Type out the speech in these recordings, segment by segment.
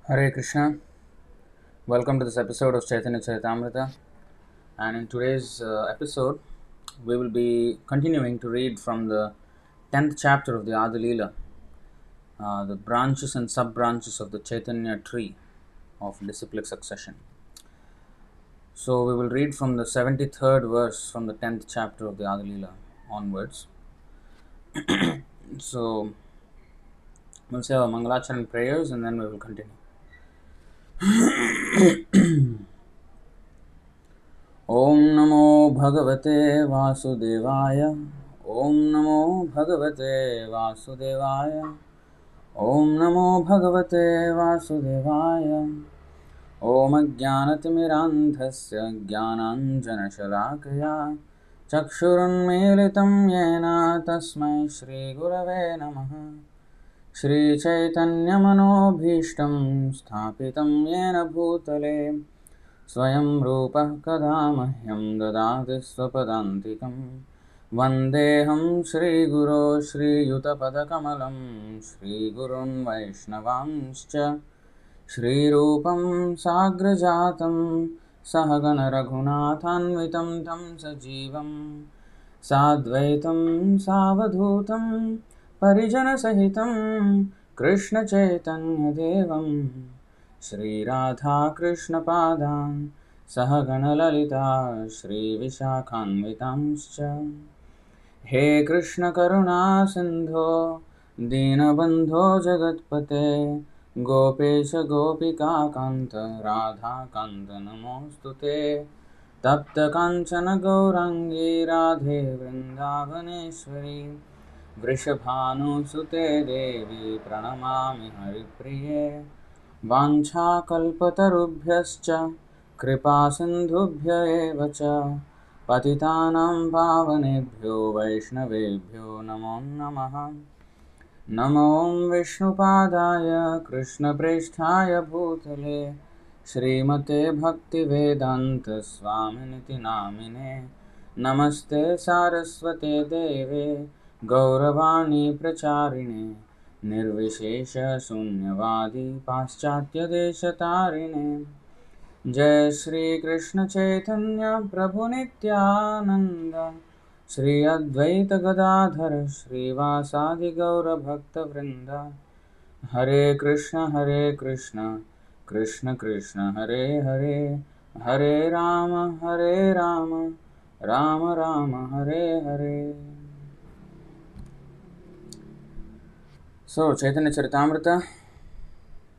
Hare Krishna. Welcome to this episode of Chaitanya Charitamrita. And in today's episode, we will be continuing to read from the 10th chapter of the Adi Leela, the branches and sub branches of the Chaitanya tree of disciplic succession. So we will read from the 73rd verse from the 10th chapter of the Adi Leela onwards. So we'll say our Mangalacharan prayers and then we will continue. ॐ नमो भगवते वासुदेवाय ॐ नमो भगवते वासुदेवाय ॐ नमो भगवते वासुदेवाय ॐ अज्ञानतिमिरान्धस्य ज्ञानाञ्जनशलाकया चक्षुरुन्मीलितं येन तस्मै श्रीगुरवे नमः श्रीचैतन्यमनोभीष्टं स्थापितं येन भूतले स्वयं रूपः कदा मह्यं ददाति स्वपदान्तिकं वन्देऽहं श्रीगुरो श्रीयुतपदकमलं श्रीगुरुन् वैष्णवांश्च श्रीरूपं साग्रजातं सहगणरघुनाथान्वितं तं सजीवं साद्वैतं सावधूतं परिजनसहितं कृष्णचैतन्यदेवं श्रीराधाकृष्णपादान् सहगणललिता श्रीविशाखान्वितांश्च हे कृष्णकरुणा सिन्धो दीनबन्धो जगत्पते गोपेश गोपिकान्त राधाकान्त नमोऽस्तु ते तप्तकाञ्चन गौराङ्गी राधे वृन्दावनेश्वरी वृषभानुसुते देवी प्रणमामि हरिप्रिये वाञ्छाकल्पतरुभ्यश्च कृपासिन्धुभ्य एव च पतितानां पावनेभ्यो वैष्णवेभ्यो नमो नमः। नमो विष्णुपादाय कृष्णप्रेष्ठाय भूतले श्रीमते भक्तिवेदान्तस्वामिनिति नामिने नमस्ते सारस्वते देवे गौरवाणी प्रचारिणे निर्विशेषशून्यवादी पाश्चात्यदेशतारिणे जय श्री कृष्ण चैतन्य प्रभु नित्यानंद श्री अद्वैत गदाधर श्रीवासादि गौर भक्तवृंद हरे Krishna Krishna Krishna Hare Hare Hare Ram Ram Ram Hare Hare. So, Chaitanya Charitamrita,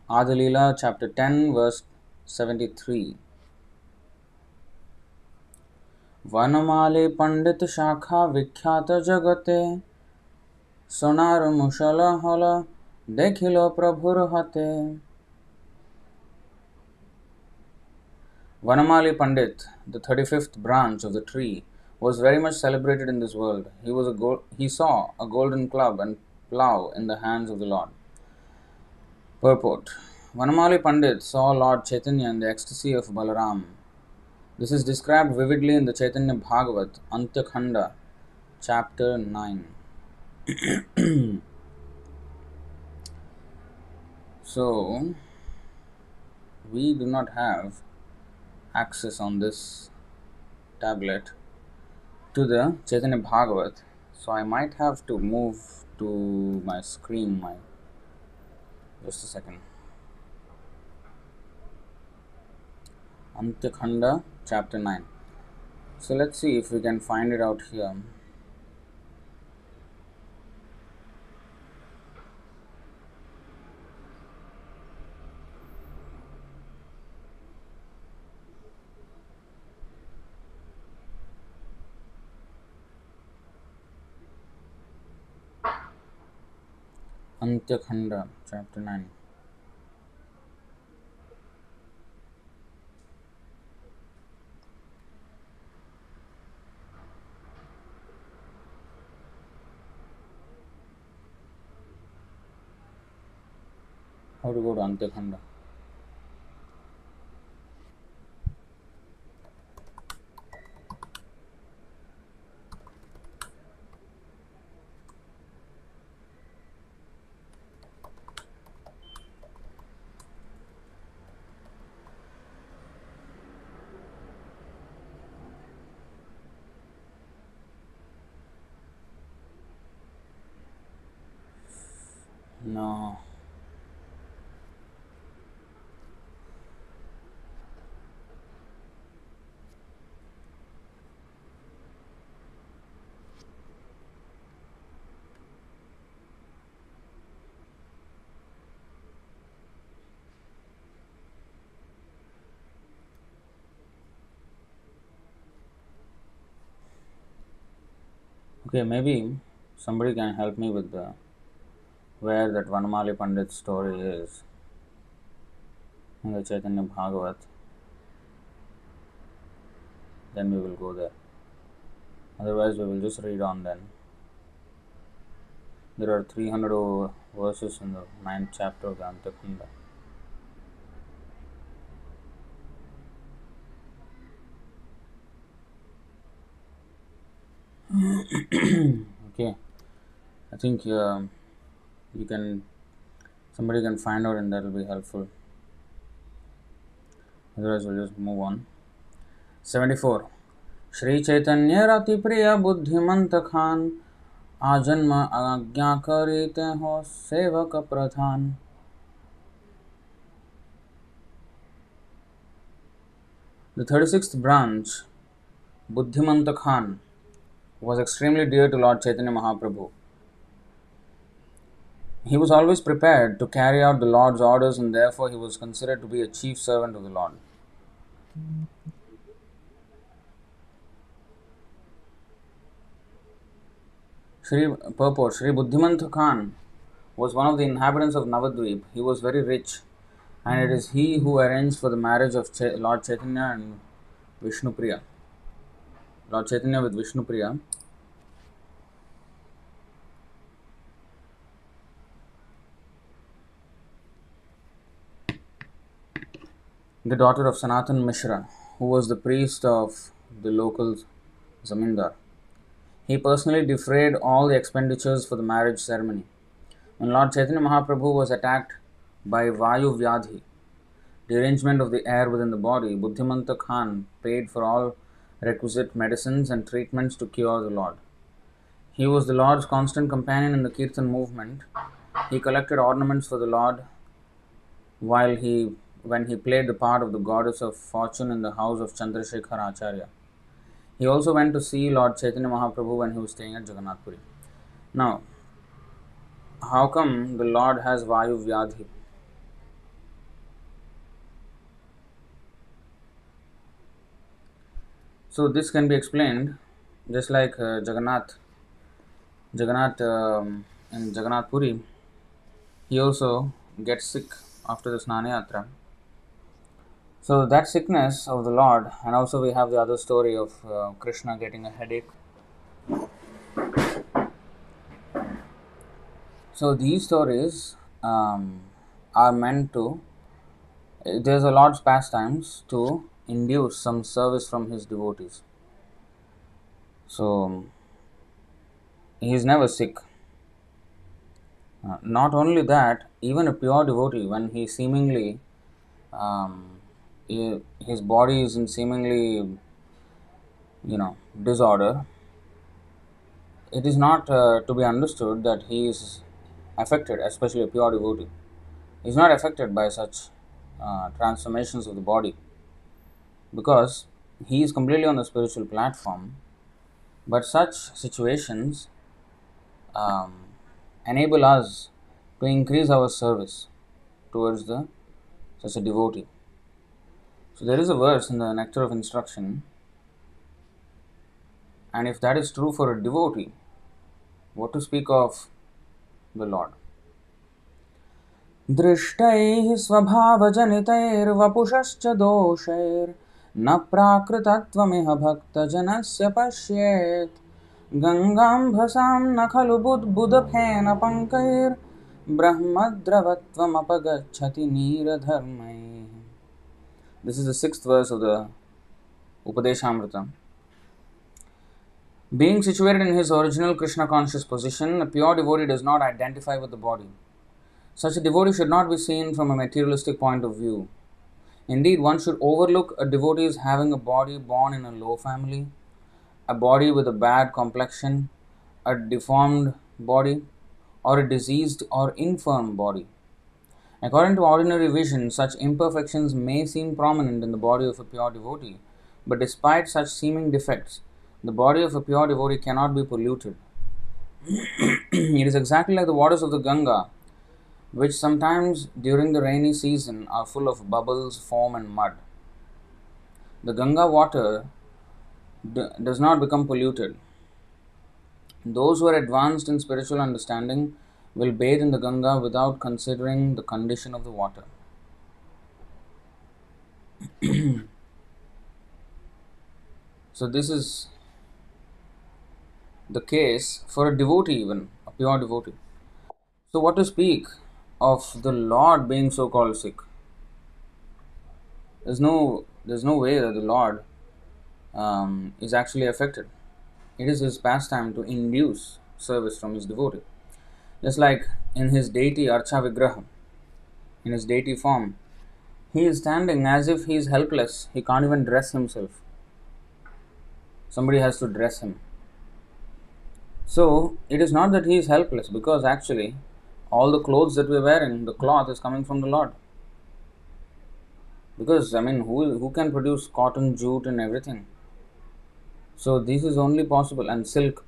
Adi Leela, chapter 10, verse 73. वनमाली पंडित शाखा विख्यात जगते सोनार मुशल हल देखिलो प्रभुर हते. Vanamali Pandit, the 35th branch of the tree, was very much celebrated in this world. He saw a golden club and plough in the hands of the Lord. Purport. Vanamali Pandit saw Lord Chaitanya in the ecstasy of Balaram. This is described vividly in the Chaitanya Bhagavat, Antya-khanda, chapter 9. So, we do not have access on this tablet to the Chaitanya Bhagavat, so I might have to move to my screen. Just a second. Antya-khanda, chapter 9. So let's see if we can find it out here. Antya-khanda, chapter 9. How to go to Antya-khanda? No. Okay, maybe somebody can help me with the where that Vanamali Pandit story is in the Chaitanya Bhagavat. Then we will go there. Otherwise, we will just read on then. There are 300 verses in the ninth chapter of the Antakunda. Okay, I think you can somebody can find out and that will be helpful. Otherwise, we'll just move on. 74. Shri Chaitanya रति प्रिय बुद्धिमंत खान आजन्म आज्ञा करीते हो सेवक प्रधान. The 36th branch, Buddhimanta Khan, was extremely dear to Lord Chaitanya Mahaprabhu. He was always prepared to carry out the Lord's orders and therefore he was considered to be a chief servant of the Lord. Purport: Sri Buddhimanta Khan was one of the inhabitants of Navadvip. He was very rich, and it is he who arranged for the marriage of Lord Chaitanya and Vishnupriya. Lord Chaitanya with Vishnupriya. The daughter of Sanatan Mishra, who was the priest of the local zamindar. He personally defrayed all the expenditures for the marriage ceremony. When Lord Chaitanya Mahaprabhu was attacked by Vayu Vyadhi, derangement of the air within the body, Buddhimanta Khan paid for all requisite medicines and treatments to cure the Lord. He was the Lord's constant companion in the Kirtan movement. He collected ornaments for the Lord when he played the part of the goddess of fortune in the house of Chandrasekhar Acharya. He also went to see Lord Chaitanya Mahaprabhu when he was staying at Jagannath Puri. Now, how come the Lord has Vayu Vyadhi? So this can be explained just like Jagannath in Jagannath Puri, he also gets sick after the Snana Yatra. So that sickness of the Lord, and also we have the other story of Krishna getting a headache. So these stories are meant to, there's a Lord's pastimes to induce some service from his devotees. So he is never sick. Not only that, even a pure devotee, when he seemingly, his body is in seemingly, disorder, it is not to be understood that he is affected, especially a pure devotee. He is not affected by such transformations of the body because he is completely on the spiritual platform. But such situations um, enable us to increase our service towards such a devotee. So there is a verse in the Nectar of Instruction, and if that is true for a devotee, what to speak of the Lord? दृष्टैः स्वभावजनितैर्वपुषश्च दोषैर्न प्राकृतत्वमिह भक्तजनस्य पश्येत् गङ्गाम्भसां न खलु बुद्बुदफेन पङ्कैर्ब्रह्मद्रवत्वमपगच्छति नीरधर्मैः. This is the 6th verse of the Upadeshamrita. Being situated in his original Krishna conscious position, a pure devotee does not identify with the body. Such a devotee should not be seen from a materialistic point of view. Indeed, one should overlook a devotee as having a body born in a low family, a body with a bad complexion, a deformed body, or a diseased or infirm body. According to ordinary vision, such imperfections may seem prominent in the body of a pure devotee, but despite such seeming defects, the body of a pure devotee cannot be polluted. It is exactly like the waters of the Ganga, which sometimes during the rainy season are full of bubbles, foam, and mud. The Ganga water does not become polluted. Those who are advanced in spiritual understanding will bathe in the Ganga without considering the condition of the water. So, this is the case for a devotee, even a pure devotee. So, what to speak of the Lord being so called sick? There's no way that the Lord is actually affected. It is his pastime to induce service from his devotee. Just like in his deity Archa Vigraha, in his deity form, he is standing as if he is helpless. He can't even dress himself. Somebody has to dress him. So it is not that he is helpless, because actually all the clothes that we are wearing, the cloth is coming from the Lord. Because who can produce cotton, jute, and everything? So this is only possible, and silk.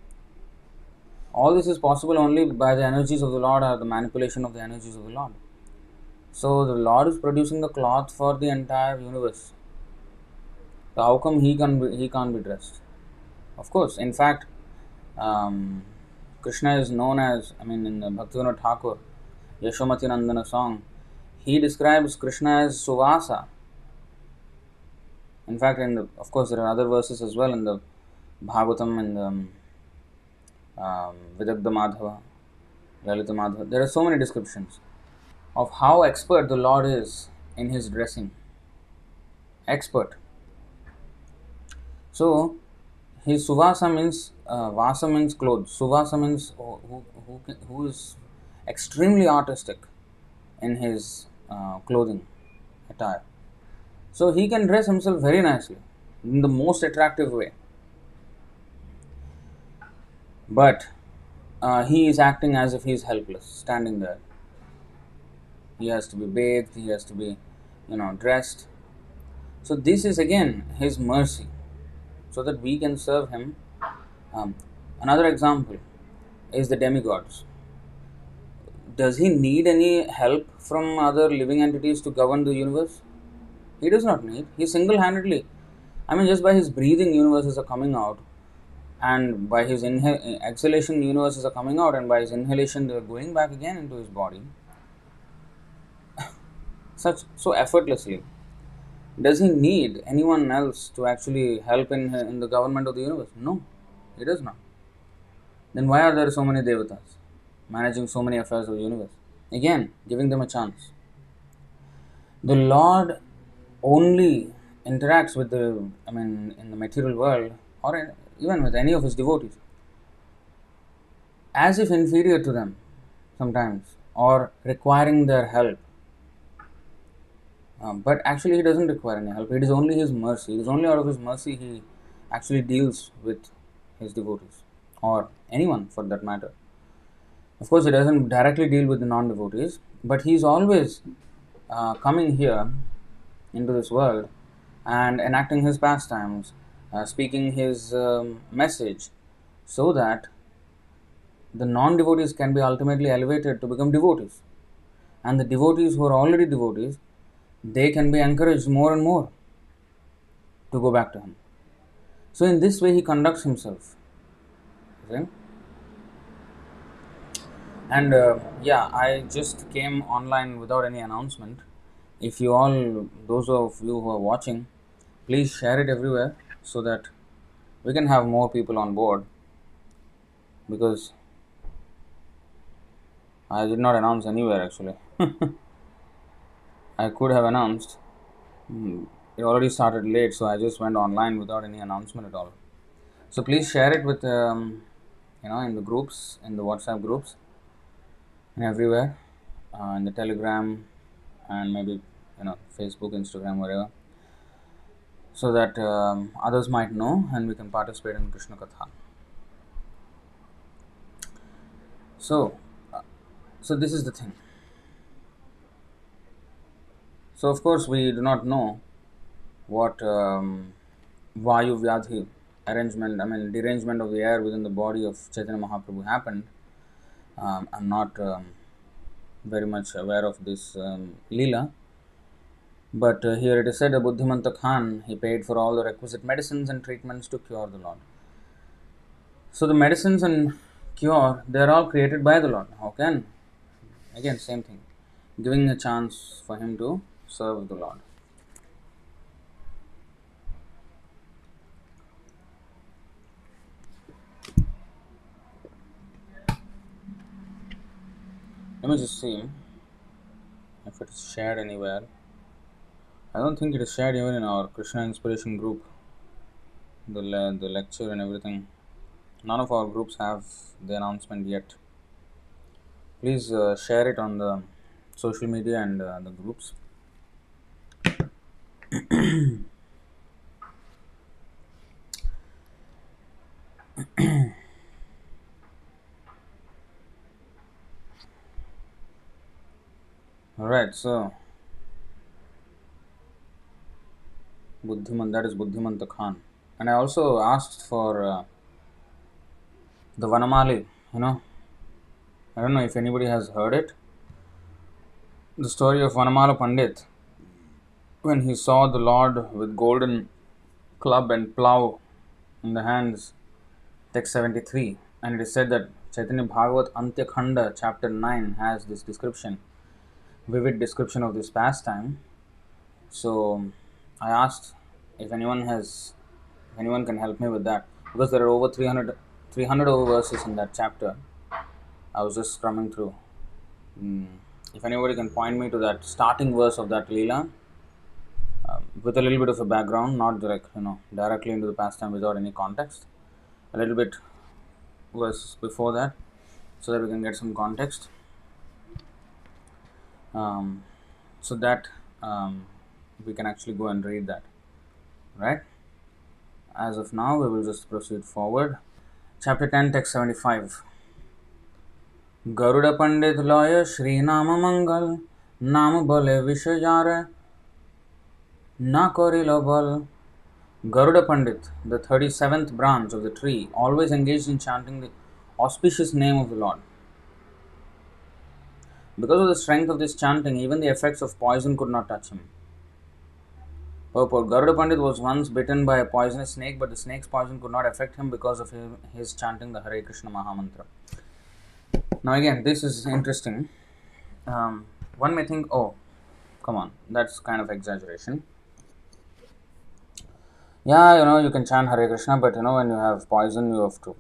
All this is possible only by the energies of the Lord, or the manipulation of the energies of the Lord. So the Lord is producing the cloth for the entire universe. So how come he can't be dressed? Of course, in fact, um, Krishna is known as, in the Bhaktivinoda Thakur, Yashomati Nandana song, he describes Krishna as Suvasa. In fact, of course, there are other verses as well in the Bhagavatam and the Vidagdha Madhava, Lalita Madhava. There are so many descriptions of how expert the Lord is in his dressing. Expert. So, his Suvasa means, Vasa means clothes. Suvasa means who is extremely artistic in his clothing, attire. So, he can dress himself very nicely, in the most attractive way. But he is acting as if he is helpless, standing there. He has to be bathed, he has to be, dressed. So, this is again his mercy, so that we can serve him. Um, Another example is the demigods. Does he need any help from other living entities to govern the universe? He does not need. He single handedly, just by his breathing, universes are coming out, and by his exhalation, universes are coming out, and by his inhalation, they are going back again into his body, such so effortlessly. Does he need anyone else to actually help in the government of the universe? No, he does not. Then why are there so many devatas managing so many affairs of the universe? Again, giving them a chance. The Lord only interacts with in the material world, or even with any of his devotees, as if inferior to them sometimes, or requiring their help. But actually, he doesn't require any help. It is only his mercy. It is only out of his mercy he actually deals with his devotees, or anyone for that matter. Of course, he doesn't directly deal with the non devotees, but he is always coming here into this world and enacting his pastimes, speaking his message, so that the non devotees can be ultimately elevated to become devotees. And the devotees who are already devotees, they can be encouraged more and more to go back to him. So, in this way, he conducts himself. Okay? And I just came online without any announcement. If you all, those of you who are watching, please share it everywhere so that we can have more people on board, because I did not announce anywhere actually. I could have announced. It already started late, so I just went online without any announcement at all. So please share it with, in the groups, in the WhatsApp groups, and everywhere, in the Telegram, and maybe, Facebook, Instagram, wherever, so that others might know and we can participate in Krishna Katha. So, So this is the thing. So of course we do not know what Vayu Vyadhi arrangement, I mean derangement of the air within the body of Chaitanya Mahaprabhu happened. I'm not very much aware of this Leela, but here it is said, Buddhimanta Khan, he paid for all the requisite medicines and treatments to cure the Lord. So the medicines and cure, they are all created by the Lord. How can? Again, same thing. Giving a chance for him to serve the Lord. Let me just see if it is shared anywhere. I don't think it is shared even in our Krishna Inspiration group. The lecture and everything. None of our groups have the announcement yet. Please share it on the social media and the groups. Alright, so that is Buddhimanta Khan. And I also asked for the Vanamali, I don't know if anybody has heard it. The story of Vanamala Pandit, when he saw the Lord with golden club and plough in the hands, text 73, and it is said that Chaitanya Bhagavat Antya Khanda chapter 9 has this description, vivid description of this pastime. So I asked if anyone can help me with that, because there are over 300 over verses in that chapter. I was just scrumming through. If anybody can point me to that starting verse of that Leela, with a little bit of a background, not directly into the pastime without any context, a little bit verse before that, so that we can get some context, so that we can actually go and read that, right? As of now, we will just proceed forward. Chapter 10, text 75. Garuda Pandit Lawyer Shri Nama Mangal Nama Bale Vishajare Na Korilo Bal. Garuda Pandit, the 37th branch of the tree, always engaged in chanting the auspicious name of the Lord. Because of the strength of this chanting, even the effects of poison could not touch him. Purport. Garuda Pandit was once bitten by a poisonous snake, but the snake's poison could not affect him because of his chanting the Hare Krishna Mahamantra. Now again, this is interesting. One may think, oh, come on, that's kind of exaggeration. Yeah, you can chant Hare Krishna, but when you have poison, you have to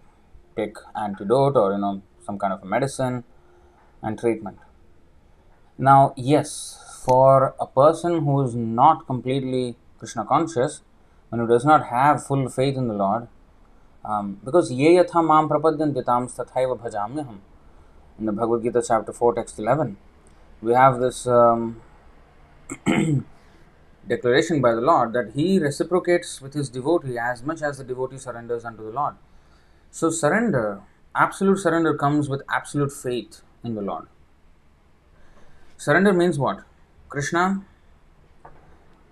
take antidote or some kind of a medicine and treatment. Now, yes, for a person who is not completely Krishna conscious and who does not have full faith in the Lord, because ye yatha mam prapadyanti tam tathaiva bhajamyaham, in the Bhagavad Gita chapter 4 text 11, we have this declaration by the Lord that He reciprocates with His devotee as much as the devotee surrenders unto the Lord. So absolute surrender comes with absolute faith in the Lord. Surrender means what? Krishna,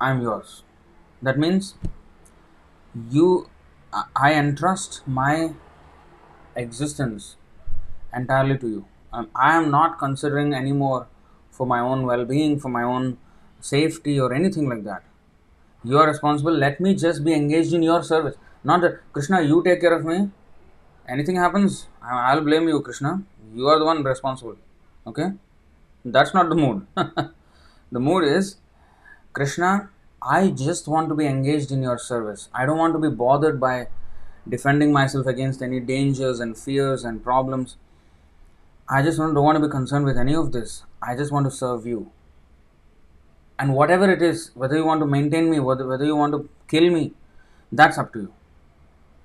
I am yours. That means I entrust my existence entirely to you. I am not considering anymore for my own well-being, for my own safety or anything like that. You are responsible. Let me just be engaged in your service. Not that, Krishna, you take care of me. Anything happens, I'll blame you, Krishna. You are the one responsible. Okay? That's not the mood. The mood is, Krishna, I just want to be engaged in your service. I don't want to be bothered by defending myself against any dangers and fears and problems. I just don't want to be concerned with any of this. I just want to serve you. And whatever it is, whether you want to maintain me, whether you want to kill me, that's up to you.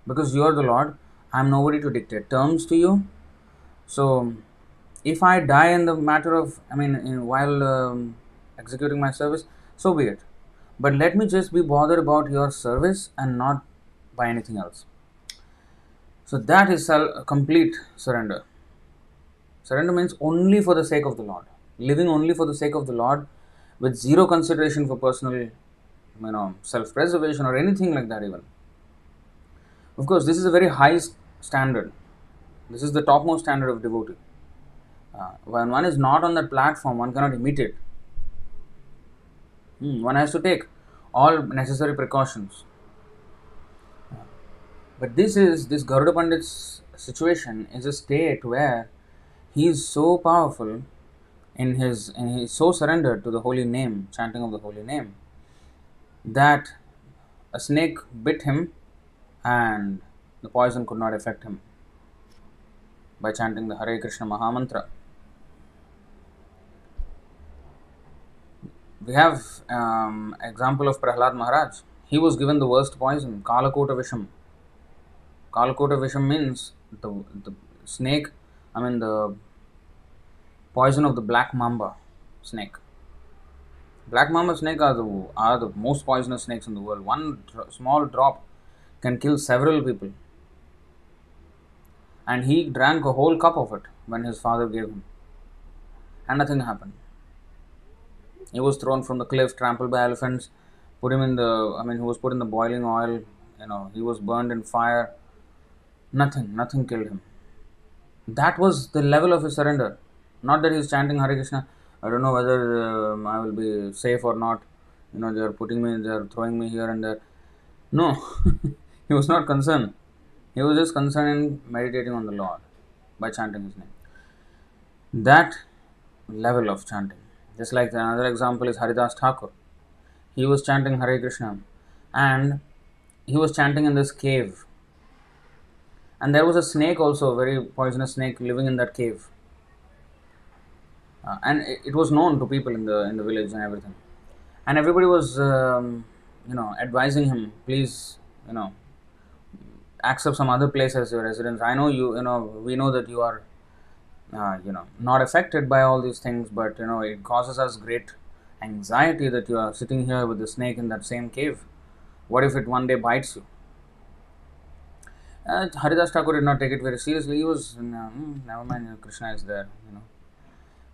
Because you are the Lord, I am nobody to dictate terms to you. So, if I die in the matter of, while executing my service, so be it. But let me just be bothered about your service and not by anything else. So that is a complete surrender. Surrender means only for the sake of the Lord, living only for the sake of the Lord, with zero consideration for personal, self-preservation or anything like that. Even, of course, this is a very high standard. This is the topmost standard of devotee. When one is not on that platform, one cannot imitate. One has to take all necessary precautions. But this Garuda Pandit's situation is a state where he is so powerful and he is so surrendered to the holy name, chanting of the holy name, that a snake bit him and the poison could not affect him by chanting the Hare Krishna Mahamantra. We have example of Prahlad Maharaj. He was given the worst poison, Kalakota Visham. Kalakota Visham means the snake, the poison of the black mamba snake. Black mamba snake are the most poisonous snakes in the world. One small drop can kill several people. And he drank a whole cup of it when his father gave him. And nothing happened. He was thrown from the cliff, trampled by elephants, he was put in the boiling oil, he was burned in fire. Nothing killed him. That was the level of his surrender. Not that he's chanting Hare Krishna, I don't know whether I will be safe or not. They are throwing me here and there. No, he was not concerned. He was just concerned in meditating on the Lord by chanting his name. That level of chanting. Just like another example is Haridas Thakur. He was chanting Hare Krishna and he was chanting in this cave. And there was a snake also, a very poisonous snake living in that cave. And it was known to people in the village and everything. And everybody was, advising him, please, accept some other place as your residence. I know we know that you are, not affected by all these things, but, it causes us great anxiety that you are sitting here with the snake in that same cave. What if it one day bites you? Haridas Thakur did not take it very seriously. He was, never mind, Krishna is there,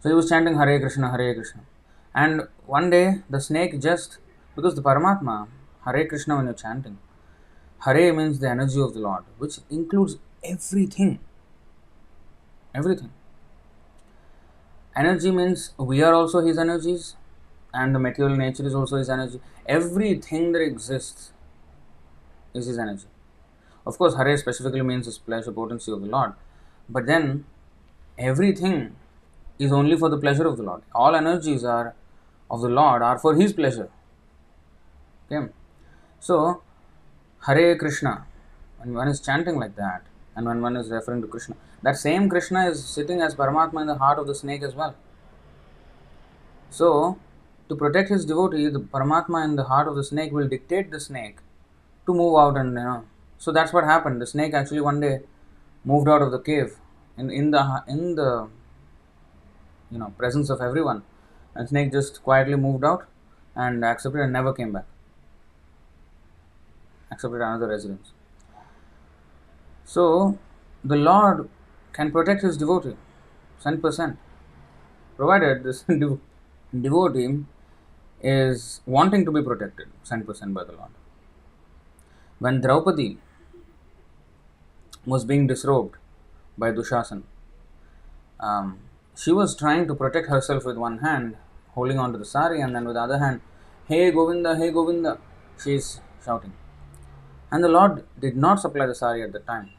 So he was chanting Hare Krishna, Hare Krishna. And one day the snake because the Paramatma, Hare Krishna when you're chanting, Hare means the energy of the Lord, which includes everything. Everything. Energy means we are also his energies, and the material nature is also his energy. Everything that exists is his energy. Of course, Hare specifically means his pleasure potency of the Lord. But then, everything is only for the pleasure of the Lord. All energies of the Lord are for his pleasure. Okay? So, Hare Krishna, when one is chanting like that, and when one is referring to Krishna, that same Krishna is sitting as Paramatma in the heart of the snake as well. So, to protect his devotee, the Paramatma in the heart of the snake will dictate the snake to move out and So that's what happened. The snake actually one day moved out of the cave in the presence of everyone. And snake just quietly moved out and accepted and never came back. Accepted another residence. So the Lord can protect his devotee 100%, provided this devotee is wanting to be protected 100% by the Lord. When Draupadi was being disrobed by Dushasan, she was trying to protect herself with one hand, holding on to the sari, and then with the other hand, Hey Govinda, she is shouting. And the Lord did not supply the sari at that time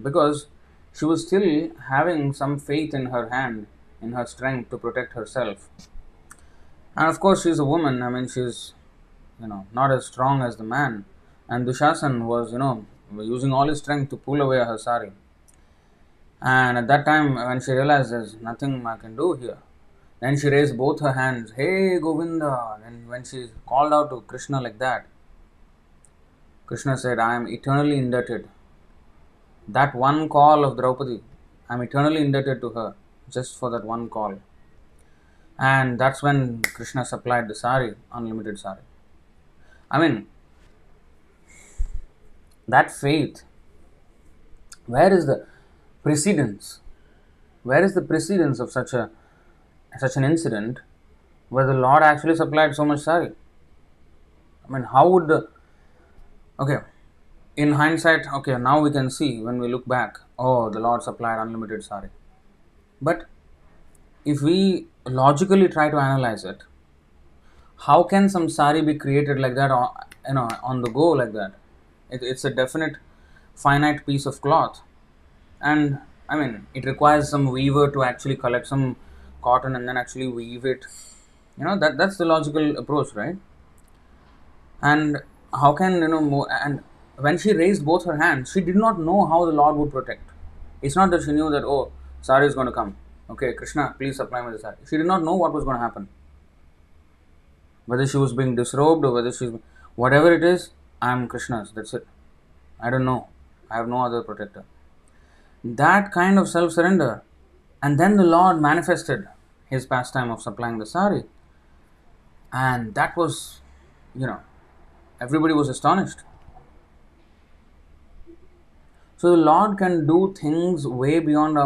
because she was still having some faith in her hand, in her strength to protect herself. And of course, she's a woman. She's, not as strong as the man. And Dushasan was, using all his strength to pull away her sari. And at that time, when she realized there's nothing I can do here, then she raised both her hands, Hey Govinda. And when she called out to Krishna like that, Krishna said, I am eternally indebted. That one call of Draupadi, I am eternally indebted to her just for that one call. And that's when Krishna supplied the sari, unlimited sari. That faith, where is the precedence? Where is the precedence of such an incident where the Lord actually supplied so much sari? I mean, how would the okay? In hindsight, okay, now we can see when we look back. Oh, the Lord supplied unlimited sari. But if we logically try to analyze it, how can some sari be created like that, on the go like that? It's a definite finite piece of cloth, and I mean, it requires some weaver to actually collect some cotton and then actually weave it. That's the logical approach, right? And how can and when she raised both her hands, she did not know how the Lord would protect. It's not that she knew that, oh, sari is going to come, okay, Krishna, please supply me the sari. She did not know what was going to happen, whether she was being disrobed or whether she's whatever it is. I'm Krishna's, that's it. I don't know, I have no other protector. That kind of self surrender. And then the Lord manifested his pastime of supplying the sari. And that was, you know, everybody was astonished. So the Lord can do things way beyond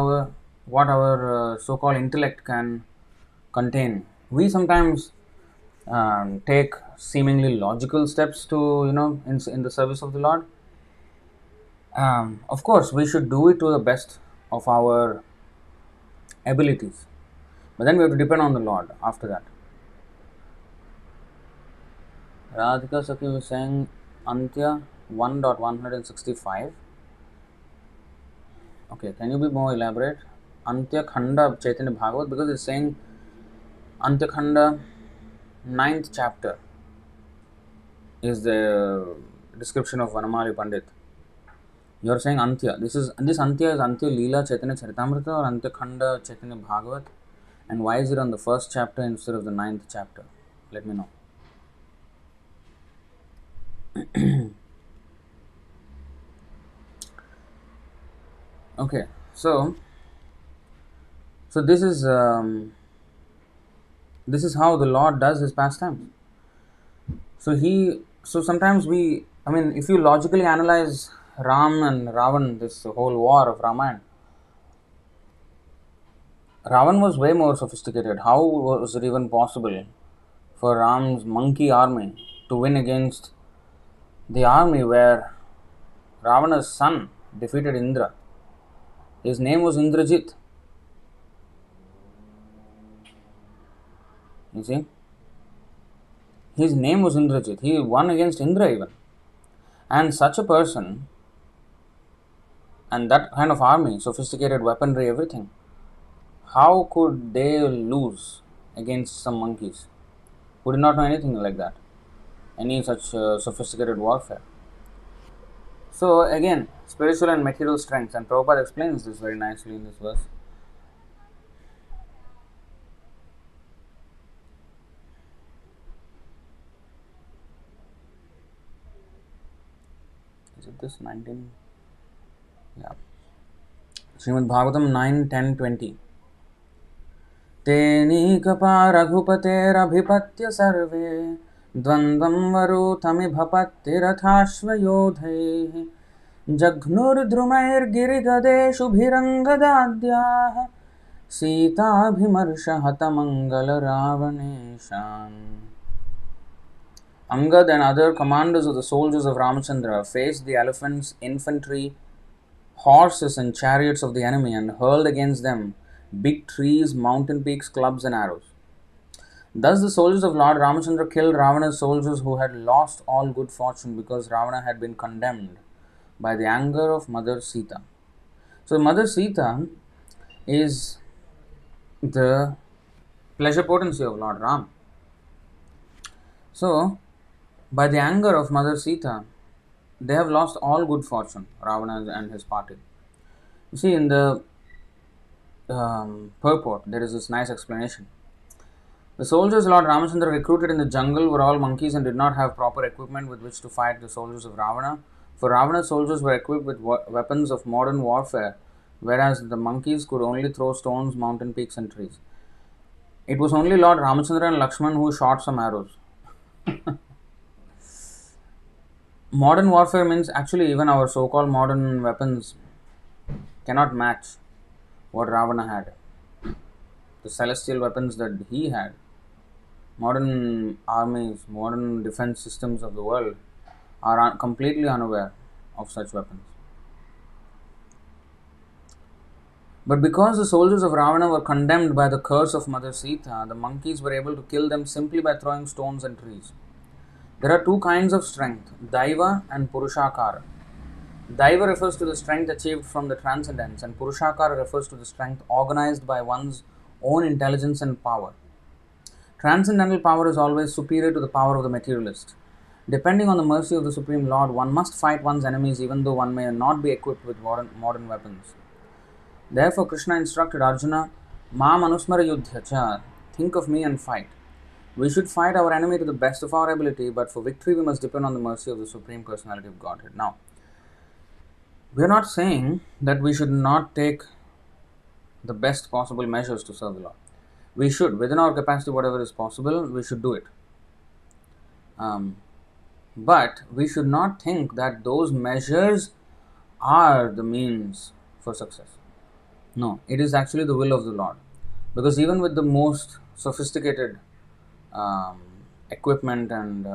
what our so-called intellect can contain. We sometimes take seemingly logical steps to, in the service of the Lord. Of course, we should do it to the best of our abilities. But then we have to depend on the Lord after that. Radhika Sakhi was saying Antya 1.165. Okay, can you be more elaborate? Antya Khanda of Chaitanya Bhagavat, because it's saying Antya Khanda 9th chapter is the description of Vanamali Pandit. You are saying Antya. This Antya is Antya Leela Chaitanya Charitamrita or Antya Khanda Chaitanya Bhagavat? And why is it on the first chapter instead of the 9th chapter? Let me know. Okay, so this is how the Lord does his pastimes. So sometimes if you logically analyze Ram and Ravan, this whole war of Ramayana, Ravan was way more sophisticated. How was it even possible for Ram's monkey army to win against the army where Ravana's son defeated Indra? His name was Indrajit. You see? His name was Indrajit. He won against Indra even. And such a person, and that kind of army, sophisticated weaponry, everything, how could they lose against some monkeys who did not know anything like that? Any such sophisticated warfare. So again, spiritual and material strengths, and Prabhupada explains this very nicely in this verse. Is it this 19? Yeah. Srimad Bhagavatam 9, 10, 20. तेनीकपा रघुपतेरभिपत्य survey द्वन्द्वं वरुथमिभपत्तिरथाश्वयोधैः जघ्नुर्द्रुमैर्गिरिगदेषुभिरङ्गदाद्याः सीताभिमर्शहतमङ्गलरावणेशान्. Angad and other commanders of the soldiers of Ramachandra faced the elephants, infantry, horses and chariots of the enemy and hurled against them big trees, mountain peaks, clubs and arrows. Thus the soldiers of Lord Ramachandra killed Ravana's soldiers who had lost all good fortune because Ravana had been condemned by the anger of Mother Sita. So Mother Sita is the pleasure potency of Lord Ram. So by the anger of Mother Sita, they have lost all good fortune, Ravana and his party. You see, in the purport, there is this nice explanation. The soldiers Lord Ramachandra recruited in the jungle were all monkeys and did not have proper equipment with which to fight the soldiers of Ravana. For Ravana's soldiers were equipped with weapons of modern warfare, whereas the monkeys could only throw stones, mountain peaks and trees. It was only Lord Ramachandra and Lakshman who shot some arrows. Modern warfare means actually even our so-called modern weapons cannot match what Ravana had, the celestial weapons that he had. Modern armies, modern defense systems of the world are completely unaware of such weapons. But because the soldiers of Ravana were condemned by the curse of Mother Sita, the monkeys were able to kill them simply by throwing stones and trees. There are two kinds of strength, Daiva and Purushakara. Daiva refers to the strength achieved from the transcendence, and Purushakara refers to the strength organized by one's own intelligence and power. Transcendental power is always superior to the power of the materialist. Depending on the mercy of the Supreme Lord, one must fight one's enemies even though one may not be equipped with modern weapons. Therefore, Krishna instructed Arjuna, Mam anusmara yudhyacha, think of me and fight. We should fight our enemy to the best of our ability, but for victory we must depend on the mercy of the Supreme Personality of Godhead. Now, we are not saying that we should not take the best possible measures to serve the Lord. We should, within our capacity, whatever is possible, we should do it. But we should not think that those measures are the means for success. No, it is actually the will of the Lord. Because even with the most sophisticated equipment and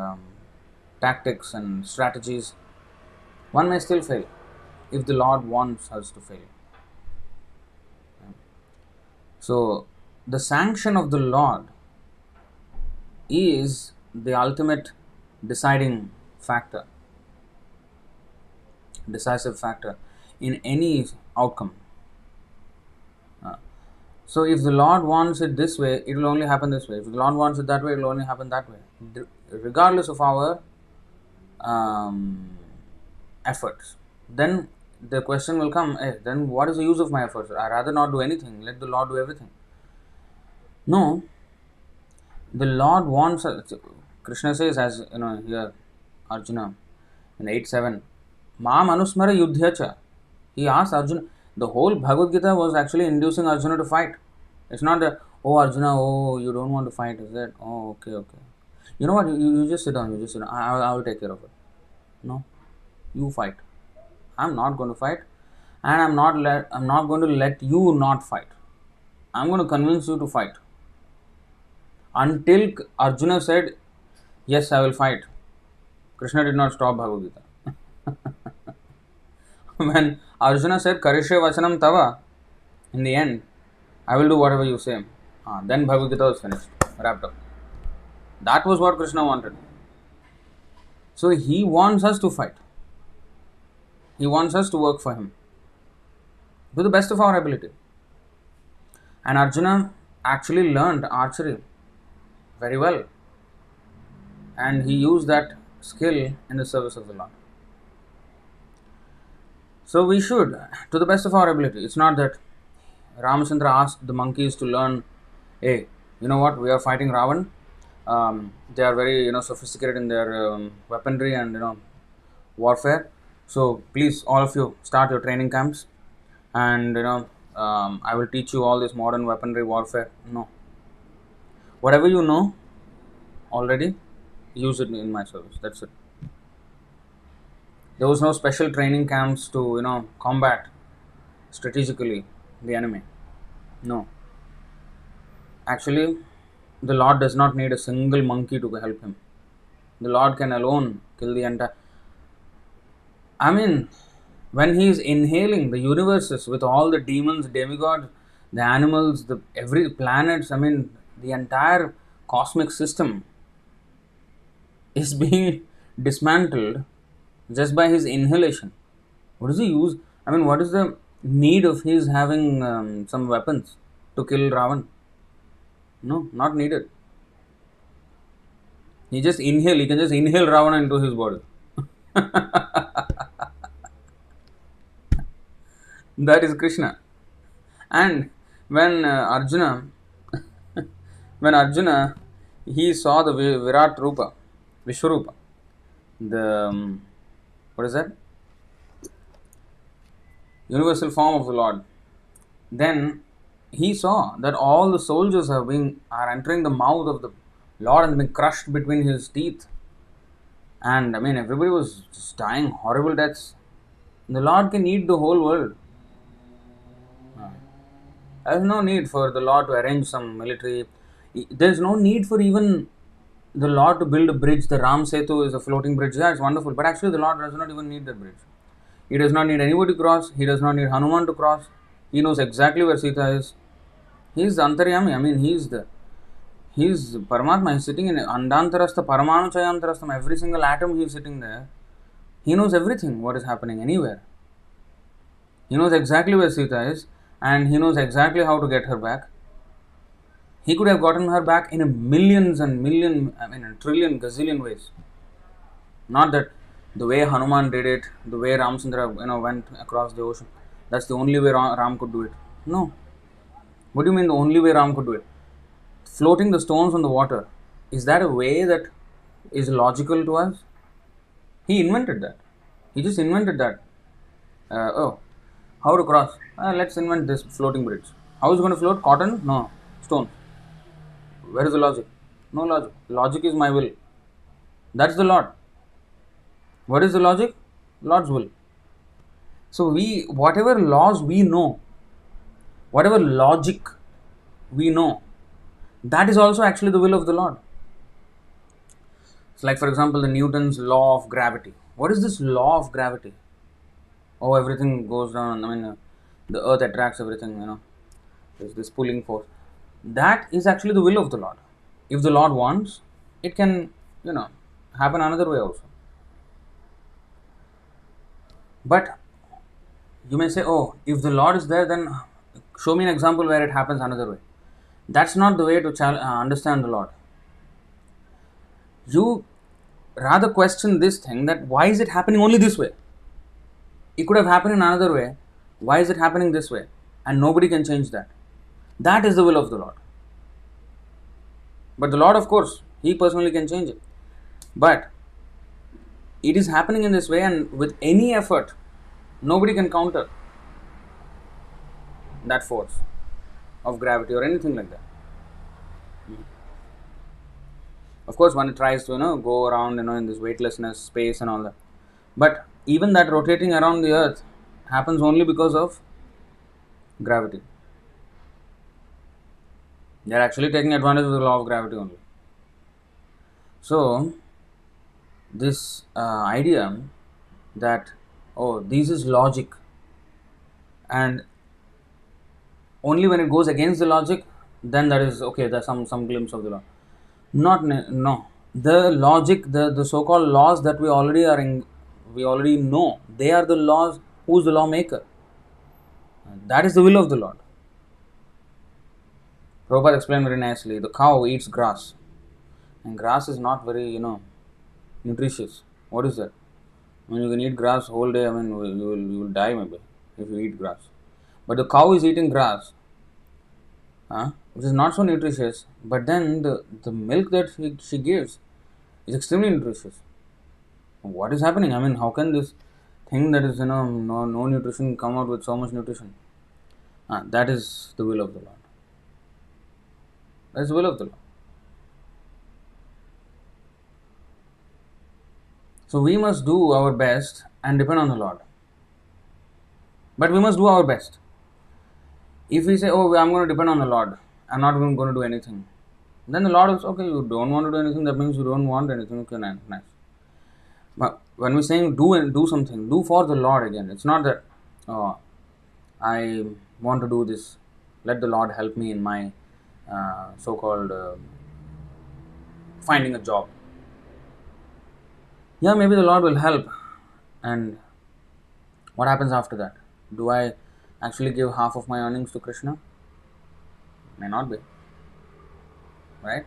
tactics and strategies, one may still fail if the Lord wants us to fail. So, the sanction of the Lord is the ultimate deciding factor, decisive factor in any outcome. So, if the Lord wants it this way, it will only happen this way. If the Lord wants it that way, it will only happen that way, regardless of our efforts. Then the question will come, then what is the use of my efforts? I rather not do anything. Let the Lord do everything. No, the Lord wants us. Krishna says, as you know, here, Arjuna, in 8:7, Mam anusmara yudhyacha. He asked Arjuna, the whole Bhagavad Gita was actually inducing Arjuna to fight. It's not that, oh Arjuna, oh you don't want to fight, is that? Oh, okay. You know what, you just sit down, I will take care of it. No, you fight. I'm not going to fight, and I'm not going to let you not fight. I'm going to convince you to fight. Until Arjuna said, yes, I will fight, Krishna did not stop Bhagavad Gita. When Arjuna said, Karishya Vachanam Tava, in the end, I will do whatever you say. Then Bhagavad Gita was finished, wrapped up. That was what Krishna wanted. So he wants us to fight. He wants us to work for him to the best of our ability. And Arjuna actually learned archery very well. And he used that skill in the service of the Lord. So we should, to the best of our ability. It's not that Ramachandra asked the monkeys to learn, hey, you know what, we are fighting Ravan. They are very, sophisticated in their weaponry and, warfare. So please, all of you, start your training camps. And, I will teach you all this modern weaponry warfare. No. Whatever you know already, use it in my service. That's it. There was no special training camps to, combat strategically the enemy. No. Actually, the Lord does not need a single monkey to help him. The Lord can alone kill the entire... I mean, when he is inhaling the universes with all the demons, demigods, the animals, every planets, the entire cosmic system is being dismantled just by his inhalation. What is the use? What is the need of his having some weapons to kill Ravan? No, not needed. He can just inhale Ravana into his body. That is Krishna. And when Arjuna, he saw the Virat Rupa, Vishwarupa, the, what is that? Universal form of the Lord. Then he saw that all the soldiers are entering the mouth of the Lord and being crushed between his teeth. And everybody was just dying horrible deaths. The Lord can eat the whole world. There's no need for the Lord to arrange some military. There's no need for even the Lord to build a bridge. The Ram Setu is a floating bridge. Yeah, it's wonderful. But actually, the Lord does not even need that bridge. He does not need anybody to cross. He does not need Hanuman to cross. He knows exactly where Sita is. He's the Antaryami. I mean, he's Paramatma. He's sitting in Andantarastha, Paramanu Chayantarastham. Every single atom he's sitting there. He knows everything what is happening anywhere. He knows exactly where Sita is, and he knows exactly how to get her back. He could have gotten her back in a millions and million, I mean, a trillion, gazillion ways. Not that the way Hanuman did it, the way Ramchandra, went across the ocean. That's the only way Ram could do it. No. What do you mean the only way Ram could do it? Floating the stones on the water. Is that a way that is logical to us? He invented that. He just invented that. How to cross? Let's invent this floating bridge. How is it going to float? Cotton? No. Stone. Where is the logic? No logic. Logic is my will. That's the Lord. What is the logic? Lord's will. So whatever laws we know, whatever logic we know, that is also actually the will of the Lord. It's like, for example, the Newton's law of gravity. What is this law of gravity? Oh, everything goes down. I mean, the earth attracts everything, There's this pulling force. That is actually the will of the Lord. If the Lord wants, it can, happen another way also. But you may say, oh, if the Lord is there, then show me an example where it happens another way. That's not the way to understand the Lord. You rather question this thing, that why is it happening only this way? It could have happened in another way. Why is it happening this way? And nobody can change that. That is the will of the Lord. But the Lord, of course, He personally can change it. But it is happening in this way, and with any effort, nobody can counter that force of gravity or anything like that. Of course, one tries to go around in this weightlessness, space, and all that. But even that rotating around the earth happens only because of gravity. They are actually taking advantage of the law of gravity only. So, this idea that, oh, this is logic, and only when it goes against the logic, then that is okay, there's some glimpse of the law. No. The logic, the so-called laws that we already know, they are the laws. Who's the lawmaker? That is the will of the Lord. Prabhupada explained very nicely. The cow eats grass, and grass is not very nutritious. What is that? I mean, you can eat grass whole day. I mean, you will die maybe if you eat grass. But the cow is eating grass, which is not so nutritious. But then the milk that she gives is extremely nutritious. What is happening? I mean, how can this thing that is no nutrition come out with so much nutrition? That is the will of the Lord. That is the will of the Lord. So we must do our best and depend on the Lord. But we must do our best. If we say, oh, I'm going to depend on the Lord, I'm not even going to do anything, then the Lord is, okay, you don't want to do anything, that means you don't want anything. Okay, nice. But when we're saying do something, do for the Lord again. It's not that, oh, I want to do this, let the Lord help me in my so-called finding a job. Yeah, maybe the Lord will help. And what happens after that? Do I actually give half of my earnings to Krishna? May not be. Right?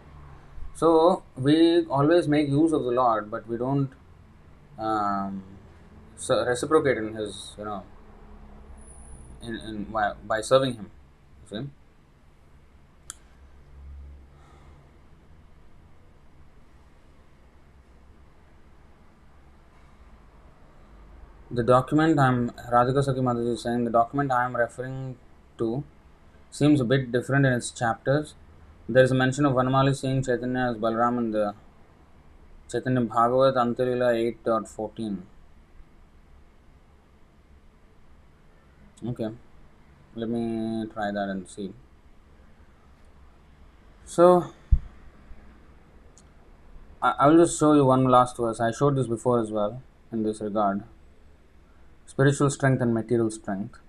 So, we always make use of the Lord, but we don't reciprocate in His, by serving Him. See? The document Radhika Saki Mataji is saying, the document I am referring to seems a bit different in its chapters. There is a mention of Vanamali seeing Chaitanya as Balram in the Chaitanya Bhagavat Antarila 8.14. Okay. Let me try that and see. So I will just show you one last verse. I showed this before as well in this regard. Spiritual strength and material strength.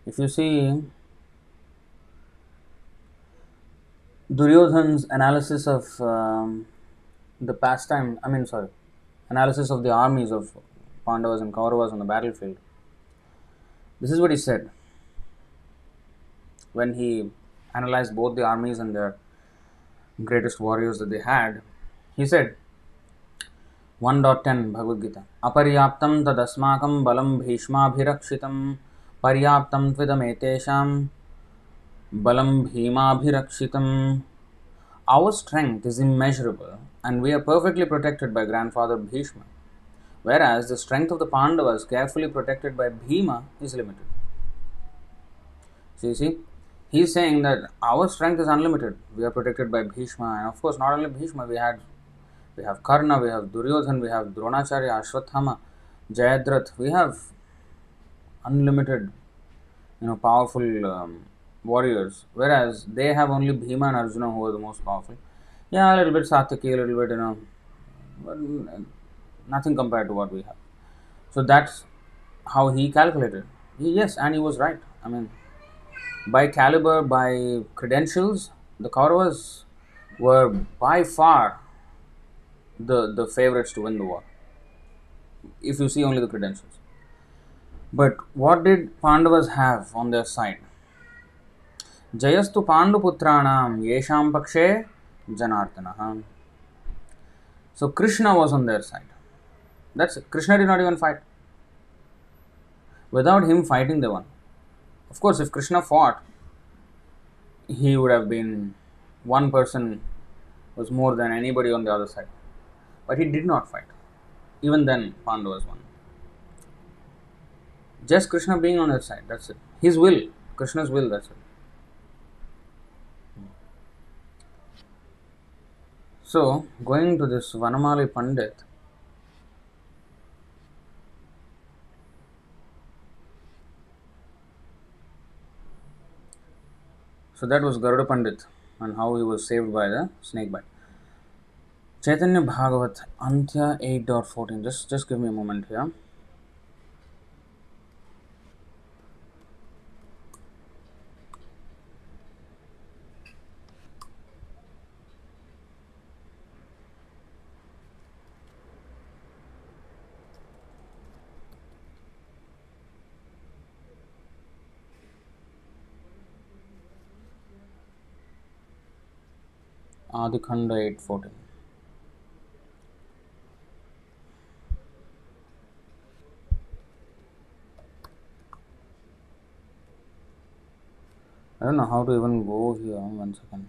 If you see Duryodhan's analysis of the pastime, analysis of the armies of Pandavas and Kauravas on the battlefield. This is what he said when he analyzed both the armies and their greatest warriors that they had. He said, 1.10 Bhagavad Gita, Aparyaptam tadasmakam balam bhishmabhirakshitam paryaptam tvidam balam bhimabhirakshitam. Our strength is immeasurable and we are perfectly protected by grandfather Bhishma, whereas the strength of the Pandavas, carefully protected by Bhima, is limited. So you see, he's saying that our strength is unlimited. We are protected by Bhishma, and of course, not only Bhishma, we have Karna, we have Duryodhan, we have Dronacharya, Ashwathama, Jayadratha. We have unlimited, powerful warriors, whereas they have only Bhima and Arjuna who are the most powerful. Yeah, a little bit Satyaki, a little bit, but nothing compared to what we have. So that's how he calculated. Yes, and he was right. I mean, by caliber, by credentials, the Kauravas were by far the favorites to win the war. If you see only the credentials. But what did Pandavas have on their side? Jayastu Panduputranam Yesham Pakshe Janardana. So Krishna was on their side. That's it. Krishna did not even fight. Without him fighting, they won. Of course, if Krishna fought, he would have been one person was more than anybody on the other side. But he did not fight. Even then, Pandavas won. Just Krishna being on their side, that's it. His will, Krishna's will, that's it. So, going to this Vanamali Pandit, so that was Garuda Pandit and how he was saved by the snake bite. Chaitanya Bhagavat, Antya 8.14. Just give me a moment here. Adikhanda 8.14. I don't know how to even go here. 1 second.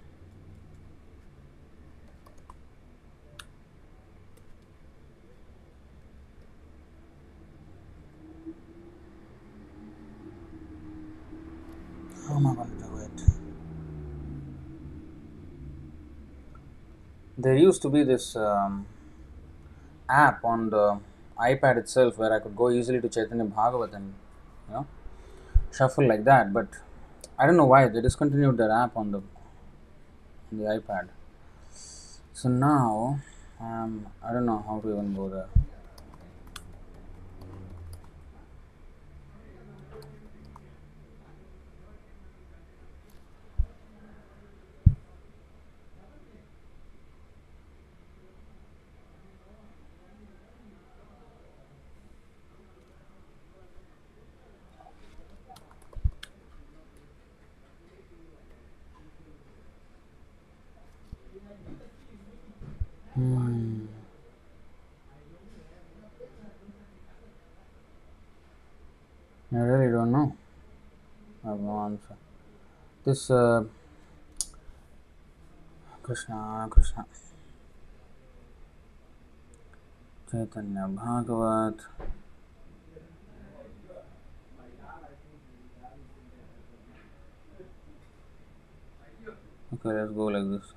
How am I going to do it? There used to be this app on the iPad itself where I could go easily to Chaitanya Bhagavat and you know shuffle like that, but I don't know why they discontinued their app on the iPad. So now I don't know how to even go there. I really don't know. I have no answer. This Krishna Chaitanya Bhagavat. Okay, let's go like this.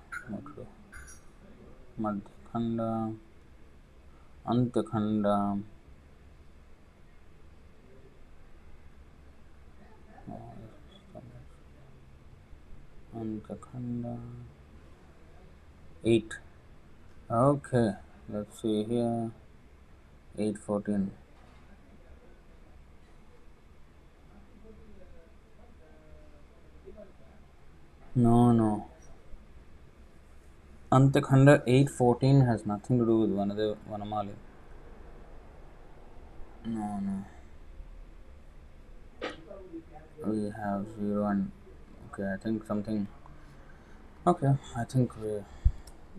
Madhyakhanda, Antyakhanda, Antakhanda 8. Okay, let's see here. 8:14. No, no. Antakhanda 8:14 has nothing to do with Vanamali. No, no. We have 0 and. Okay, I think something. Okay, I think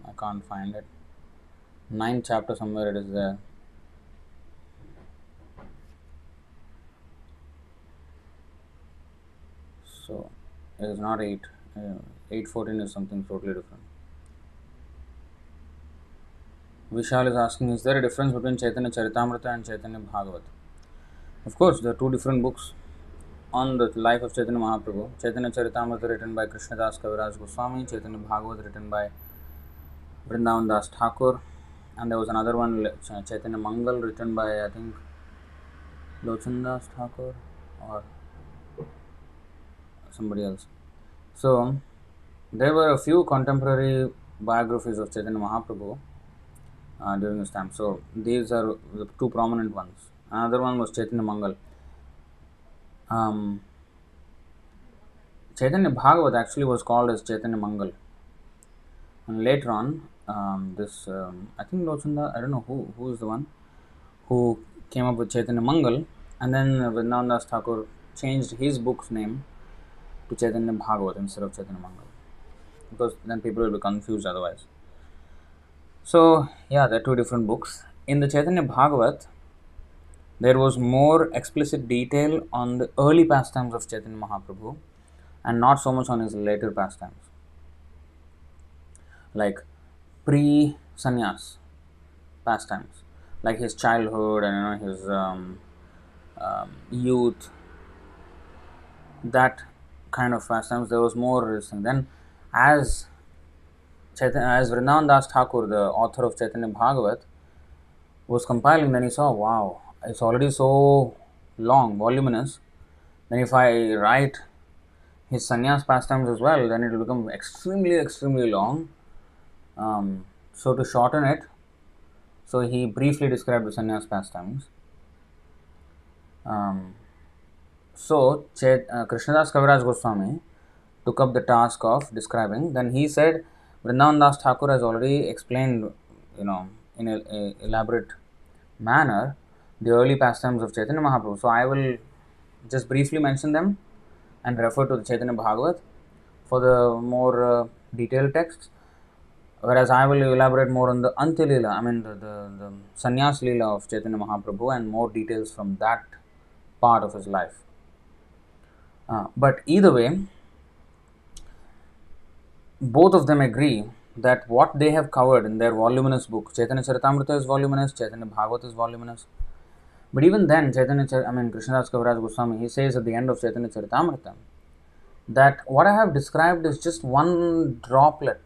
I can't find it. 9th chapter somewhere it is there. So it is not 8. 8:14 is something totally different. Vishal is asking, is there a difference between Chaitanya Charitamrita and Chaitanya Bhagavat? Of course, there are two different books on the life of Chaitanya Mahaprabhu. Chaitanya Charitamrita written by Krishnadas Kaviraj Goswami, Chaitanya Bhagavat written by Vrindavan Das Thakur, and there was another one, Chaitanya Mangal, written by I think Lochan Das Thakur or somebody else. So there were a few contemporary biographies of Chaitanya Mahaprabhu during his time. So these are the two prominent ones. Another one was Chaitanya Mangal. Chaitanya Bhagavat actually was called as Chaitanya Mangal, and later on, I think Lochanda, I don't know who is the one who came up with Chaitanya Mangal, and then Vrindavan Das Thakur changed his book's name to Chaitanya Bhagavat instead of Chaitanya Mangal, because then people will be confused otherwise. So yeah, there are two different books. In the Chaitanya Bhagavat, there was more explicit detail on the early pastimes of Chaitanya Mahaprabhu and not so much on his later pastimes, like pre-sannyas pastimes, like his childhood and his youth, that kind of pastimes. There was more thing. Then, as Vrindavan Das Thakur, the author of Chaitanya Bhagavat, was compiling, then he saw, wow, it's already so long, voluminous. Then if I write his sannyas pastimes as well, then it will become extremely, extremely long. So to shorten it, so he briefly described the sannyas pastimes. Krishnadas Kaviraj Goswami took up the task of describing. Then he said, Vrindavan Das Thakur has already explained, in a elaborate manner, the early pastimes of Chaitanya Mahaprabhu. So I will just briefly mention them and refer to the Chaitanya Bhagavat for the more detailed texts, whereas I will elaborate more on the Antya Leela, I mean the Sannyas Leela of Chaitanya Mahaprabhu, and more details from that part of his life. But either way, both of them agree that what they have covered in their voluminous book, Chaitanya Charitamrita is voluminous, Chaitanya Bhagavat is voluminous. But even then, Krishnadas Kaviraj Goswami, he says at the end of Chaitanya Charitamrita that what I have described is just one droplet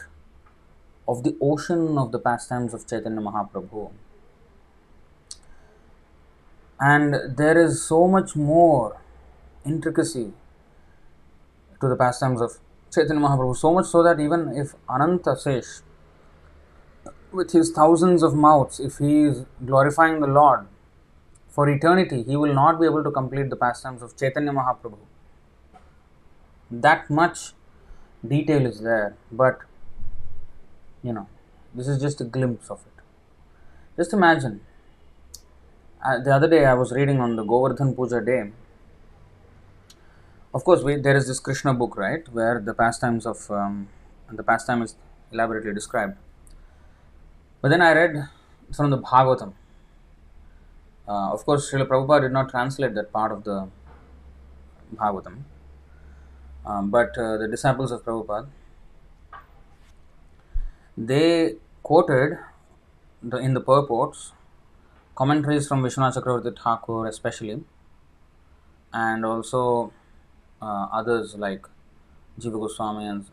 of the ocean of the pastimes of Chaitanya Mahaprabhu. And there is so much more intricacy to the pastimes of Chaitanya Mahaprabhu, so much so that even if Ananta Sesh, with his thousands of mouths, if he is glorifying the Lord for eternity, he will not be able to complete the pastimes of Chaitanya Mahaprabhu. That much detail is there, but this is just a glimpse of it. Just imagine, the other day I was reading on the Govardhan Puja day. Of course, there is this Krishna book, right, where the pastime is elaborately described. But then I read from the Bhagavatam. Of course, Srila Prabhupada did not translate that part of the Bhagavatam, but the disciples of Prabhupada, they quoted in the purports commentaries from Vishwanath Chakravarti Thakur especially, and also others like Jiva Goswami and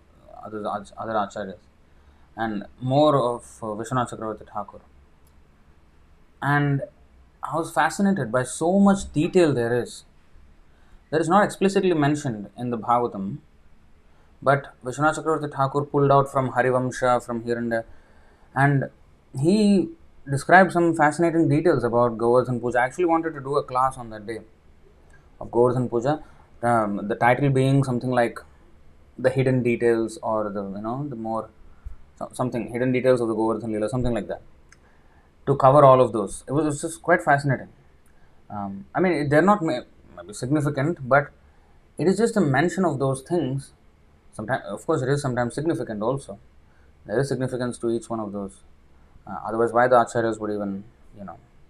other acharyas, and more of Vishwanath Chakravarti Thakur. And I was fascinated by so much detail there is. That is not explicitly mentioned in the Bhagavatam, But Vishwanath Chakravarti Thakur pulled out from Harivamsha, from here and there, and he described some fascinating details about Govardhan Puja. I actually wanted to do a class on that day of Govardhan Puja. The title being something like the hidden details, or the more something hidden details of the Govardhan Leela, something like that. To cover all of those, it was just quite fascinating. I mean, they're not maybe significant, but it is just a mention of those things. Sometimes, of course, it is sometimes significant also. There is significance to each one of those. Otherwise, why the acharyas would even,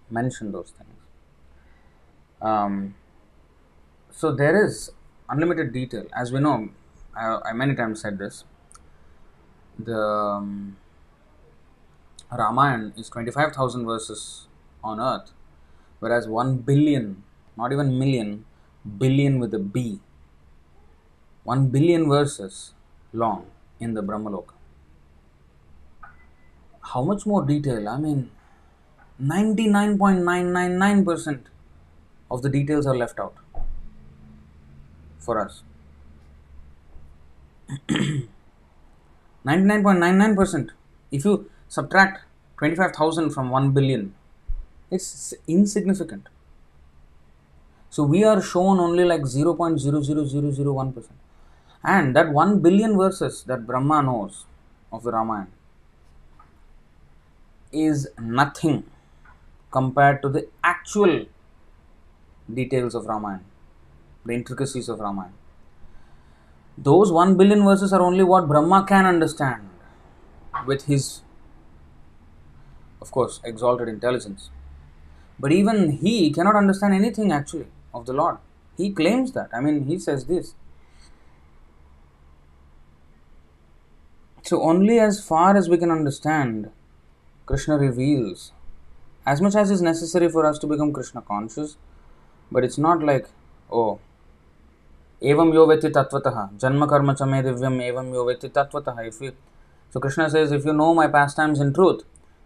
mention those things? Um, so there is unlimited detail, as we know. I many times said this. The Ramayana is 25,000 verses on earth, whereas 1 billion, not even million, billion with a B, 1 billion verses long in the Brahmaloka. How much more detail? I mean, 99.999% of the details are left out for us. 99.99%. If you subtract 25,000 from 1 billion, it's insignificant. So we are shown only like 0.00001%. And that 1 billion verses that Brahma knows of the Ramayana is nothing compared to the actual details of Ramayana, the intricacies of Ramayana. Those 1 billion verses are only what Brahma can understand with his, of course, exalted intelligence. But even he cannot understand anything actually of the Lord. He claims that. I mean, he says this. So, only as far as we can understand, Krishna reveals as much as is necessary for us to become Krishna conscious. But it's not like, oh, evam yo veti tattvataha, janma karma chame divyam evam yo veti tattvataha. So Krishna says, if you know my pastimes in truth,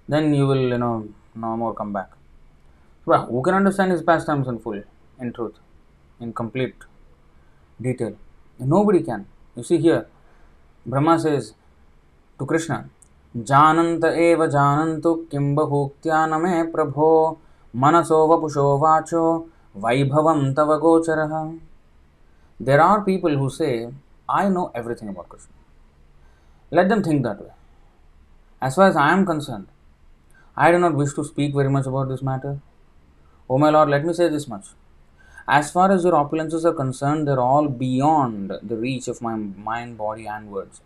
then you will, no more come back. Well, who can understand his pastimes in full, in truth, in complete detail? Nobody can. You see here, Brahma says to Krishna, Jananta eva janantu kimbahukya name prabho manaso vapusho vacho vaibhavam tava gocharaha. There are people who say, I know everything about Krishna. Let them think that way. As far as I am concerned, I do not wish to speak very much about this matter. Oh my Lord, let me say this much. As far as your opulences are concerned, they're all beyond the reach of my mind, body, and words.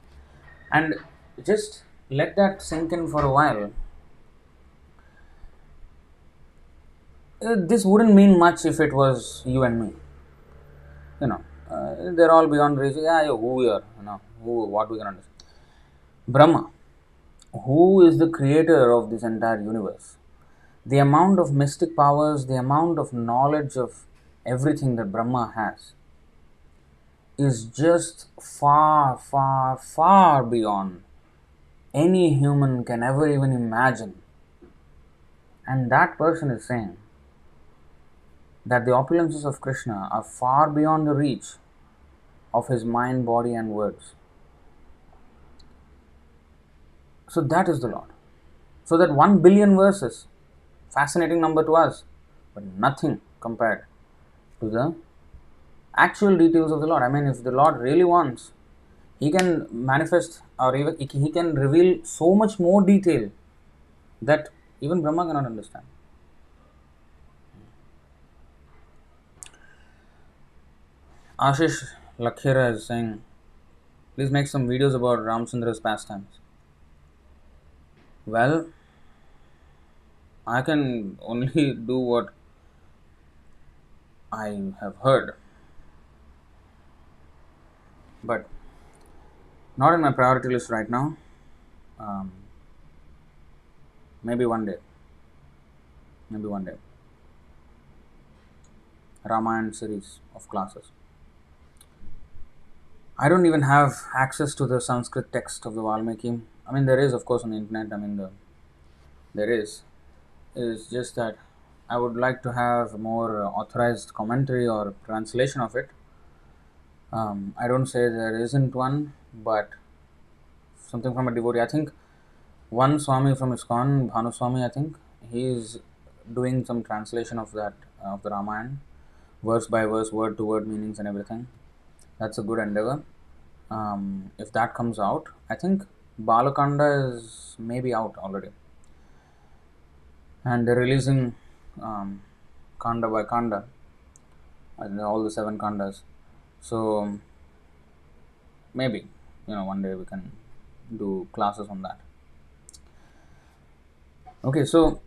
And just let that sink in for a while. This wouldn't mean much if it was you and me. They're all beyond reach. Yeah, who we are, what we can understand. Brahma, who is the creator of this entire universe, the amount of mystic powers, the amount of knowledge of everything that Brahma has is just far, far, far beyond any human can ever even imagine. And that person is saying that the opulences of Krishna are far beyond the reach of his mind, body, and words. So that is the Lord. So that 1 billion verses, fascinating number to us, but nothing compared to the actual details of the Lord. I mean, if the Lord really wants, he can manifest, or even he can reveal so much more detail that even Brahma cannot understand. Ashish Lakhera is saying, please make some videos about Ramchandra's pastimes. Well, I can only do what I have heard, but not in my priority list right now. Maybe one day. Maybe one day. Ramayana series of classes. I don't even have access to the Sanskrit text of the Valmiki. I mean, there is, of course, on the internet. I mean, there is. It's just that I would like to have more authorized commentary or translation of it. I don't say there isn't one, but something from a devotee. I think one Swami from ISKCON, Bhanu Swami, I think, he is doing some translation of that, of the Ramayana, verse by verse, word to word meanings and everything. That's a good endeavor. If that comes out, I think Balakanda is maybe out already, and they're releasing Kanda by Kanda, all the seven Kandas. So maybe one day we can do classes on that. Okay, so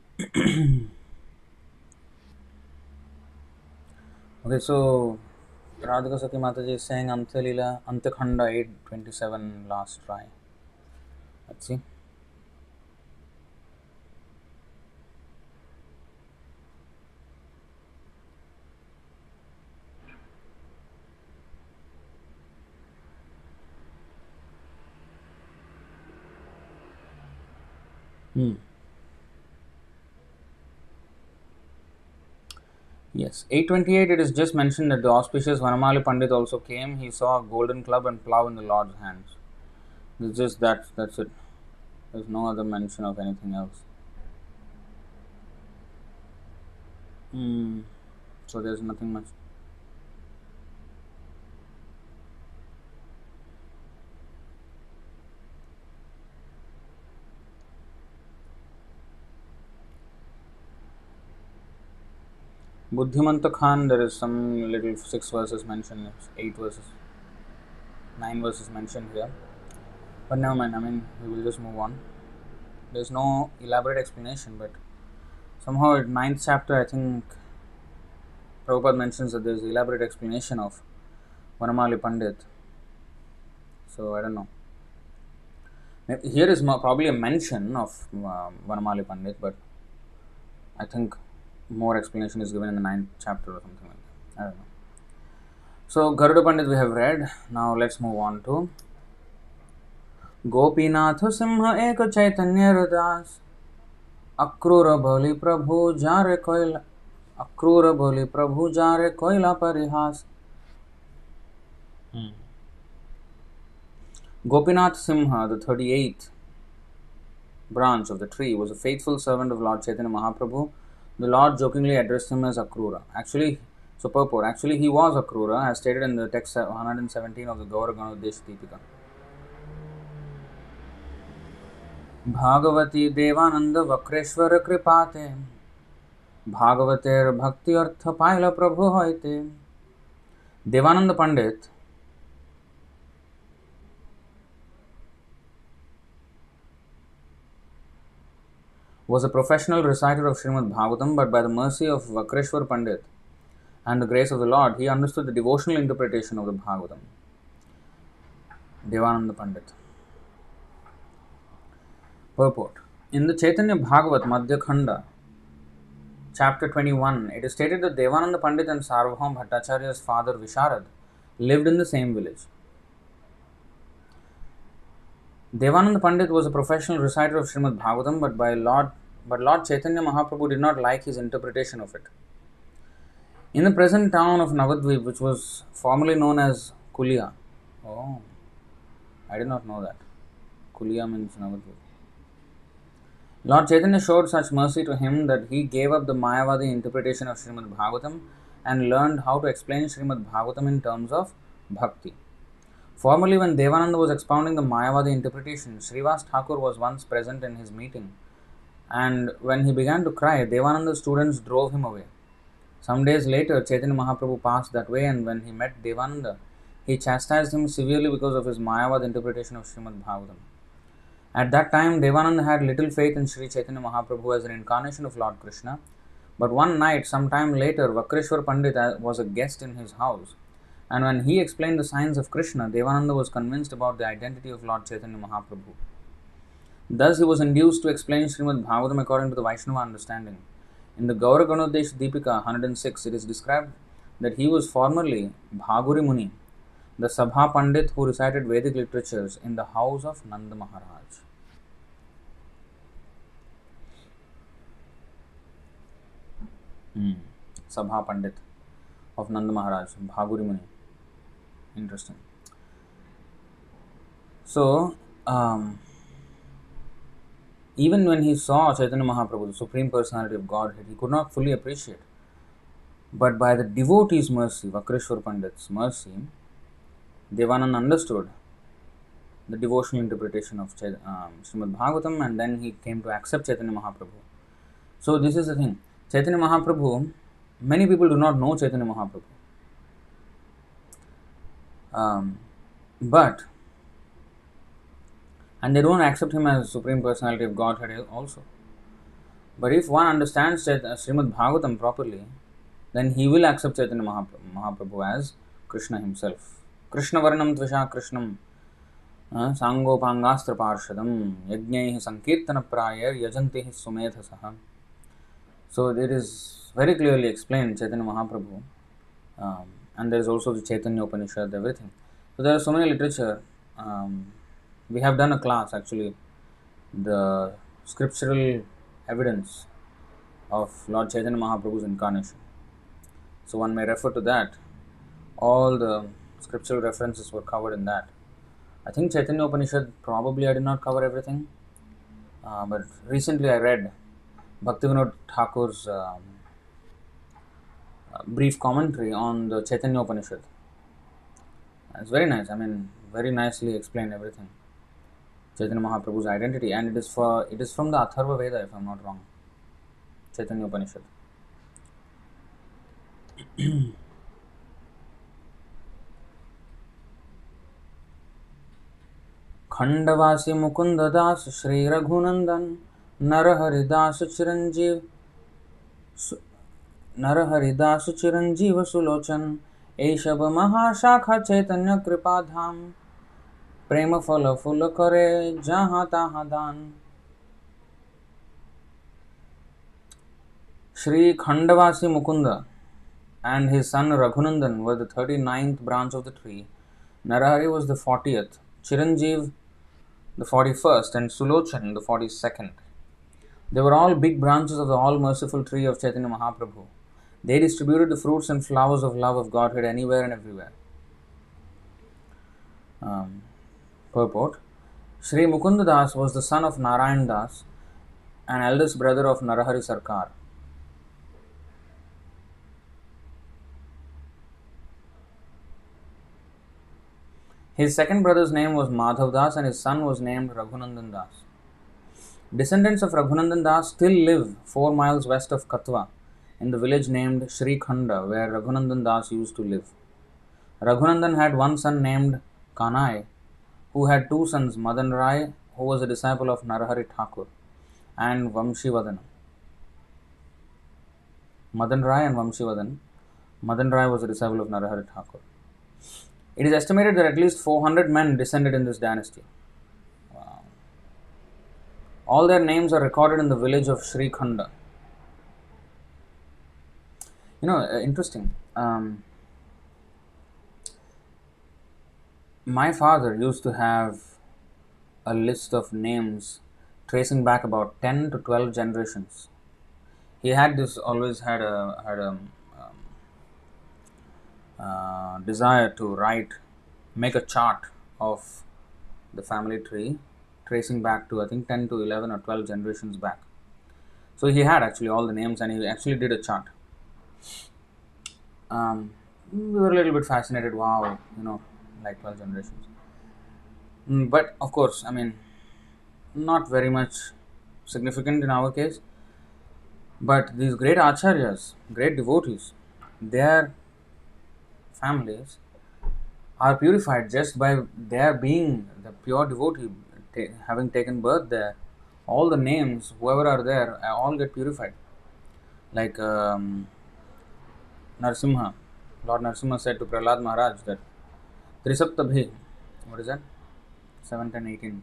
Radhika Saki Mataji is saying Antyalila Antakhanda 827 last try. Let's see. Yes, 828 it is just mentioned that the auspicious Vanamali Pandit also came. He saw a golden club and plough in the Lord's hands. It's just that's it. There's no other mention of anything else. So there's nothing much. Buddhimanta Khan, there is some little 6 verses mentioned, 8 verses, 9 verses mentioned here. But never mind, I mean, we will just move on. There's no elaborate explanation, but somehow at 9th chapter, I think Prabhupada mentions that there's elaborate explanation of Vanamali Pandit. So I don't know. Here is probably a mention of Vanamali Pandit, but I think more explanation is given in the 9th chapter or something like that. I don't know. So Garuda Pandit we have read. Now let's move on to Gopinath Simha Ek Chaitanya Radas Akrura Boli Prabhu Jare Koila Akrura Boli Prabhu Jare Koila Parihas. Gopinath Simha, the 38th branch of the tree, was a faithful servant of Lord Chaitanya Mahaprabhu. The Lord jokingly addressed him as Akrura. Purport. Actually, he was Akrura, as stated in the text 117 of the Gaura Ganodesh Deepika. Bhagavati Devananda Vakreshwara Kripate Bhagavater Bhakti Artha Paila Prabhu Hoite. Devananda Pandit was a professional reciter of Srimad Bhagavatam, but by the mercy of Vakreshwar Pandit and the grace of the Lord, he understood the devotional interpretation of the Bhagavatam. Devananda Pandit. Purport. In the Chaitanya Bhagavat Madhya Khanda, chapter 21, it is stated that Devananda Pandit and Sarvabhaum Bhattacharya's father Visharad lived in the same village. Devananda Pandit was a professional reciter of Srimad Bhagavatam, but Lord Chaitanya Mahaprabhu did not like his interpretation of it. In the present town of Navadvip, which was formerly known as Kulia. Oh, I did not know that. Kulia means Navadvip. Lord Chaitanya showed such mercy to him that he gave up the Mayavadi interpretation of Srimad Bhagavatam and learned how to explain Srimad Bhagavatam in terms of bhakti. Formerly, when Devananda was expounding the Mayavadi interpretation, Srivas Thakur was once present in his meeting, and when he began to cry, Devananda's students drove him away. Some days later, Chaitanya Mahaprabhu passed that way, and when he met Devananda, he chastised him severely because of his Mayavad interpretation of Srimad Bhagavatam. At that time, Devananda had little faith in Sri Chaitanya Mahaprabhu as an incarnation of Lord Krishna, but one night, some time later, Vakreshwar Pandit was a guest in his house, and when he explained the signs of Krishna, Devananda was convinced about the identity of Lord Chaitanya Mahaprabhu. Thus, he was induced to explain Srimad Bhagavatam according to the Vaishnava understanding. In the Gaura Ganodesh Deepika 106, it is described that he was formerly Bhaguri Muni, the Sabha Pandit who recited Vedic literatures in the house of Nanda Maharaj. Sabha Pandit of Nanda Maharaj, Bhaguri Muni. Interesting. So, even when he saw Chaitanya Mahaprabhu, the Supreme Personality of Godhead, he could not fully appreciate. But by the devotees' mercy, Vakreshwar Pandit's mercy, Devanand understood the devotional interpretation of Srimad Bhagavatam, and then he came to accept Chaitanya Mahaprabhu. So this is the thing. Chaitanya Mahaprabhu, many people do not know Chaitanya Mahaprabhu. But and they don't accept him as Supreme Personality of Godhead also. But if one understands Srimad Bhagavatam properly, then he will accept Chaitanya Mahaprabhu as Krishna himself. Krishna Varnam Tvisha Krishnam Sangopangastra Parshadam Yajnaihi Sankirtana Prayar Yajantihi Sumedhasaha. So it is very clearly explained in Chaitanya Mahaprabhu, and there is also the Chaitanya Upanishad, everything. So there is so many literature. We have done a class actually, the scriptural evidence of Lord Chaitanya Mahaprabhu's incarnation. So one may refer to that. All the scriptural references were covered in that. I think Chaitanya Upanishad, probably I did not cover everything, but recently I read Bhaktivinoda Thakur's brief commentary on the Chaitanya Upanishad. It's very nice. I mean, very nicely explained everything. Chaitanya Mahaprabhu's identity, and it is from the Atharvaveda, if I'm not wrong. Chaitanya Upanishad. खंडवासी Mukund दास श्री रघुनंदन नरहरिदास चिरंजीव सुलोचन ऐशब महाशाखा चैतन्य कृपा धाम प्रेम फल फूल करे जहाँ तहाँ दान. Shri Khandavasi Mukunda and his son Raghunandan were the 39th branch of the tree. Narahari was the 40th, Chiranjeev the 41st, and Sulochan the 42nd. They were all big branches of the all-merciful tree of Chaitanya Mahaprabhu. They distributed the fruits and flowers of love of Godhead anywhere and everywhere. Purport. Sri Mukunda Das was the son of Narayan Das, an eldest brother of Narahari Sarkar. His second brother's name was Madhav Das and his son was named Raghunandan Das. Descendants of Raghunandan Das still live 4 miles west of Katwa in the village named Sri Khanda, where Raghunandan Das used to live. Raghunandan had one son named Kanai, who had 2 sons, Madan Rai, who was a disciple of Narahari Thakur, and Vamshivadan. Madan Rai and Vamshivadan. Madan Rai was a disciple of Narahari Thakur. It is estimated that at least 400 men descended in this dynasty. Wow. All their names are recorded in the village of Sri Khanda. Interesting. My father used to have a list of names tracing back about 10 to 12 generations. He had a desire to make a chart of the family tree tracing back to I think 10 to 11 or 12 generations back. So he had actually all the names and he actually did a chart. We were a little bit fascinated, wow, like 12 generations. But of course, I mean, not very much significant in our case. But these great acharyas, great devotees, their families are purified just by their being the pure devotee, having taken birth there. All the names, whoever are there, all get purified. Like Narsimha, Lord Narsimha said to Prahlad Maharaj that Trisaptabhi, what is that? 7, 10, 18.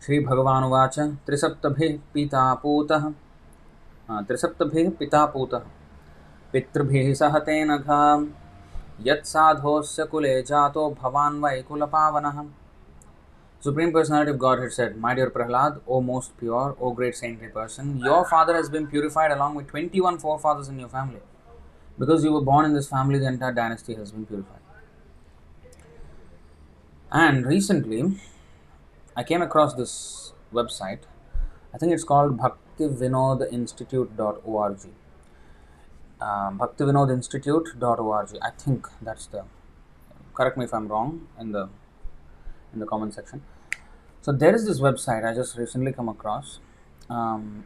Shri भगवानुवाच त्रिसप्तभिः पिता पूतः पितृभिः सह तेन घा यत्साधोस्य कुले जातो भवान् वै कुलपावनः Supreme Personality of Godhead said, "My dear Prahlad, O most pure, O great saintly person, your father has been purified along with 21 forefathers in your family. Because you were born in this family, the entire dynasty has been purified." And recently, I came across this website. I think it's called bhaktivinodinstitute.org. Bhaktivinodinstitute.org. I think that's the. Correct me if I'm wrong in the comment section. So there is this website I just recently come across.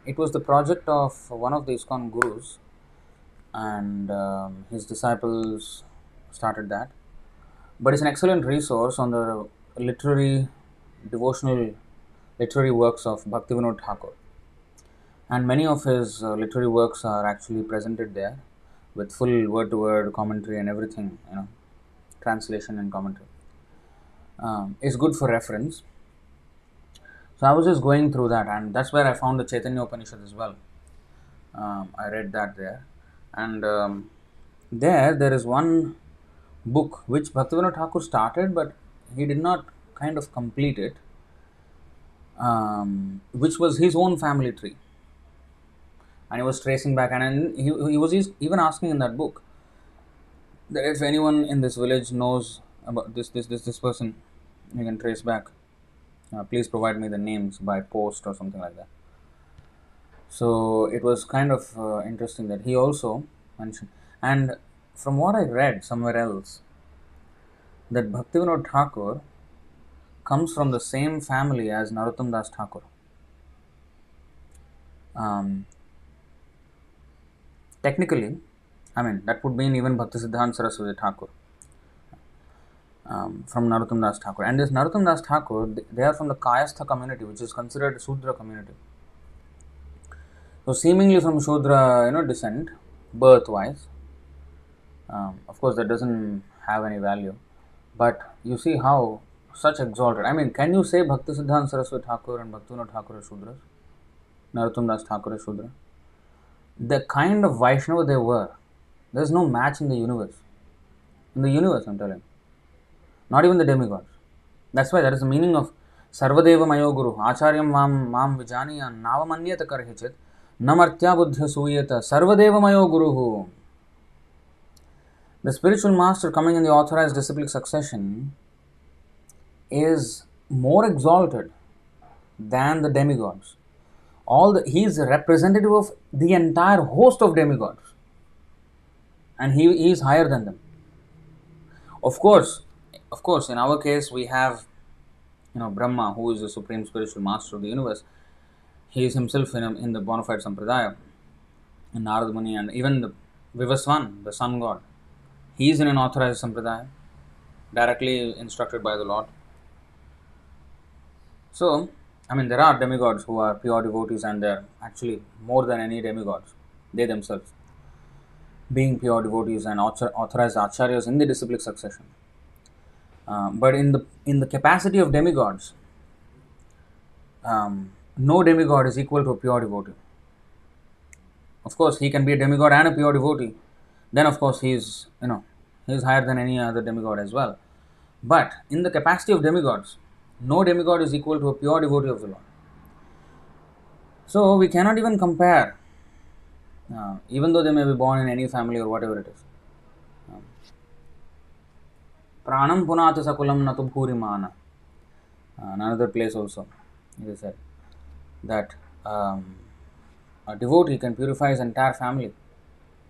It was the project of one of the ISKCON gurus, and his disciples started that. But it's an excellent resource on the literary, devotional, literary works of Bhaktivinoda Thakur. And many of his literary works are actually presented there with full word-to-word commentary and everything, translation and commentary. It's good for reference. So I was just going through that, and that's where I found the Caitanya Upanishad as well. I read that there, and there is one book which Bhaktivinoda Thakur started, but he did not kind of complete it, which was his own family tree, and he was tracing back, and then he was even asking in that book that if anyone in this village knows about this person, you can trace back. Please provide me the names by post or something like that. So it was kind of interesting that he also mentioned, and from what I read somewhere else, that Bhaktivinoda Thakur comes from the same family as Narottam Das Thakur. Technically, that would mean even Bhaktisiddhanta Saraswati Thakur from Narottam Das Thakur. And this Narottam Das Thakur, they are from the Kayastha community, which is considered a Shudra community. So seemingly from Shudra, descent, birth-wise. Of course, that doesn't have any value. But you see how such exalted. Can you say Bhaktisiddhanta Saraswati Thakur and Bhaktivinoda Thakur are Shudras? Narottam Das Thakur is Shudra. The kind of Vaishnava they were, there is no match in the universe. In the universe, I'm telling you. Not even the demigods. That's why that is the meaning of Sarvadeva Mayo Guru. Acharyam mam vijaniya navamanyata karhichit namartya buddhya suyeta Sarvadeva Mayo Guru. The spiritual master coming in the authorized disciplic succession is more exalted than the demigods. He is a representative of the entire host of demigods, and he is higher than them. Of course, in our case we have, Brahma, who is the supreme spiritual master of the universe. He is himself in the bona fide sampradaya, and Narad Muni, and even the Vivaswan, the sun god. He is in an authorized sampradaya, directly instructed by the Lord. So, there are demigods who are pure devotees, and they are actually more than any demigods. They themselves, being pure devotees and authorized acharyas in the disciplic succession. But in the capacity of demigods, no demigod is equal to a pure devotee. Of course, he can be a demigod and a pure devotee. Then, of course, he is higher than any other demigod as well. But in the capacity of demigods, no demigod is equal to a pure devotee of the Lord. So we cannot even compare, even though they may be born in any family or whatever it is. Pranam punata sakulam natu bhurimana. Another place also, it is said that a devotee can purify his entire family,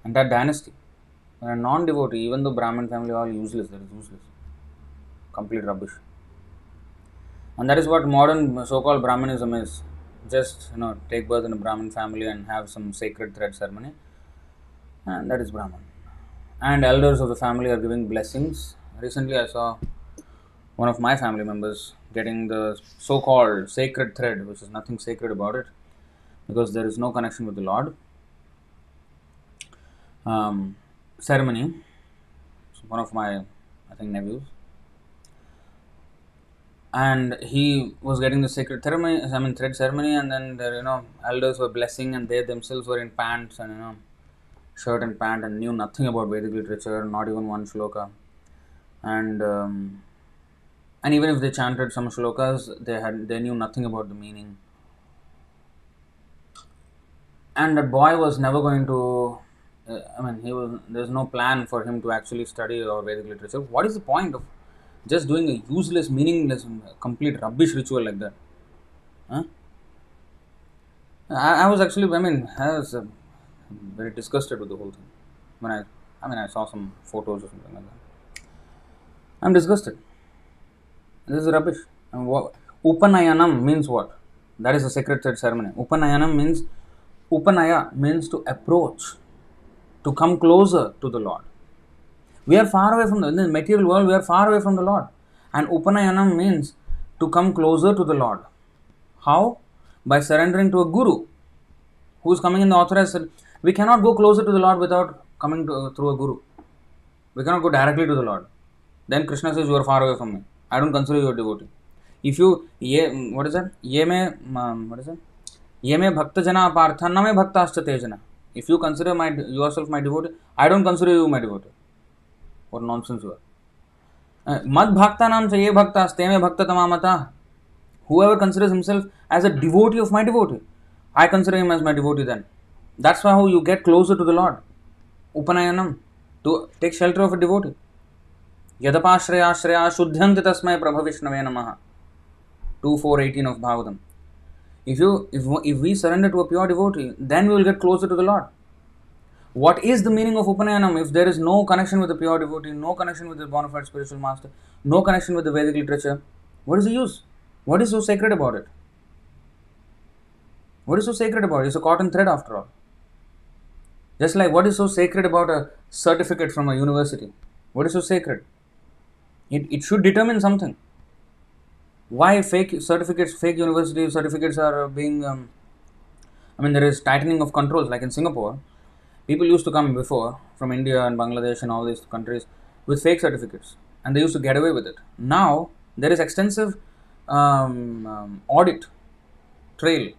entire dynasty. And a non-devotee, even though Brahmin family are all useless, that is useless. Complete rubbish. And that is what modern so-called Brahmanism is. Just, take birth in a Brahmin family and have some sacred thread ceremony. And that is Brahman. And elders of the family are giving blessings. Recently I saw one of my family members getting the so-called sacred thread, which is nothing sacred about it, because there is no connection with the Lord. Ceremony. One of my, nephews. And he was getting the sacred ceremony, thread ceremony, and then the elders were blessing, and they themselves were in pants and shirt and pant, and knew nothing about Vedic literature, not even one shloka. And And even if they chanted some shlokas, they knew nothing about the meaning. And that boy was never going to. There's no plan for him to actually study or Vedic literature. What is the point of just doing a useless, meaningless, complete rubbish ritual like that? Huh? I was actually, I was very disgusted with the whole thing. When I saw some photos or something like that. I'm disgusted. This is rubbish. And Upanayanam means what? That is a sacred thread ceremony. Upanaya means to approach, to come closer to the Lord. We are far away from in the material world, we are far away from the Lord. And Upanayanam means to come closer to the Lord. How? By surrendering to a guru who is coming in the authorized. We cannot go closer to the Lord without coming through a guru. We cannot go directly to the Lord. Then Krishna says, you are far away from me. I don't consider you a devotee. If you, what is that? What is it? Ye me bhakta jana partha na me bhakta astate jana. If you consider yourself my devotee, I don't consider you my devotee. What nonsense you are. Mad bhakta nam cha ye bhakta aste me bhakta tamamata. Whoever considers himself as a devotee of my devotee, I consider him as my devotee then. That's how you get closer to the Lord. Upanayanam. To take shelter of a devotee. Yadapashraya Shraya Shuddhanti Tasmai Prabha Vishnave Namaha. 2:4:18 of Bhagavatam. If we surrender to a pure devotee, then we will get closer to the Lord. What is the meaning of Upanayanam if there is no connection with the pure devotee, no connection with the bona fide spiritual master, no connection with the Vedic literature? What is the use? What is so sacred about it? What is so sacred about it? It's a cotton thread after all. Just like what is so sacred about a certificate from a university? What is so sacred? It should determine something. Why fake certificates, fake university certificates are being, there is tightening of controls. Like in Singapore, people used to come before from India and Bangladesh and all these countries with fake certificates, and they used to get away with it. Now, there is extensive audit trail.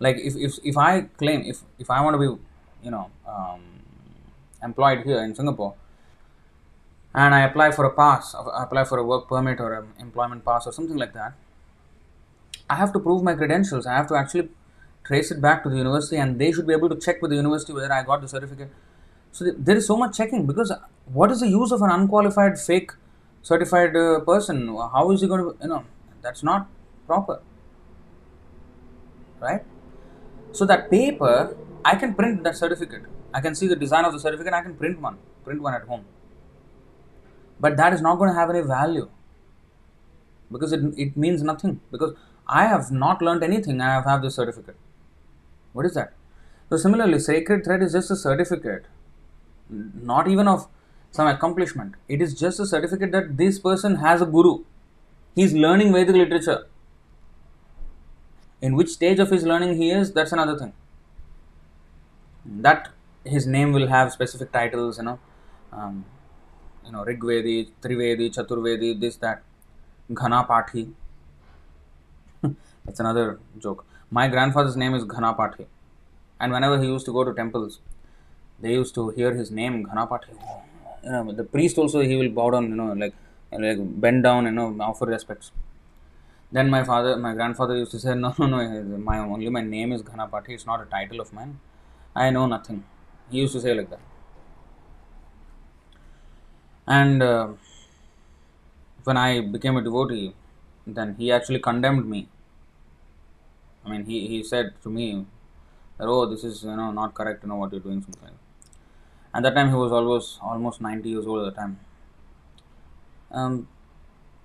Like if I claim, if I want to be, employed here in Singapore, and I apply for a pass, apply for a work permit or an employment pass or something like that, I have to prove my credentials. I have to actually trace it back to the university, and they should be able to check with the university whether I got the certificate. So there is so much checking, because what is the use of an unqualified, fake, certified person? How is he going to, that's not proper, right? So that paper, I can print that certificate. I can see the design of the certificate. I can print one at home. But that is not going to have any value, because it means nothing, because I have not learned anything. I have this certificate. What is that? So similarly, sacred thread is just a certificate, not even of some accomplishment. It is just a certificate that this person has a guru. He is learning Vedic literature. In which stage of his learning he is, that's another thing. That his name will have specific titles, Rigvedi, Trivedi, Chaturvedi, this, that. Ghana Pathi. That's another joke. My grandfather's name is Ghana Pathi. And whenever he used to go to temples, they used to hear his name, Ghana Pathi. The priest also, he will bow down, like bend down, offer respects. Then my grandfather used to say, no, my name is Ghana Pathi. It's not a title of mine. I know nothing. He used to say like that. And when I became a devotee, then he actually condemned me. He said to me that, oh, this is not correct, what you're doing, something like that. At that time, he was almost 90 years old at the time.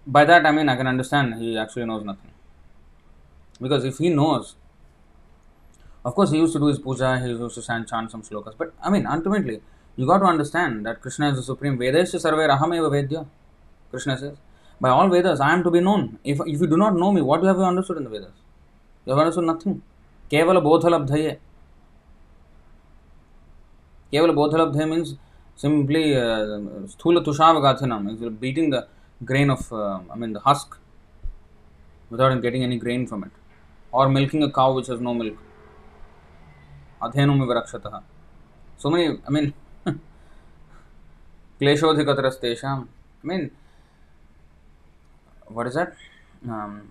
By that, I can understand he actually knows nothing. Because if he knows, of course, he used to do his puja, he used to chant some shlokas. But ultimately, you got to understand that Krishna is the supreme. Vedasya sarve rahameva vedya. Krishna says, by all Vedas, I am to be known. If you do not know me, what have you understood in the Vedas? You have understood nothing. Kevala bodhalabdhaye. Kevala bodhalabdhaye means simply sthula tushavagathanam. It's beating the grain of, the husk, without getting any grain from it. Or milking a cow which has no milk. Adhenum vivarakshataha. So many, kleshodhikatarastesham. what is that? Um,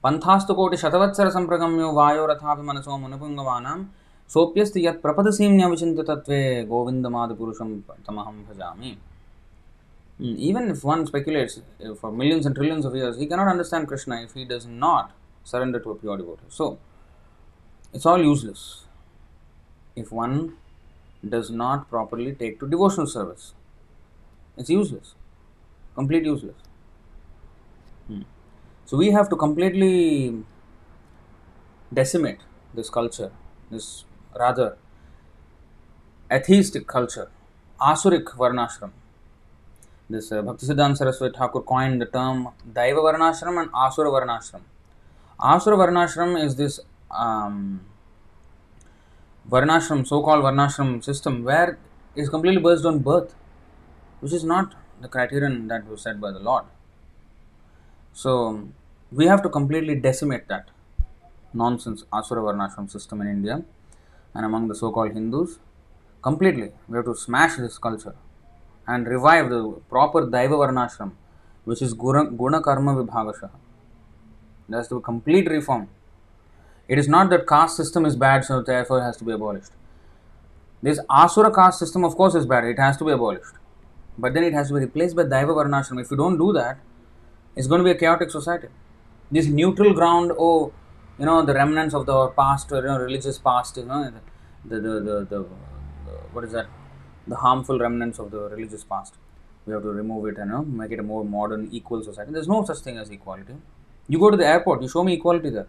Panthastu koti shatavatsara sampragamyo vayo rathapi manaso munapungavaanam sopyasti yat prapadasiimnya vichinta tattve govindamadi purusham tamaham bhajami. Even if one speculates for millions and trillions of years, he cannot understand Krishna if he does not surrender to a pure devotee. So, it's all useless if one does not properly take to devotional service. It's useless, complete useless. So, we have to completely decimate this culture, this rather atheistic culture, Asurik Varnashram. This Bhaktisiddhanta Saraswati Thakur coined the term Daiva Varnashram and Asura Varnashram. Asura Varnashram is this Varnashram, so-called Varnashram system where it is completely based on birth, which is not the criterion that was set by the Lord. So, we have to completely decimate that nonsense Asura Varnashram system in India and among the so-called Hindus. Completely, we have to smash this culture and revive the proper Daiva Varnashram, which is Guna Karma Vibhagashaha. There has to be complete reform. It is not that caste system is bad, so therefore it has to be abolished. This Asura caste system, of course, is bad. It has to be abolished. But then it has to be replaced by Daiva Varnashram. If you don't do that, it's going to be a chaotic society. This neutral ground, the remnants of the past, religious past, the what is that? The harmful remnants of the religious past. We have to remove it and make it a more modern, equal society. There's no such thing as equality. You go to the airport, you show me equality there.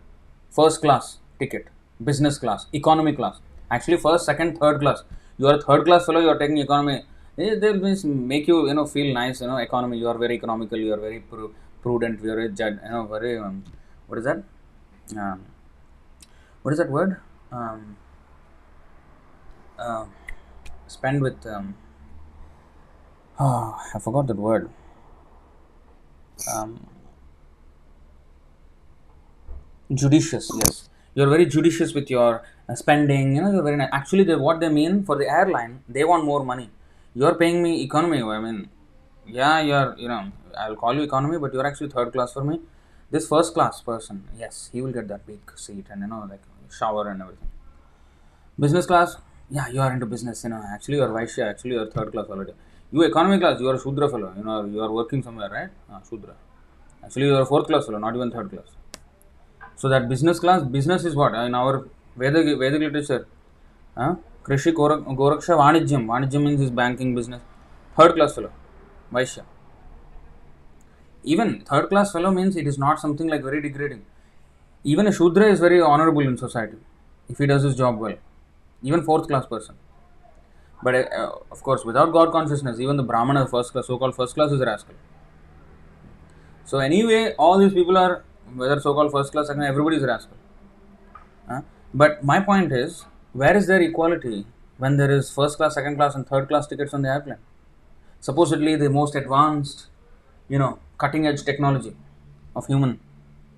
First class ticket, business class, economy class. Actually, first, second, third class. You are a third class fellow, you are taking economy. They will make you, feel nice, economy. You are very economical, you are very prudent, you are very, what is that? What is that word? Spend with, I forgot that word. Judicious, yes. You're very judicious with your spending. You're very actually what they mean for the airline. They want more money. You're paying me economy. I mean, yeah, you're I'll call you economy, but you're actually third class for me. This first class person, yes, he will get that big seat and like shower and everything. Business class, yeah, you are into business. Actually you're Vaishya. Actually you're third class already. You economy class, you are a Shudra fellow. You are working somewhere, right? Shudra. Actually you are a fourth class fellow, not even third class. So that business class, business is what? In our Vedic literature, Krishi Goraksha Vanijyam. Vanijyam means is banking business. Third class fellow, Vaishya. Even third class fellow means it is not something like very degrading. Even a Shudra is very honorable in society if he does his job well. Even fourth class person. But of course, without God consciousness, even the Brahmana, first class, so-called first class, is a rascal. So anyway, all these people are, whether so-called first class, second, everybody is a rascal. But my point is, where is there equality when there is first class, second class, and third class tickets on the airplane? Supposedly the most advanced, cutting edge technology of human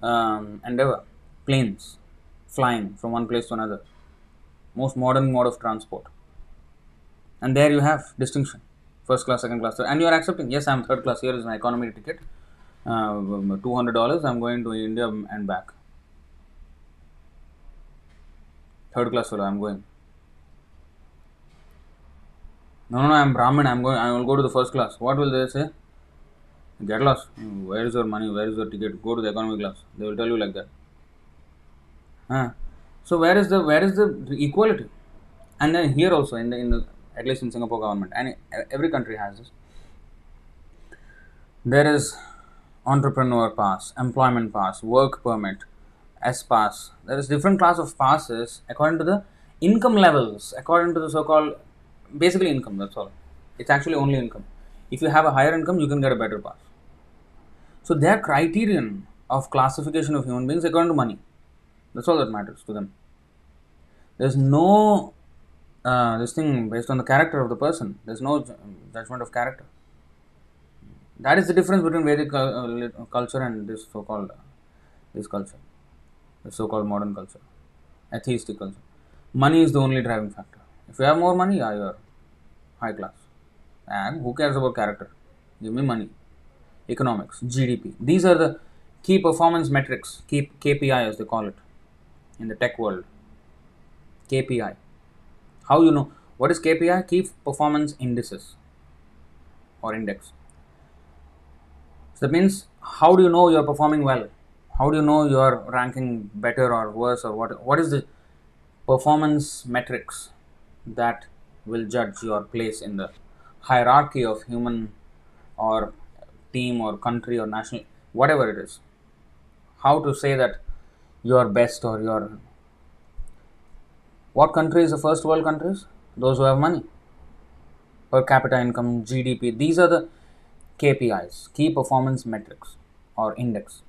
endeavor, planes, flying from one place to another, most modern mode of transport. And there you have distinction, first class, second class, and you are accepting, yes, I am third class, here is my economy ticket, $200, I am going to India and back. Third class fellow, I am going. No, I am Brahmin, I will go to the first class. What will they say? Get lost. Where is your money? Where is your ticket? Go to the economy class. They will tell you like that. So where is the equality? And then here also in the at least in Singapore government, and every country has this. There is entrepreneur pass, employment pass, work permit, S pass. There is different class of passes according to the income levels, according to the so-called basically income. That's all. It's actually only income. If you have a higher income, you can get a better pass. So their criterion of classification of human beings according to money. That's all that matters to them. There's no this thing based on the character of the person. There's no judgment of character. That is the difference between Vedic culture and this so-called this culture, the so-called modern culture, atheistic culture. Money is the only driving factor. If you have more money, yeah, you are high class. And who cares about character? Give me money. economics, GDP. These are the key performance metrics, key KPI as they call it in the tech world. KPI. How you know what is KPI? Key performance indices or index. So that means how do you know you're performing well? How do you know you're ranking better or worse, or what is the performance metrics that will judge your place in the hierarchy of human or team or country or national, whatever it is? How to say that you're best or you're, what country is the first world countries? Those who have money, per capita income, GDP. These are the KPIs, key performance metrics or index.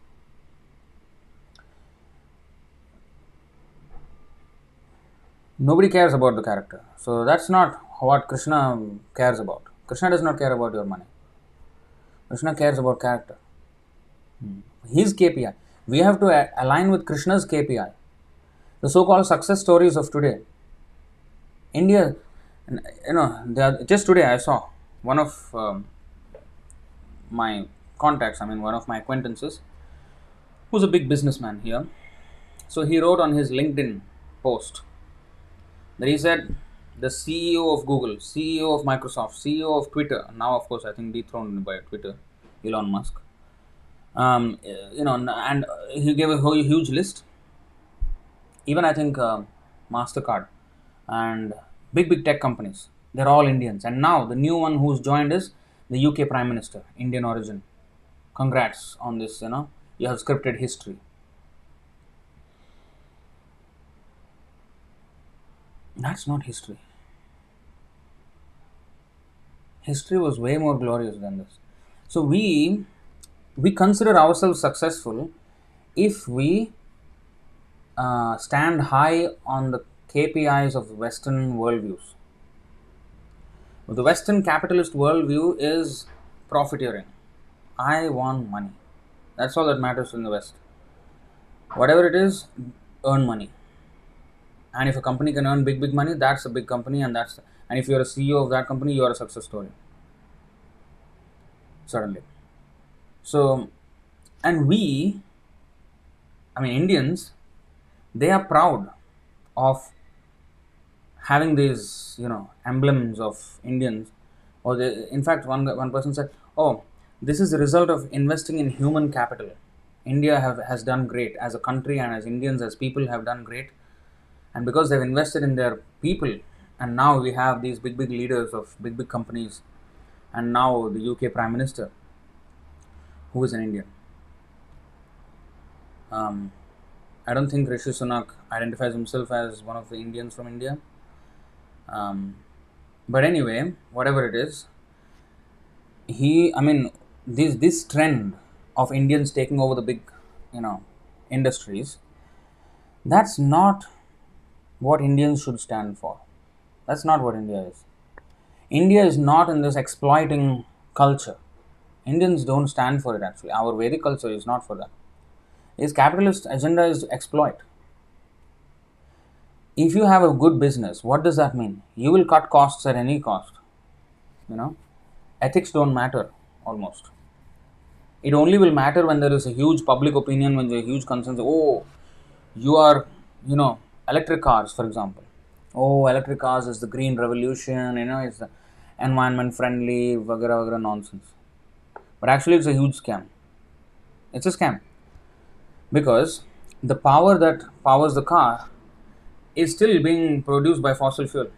Nobody cares about the character. So that's not what Krishna cares about. Krishna does not care about your money. Krishna cares about character. His KPI. We have to align with Krishna's KPI. The so-called success stories of today. India, just today I saw one of my contacts, one of my acquaintances, who's a big businessman here. So he wrote on his LinkedIn post that he said the CEO of Google, CEO of Microsoft, CEO of Twitter, now of course I think dethroned by Twitter, Elon Musk, and he gave a huge list. Even I think MasterCard and big tech companies, they're all Indians. And now the new one who's joined is the UK Prime Minister, Indian origin. Congrats on this, you have scripted history. That's not history. History was way more glorious than this. So we consider ourselves successful if we stand high on the KPIs of Western worldviews. The Western capitalist worldview is profiteering. I want money. That's all that matters in the West. Whatever it is, earn money. And if a company can earn big money, that's a big company, and if you're a CEO of that company, you are a success story. Certainly. So, and Indians, they are proud of having these, emblems of Indians. Or in fact, one person said, "Oh, this is the result of investing in human capital. India has done great as a country, and as Indians, as people, have done great. And because they've invested in their people, and now we have these big leaders of big companies, and now the UK Prime Minister, who is an Indian." I don't think Rishi Sunak identifies himself as one of the Indians from India. But anyway, whatever it is, this trend of Indians taking over the big, industries, that's not what Indians should stand for. That's not what India is. India is not in this exploiting culture. Indians don't stand for it actually. Our Vedic culture is not for that. Its capitalist agenda is to exploit. If you have a good business, what does that mean? You will cut costs at any cost. Ethics don't matter almost. It only will matter when there is a huge public opinion, when there are huge concerns. Oh, you are, electric cars, for example. Oh, electric cars is the green revolution, it's the environment friendly, vagara nonsense. But actually, it's a huge scam. It's a scam. Because the power that powers the car is still being produced by fossil fuel.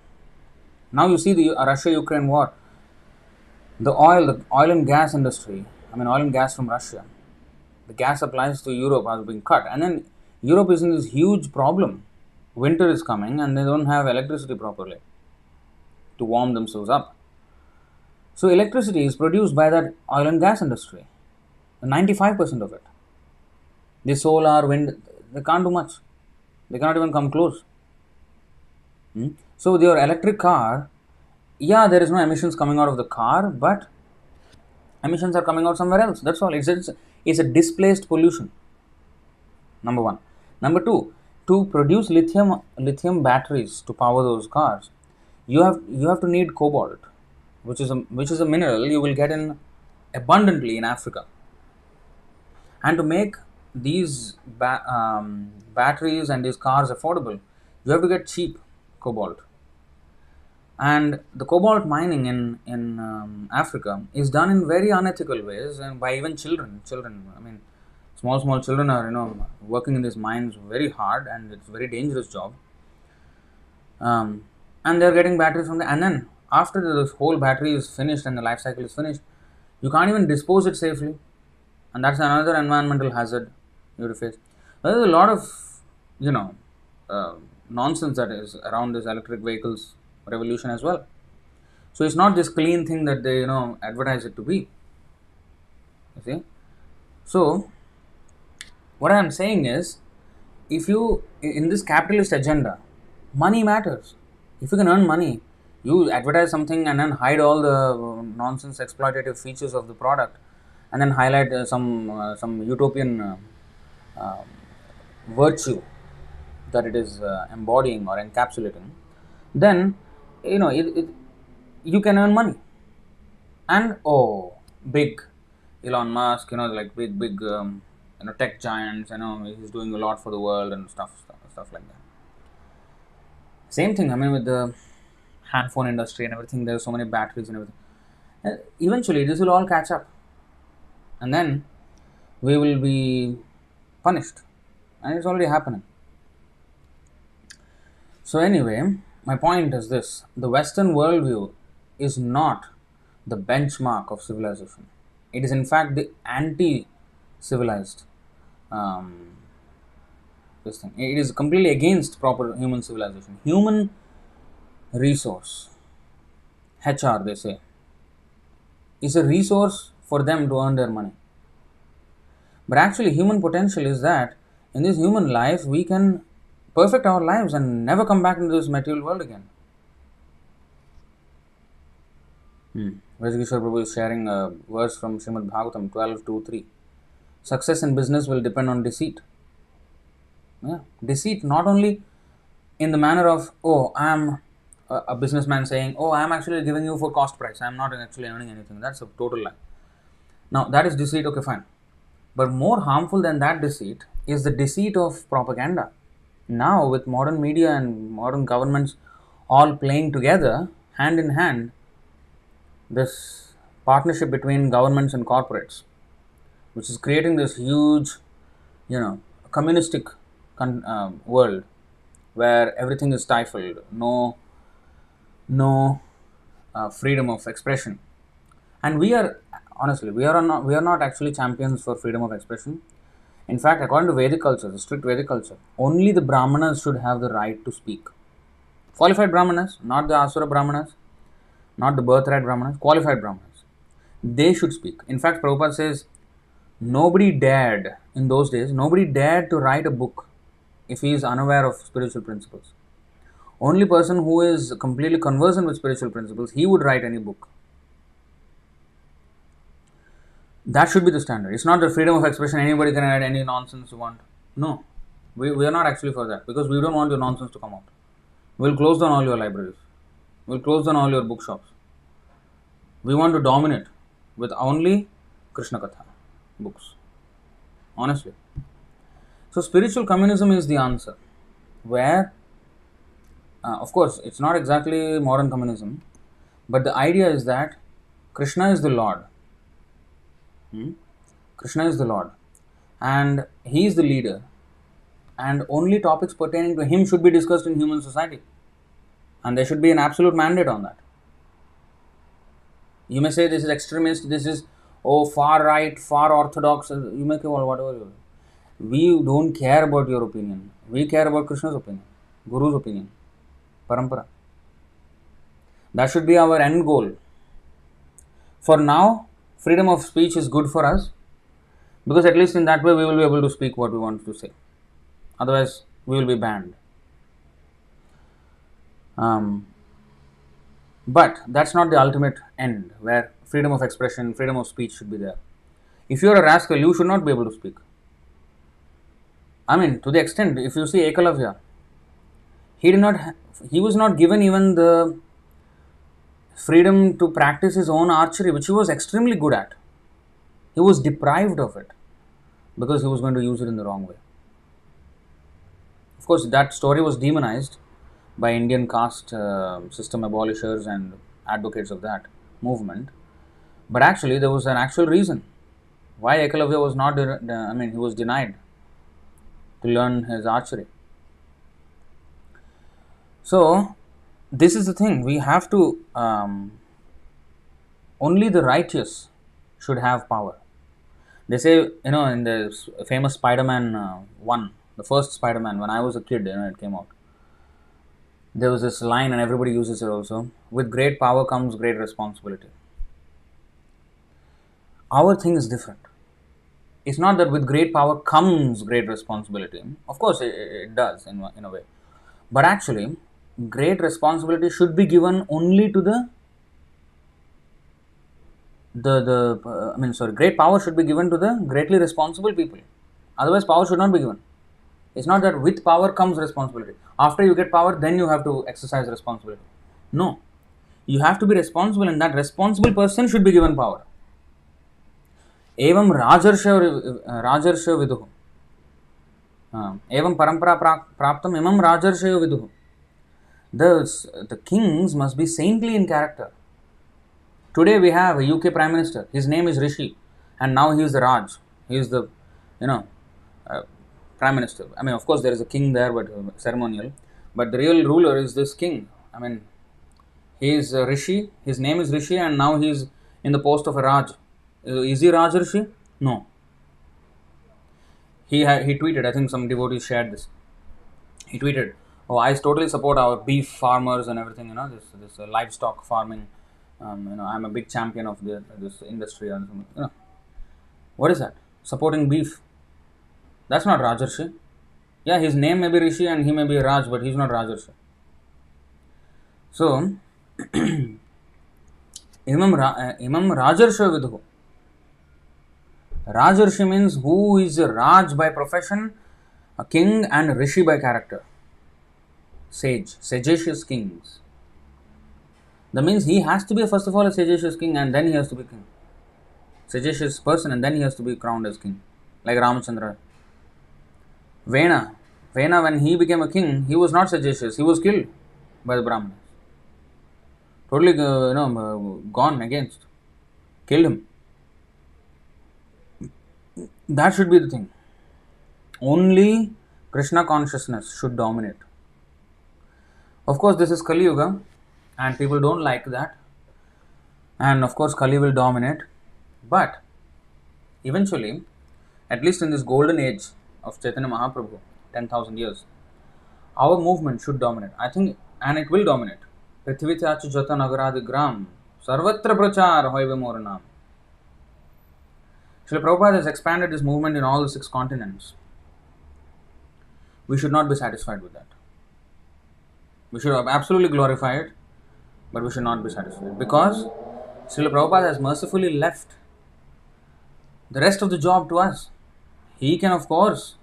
Now you see the Russia-Ukraine war. The oil and gas industry, oil and gas from Russia, the gas supplies to Europe has been cut. And then Europe is in this huge problem. Winter is coming and they don't have electricity properly to warm themselves up. So electricity is produced by that oil and gas industry. 95% of it. The solar, wind, they can't do much. They cannot even come close. So your electric car, there is no emissions coming out of the car, but emissions are coming out somewhere else. That's all. It's a displaced pollution. Number one. Number two, to produce lithium batteries to power those cars, you have to need cobalt, which is a mineral you will get in abundantly in Africa. And to make these batteries and these cars affordable, you have to get cheap cobalt. And the cobalt mining in Africa is done in very unethical ways, and by even children. Children, I mean, small children are working in these mines very hard, and it's a very dangerous job. And they're getting batteries from the, and then after this whole battery is finished and the life cycle is finished, you can't even dispose it safely, and that's another environmental hazard you have to face. There's a lot of you know uh, nonsense that is around this electric vehicles revolution as well. So it's not this clean thing that they advertise it to be. You see, so what I'm saying is, if you in this capitalist agenda, money matters. If you can earn money, you advertise something and then hide all the nonsense exploitative features of the product, and then highlight some utopian uh, virtue that it is embodying or encapsulating, then you can earn money. And oh, big Elon Musk, like big tech giants, he's doing a lot for the world and stuff like that. Same thing, I mean, with the handphone industry and everything. There's so many batteries and everything. Eventually this will all catch up, and then we will be punished, and it's already happening. So anyway, my point is this: the Western worldview is not the benchmark of civilization. It is in fact the anti-civilized um, this thing. It is completely against proper human civilization. Human resource, HR they say, is a resource for them to earn their money. But actually, human potential is that in this human life we can perfect our lives and never come back into this material world again. Vajreshwar Prabhu is sharing a verse from Srimad Bhagavatam 12:2-3. Success in business will depend on deceit. Yeah. Deceit not only in the manner of, oh, I am a businessman saying, oh, I am actually giving you for cost price, I am not actually earning anything. That's a total lie. Now, that is deceit, okay, fine. But more harmful than that deceit is the deceit of propaganda. Now, with modern media and modern governments all playing together, hand in hand, this partnership between governments and corporates, which is creating this huge, communistic world where everything is stifled, no freedom of expression. And we are honestly, we are not actually champions for freedom of expression. In fact, according to Vedic culture, the strict Vedic culture, only the Brahmanas should have the right to speak. Qualified Brahmanas, not the Asura Brahmanas, not the birthright Brahmanas, qualified Brahmanas. They should speak. In fact, Prabhupada says, nobody dared, in those days, nobody dared to write a book if he is unaware of spiritual principles. Only person who is completely conversant with spiritual principles, he would write any book. That should be the standard. It's not the freedom of expression, anybody can write any nonsense you want. No, we are not actually for that, because we don't want your nonsense to come out. We'll close down all your libraries. We'll close down all your bookshops. We want to dominate with only Krishna Katha books. Honestly. So spiritual communism is the answer, where, of course, it's not exactly modern communism, but the idea is that Krishna is the Lord. Krishna is the Lord, and He is the leader, and only topics pertaining to Him should be discussed in human society, and there should be an absolute mandate on that. You may say this is extremist, this is far right, far orthodox. You may say whatever. We don't care about your opinion. We care about Krishna's opinion, Guru's opinion, Parampara. That should be our end goal. For now, freedom of speech is good for us, because at least in that way we will be able to speak what we want to say. Otherwise, we will be banned. But that's not the ultimate end, where freedom of expression, freedom of speech should be there. If you are a rascal, you should not be able to speak. I mean, to the extent, if you see Ekalavya, he was not given even the freedom to practice his own archery, which he was extremely good at. He was deprived of it because he was going to use it in the wrong way. Of course, that story was demonized by Indian caste system abolishers and advocates of that movement. But actually, there was an actual reason why Ekalavya was not, he was denied to learn his archery. So, this is the thing. We have to, only the righteous should have power. They say, in the famous Spider-Man 1, the first Spider-Man, when I was a kid, it came out. There was this line, and everybody uses it also. With great power comes great responsibility. Our thing is different. It's not that with great power comes great responsibility. Of course, it does in a way. But actually, great responsibility should be given only to great power should be given to the greatly responsible people. Otherwise, power should not be given. It's not that with power comes responsibility. After you get power, then you have to exercise responsibility. No. You have to be responsible, and that responsible person should be given power. Evam rajarsha viduh. Evam parampara praptam imam rajarshayo viduh. The kings must be saintly in character. Today we have a UK Prime Minister. His name is Rishi, and now he is the Raj. He is the, Prime Minister. Of course, there is a king there, but ceremonial. But the real ruler is this king. He is Rishi. His name is Rishi, and now he is in the post of a Raj. Is he Raj Rishi? No. He tweeted. I think some devotees shared this. He tweeted, "Oh, I totally support our beef farmers and everything. This livestock farming. I'm a big champion of this industry. What is that? Supporting beef? That's not Rajarshi. Yeah, his name may be Rishi and he may be Raj, but he's not Rajarshi. So, imam Rajarsha vidhu. Rajarshi means who is a Raj by profession, a king, and Rishi by character. Sage, sagacious kings. That means he has to be first of all a sagacious king, and then he has to be king. Sagacious person, and then he has to be crowned as king, like Ramachandra. Vena, when he became a king, he was not sagacious. He was killed by the Brahmanas. Totally, gone against. Killed him. That should be the thing. Only Krishna consciousness should dominate. Of course, this is Kali Yuga, and people don't like that. And of course, Kali will dominate. But eventually, at least in this golden age of Chaitanya Mahaprabhu, 10,000 years, our movement should dominate. I think, and it will dominate. Prithvityacha jata nagaradi gram, sarvatra prachar hoive more naam. Srila Prabhupada has expanded this movement in all the 6 continents. We should not be satisfied with that. We should absolutely glorify it, but we should not be satisfied. Because Srila Prabhupada has mercifully left the rest of the job to us. He can, of course,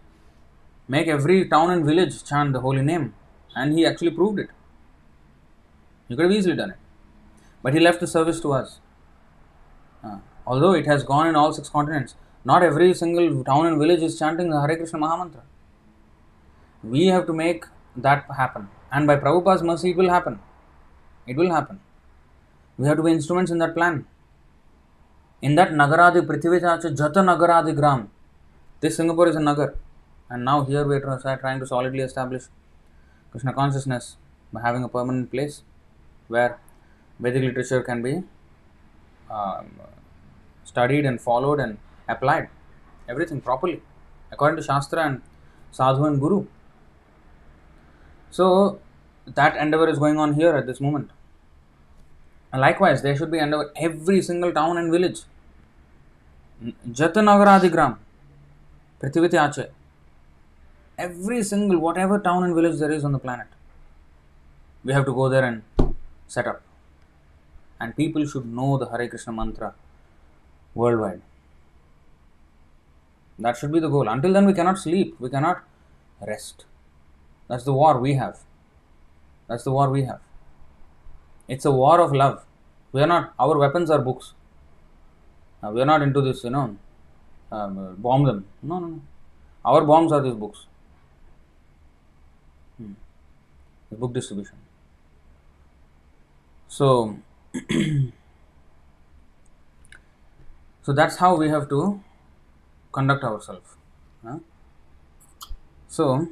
make every town and village chant the holy name, and he actually proved it. He could have easily done it. But he left the service to us. Although it has gone in all 6 continents, not every single town and village is chanting the Hare Krishna Mahamantra. We have to make that happen. And by Prabhupada's mercy, it will happen. It will happen. We have to be instruments in that plan. In that Nagaradi Prithvitacha Jata Nagaradi Gram. This Singapore is a Nagar. And now here we are trying to solidly establish Krishna consciousness by having a permanent place where Vedic literature can be studied and followed and applied. Everything properly, according to Shastra and Sadhu and Guru. So, that endeavor is going on here at this moment. And likewise, there should be endeavor every single town and village. Jata Nagaradigram, Prithiviti Ache. Every single, whatever town and village there is on the planet, we have to go there and set up. And people should know the Hare Krishna mantra worldwide. That should be the goal. Until then, we cannot sleep. We cannot rest. That's the war we have. That's the war we have. It's a war of love. We are not, our weapons are books. We are not into this, bomb them. No, no, no. Our bombs are these books, the book distribution. So, so that's how we have to conduct ourselves. Huh? So,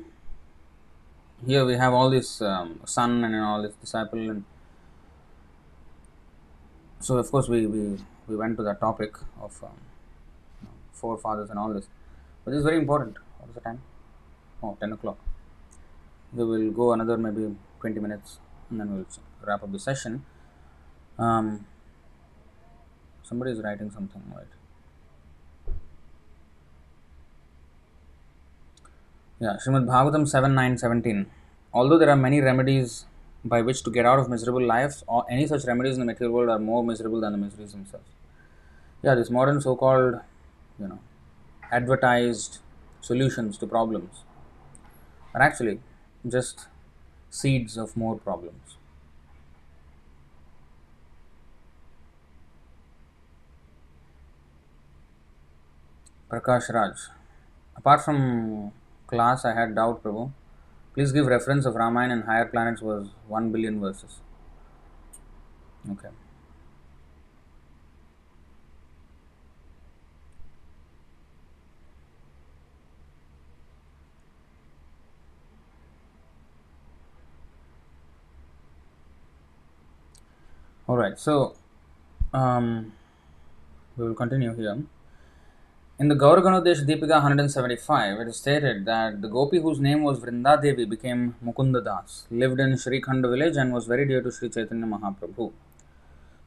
here we have all this son and all this disciple, and so of course we went to that topic of forefathers and all this, but this is very important. What is the time? Oh, 10 o'clock. We will go another maybe 20 minutes and then we'll wrap up the session. Somebody is writing something, right? Yeah, Srimad Bhagavatam 7:9-17. Although there are many remedies by which to get out of miserable lives, or any such remedies in the material world are more miserable than the miseries themselves. Yeah, these modern so-called, you know, advertised solutions to problems are actually just seeds of more problems. Prakash Raj. Apart from class, I had doubt, Prabhu. Please give reference of Ramayana and higher planets was 1 billion verses. Okay. Alright, so we will continue here. In the Gauraganodesh Deepika 175, it is stated that the gopi whose name was Vrinda Devi became Mukunda Das, lived in Srikhanda village and was very dear to Sri Chaitanya Mahaprabhu.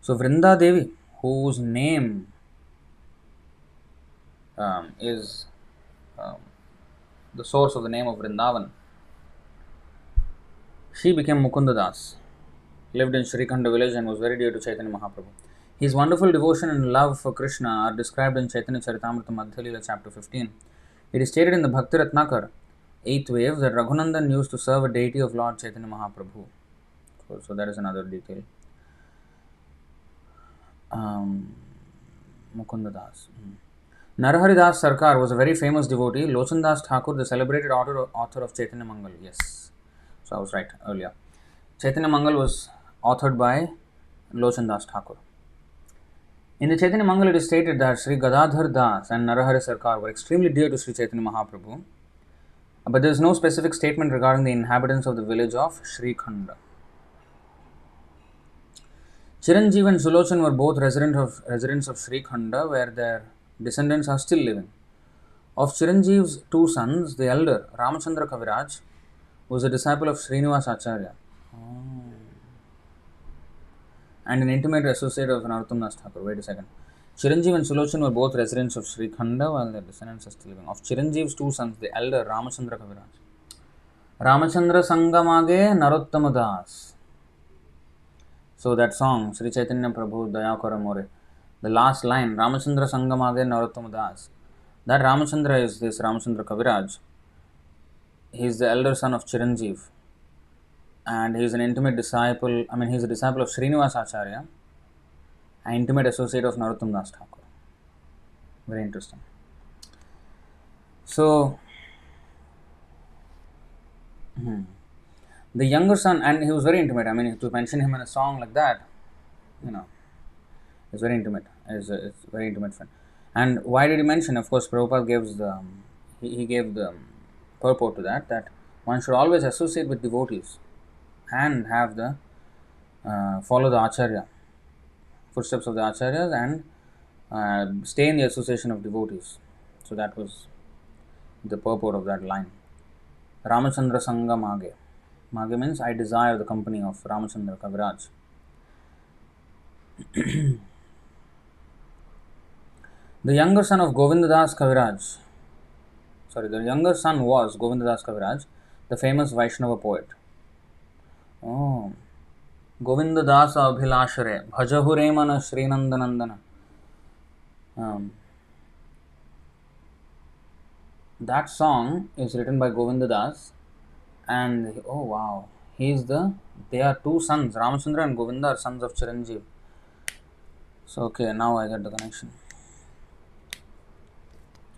So Vrinda Devi, whose name is um, the source of the name of Vrindavan, she became Mukunda Das, lived in Srikhanda village and was very dear to Chaitanya Mahaprabhu. His wonderful devotion and love for Krishna are described in Chaitanya Charitamrita Madhya Leela chapter 15. It is stated in the Bhakti Ratnakar, 8th wave, that Raghunandan used to serve a deity of Lord Chaitanya Mahaprabhu. So that is another detail. Mukunda Das. Narahari Das Sarkar was a very famous devotee. Lochan Das Thakur, the celebrated author of Chaitanya Mangal. Yes, so I was right earlier. Chaitanya Mangal was authored by Lochan Das Thakur. In the Chaitanya Mangal, it is stated that Sri Gadadhar Das and Narahari Sarkar were extremely dear to Sri Chaitanya Mahaprabhu, but there is no specific statement regarding the inhabitants of the village of Srikhanda. Chiranjeev and Sulochan were both residents of Srikhanda, where their descendants are still living. Of Chiranjeev's two sons, the elder, Ramachandra Kaviraj, was a disciple of Srinivas Acharya and an intimate associate of Narottam Das Thakur. Wait a second. Chiranjeev and Sulochan were both residents of Srikhanda, while their descendants are still living. Of Chiranjeev's two sons, the elder, Ramachandra Kaviraj. Ramachandra Sangamage Narottama Das. So that song, Sri Chaitanya Prabhu Dayakara More, the last line, Ramachandra Sangamage Narottama Das, that Ramachandra is this Ramachandra Kaviraj. He is the elder son of Chiranjeev and he is an intimate disciple, he is a disciple of Srinivas Acharya, an intimate associate of Narottam Das Thakur. Very interesting. So, the younger son, and he was very intimate. To mention him in a song like that, it's very intimate. It's a very intimate friend. And why did he mention? Of course, Prabhupada gives he gave the purport to that one should always associate with devotees and have the follow the Acharya, footsteps of the Acharyas, and stay in the association of devotees. So that was the purport of that line. Ramachandra Sangha Mage. Mage means I desire the company of Ramachandra Kaviraj. The younger son of Govindadas Kaviraj, the younger son was Govindadas Kaviraj, the famous Vaishnava poet. Oh, Govindadas Abhilashare, Bhajahuremana Srinandanandana. That song is written by Govindadas, and oh wow, they are two sons, Ramachandra and Govinda are sons of Chiranjeev. So okay, now I get the connection.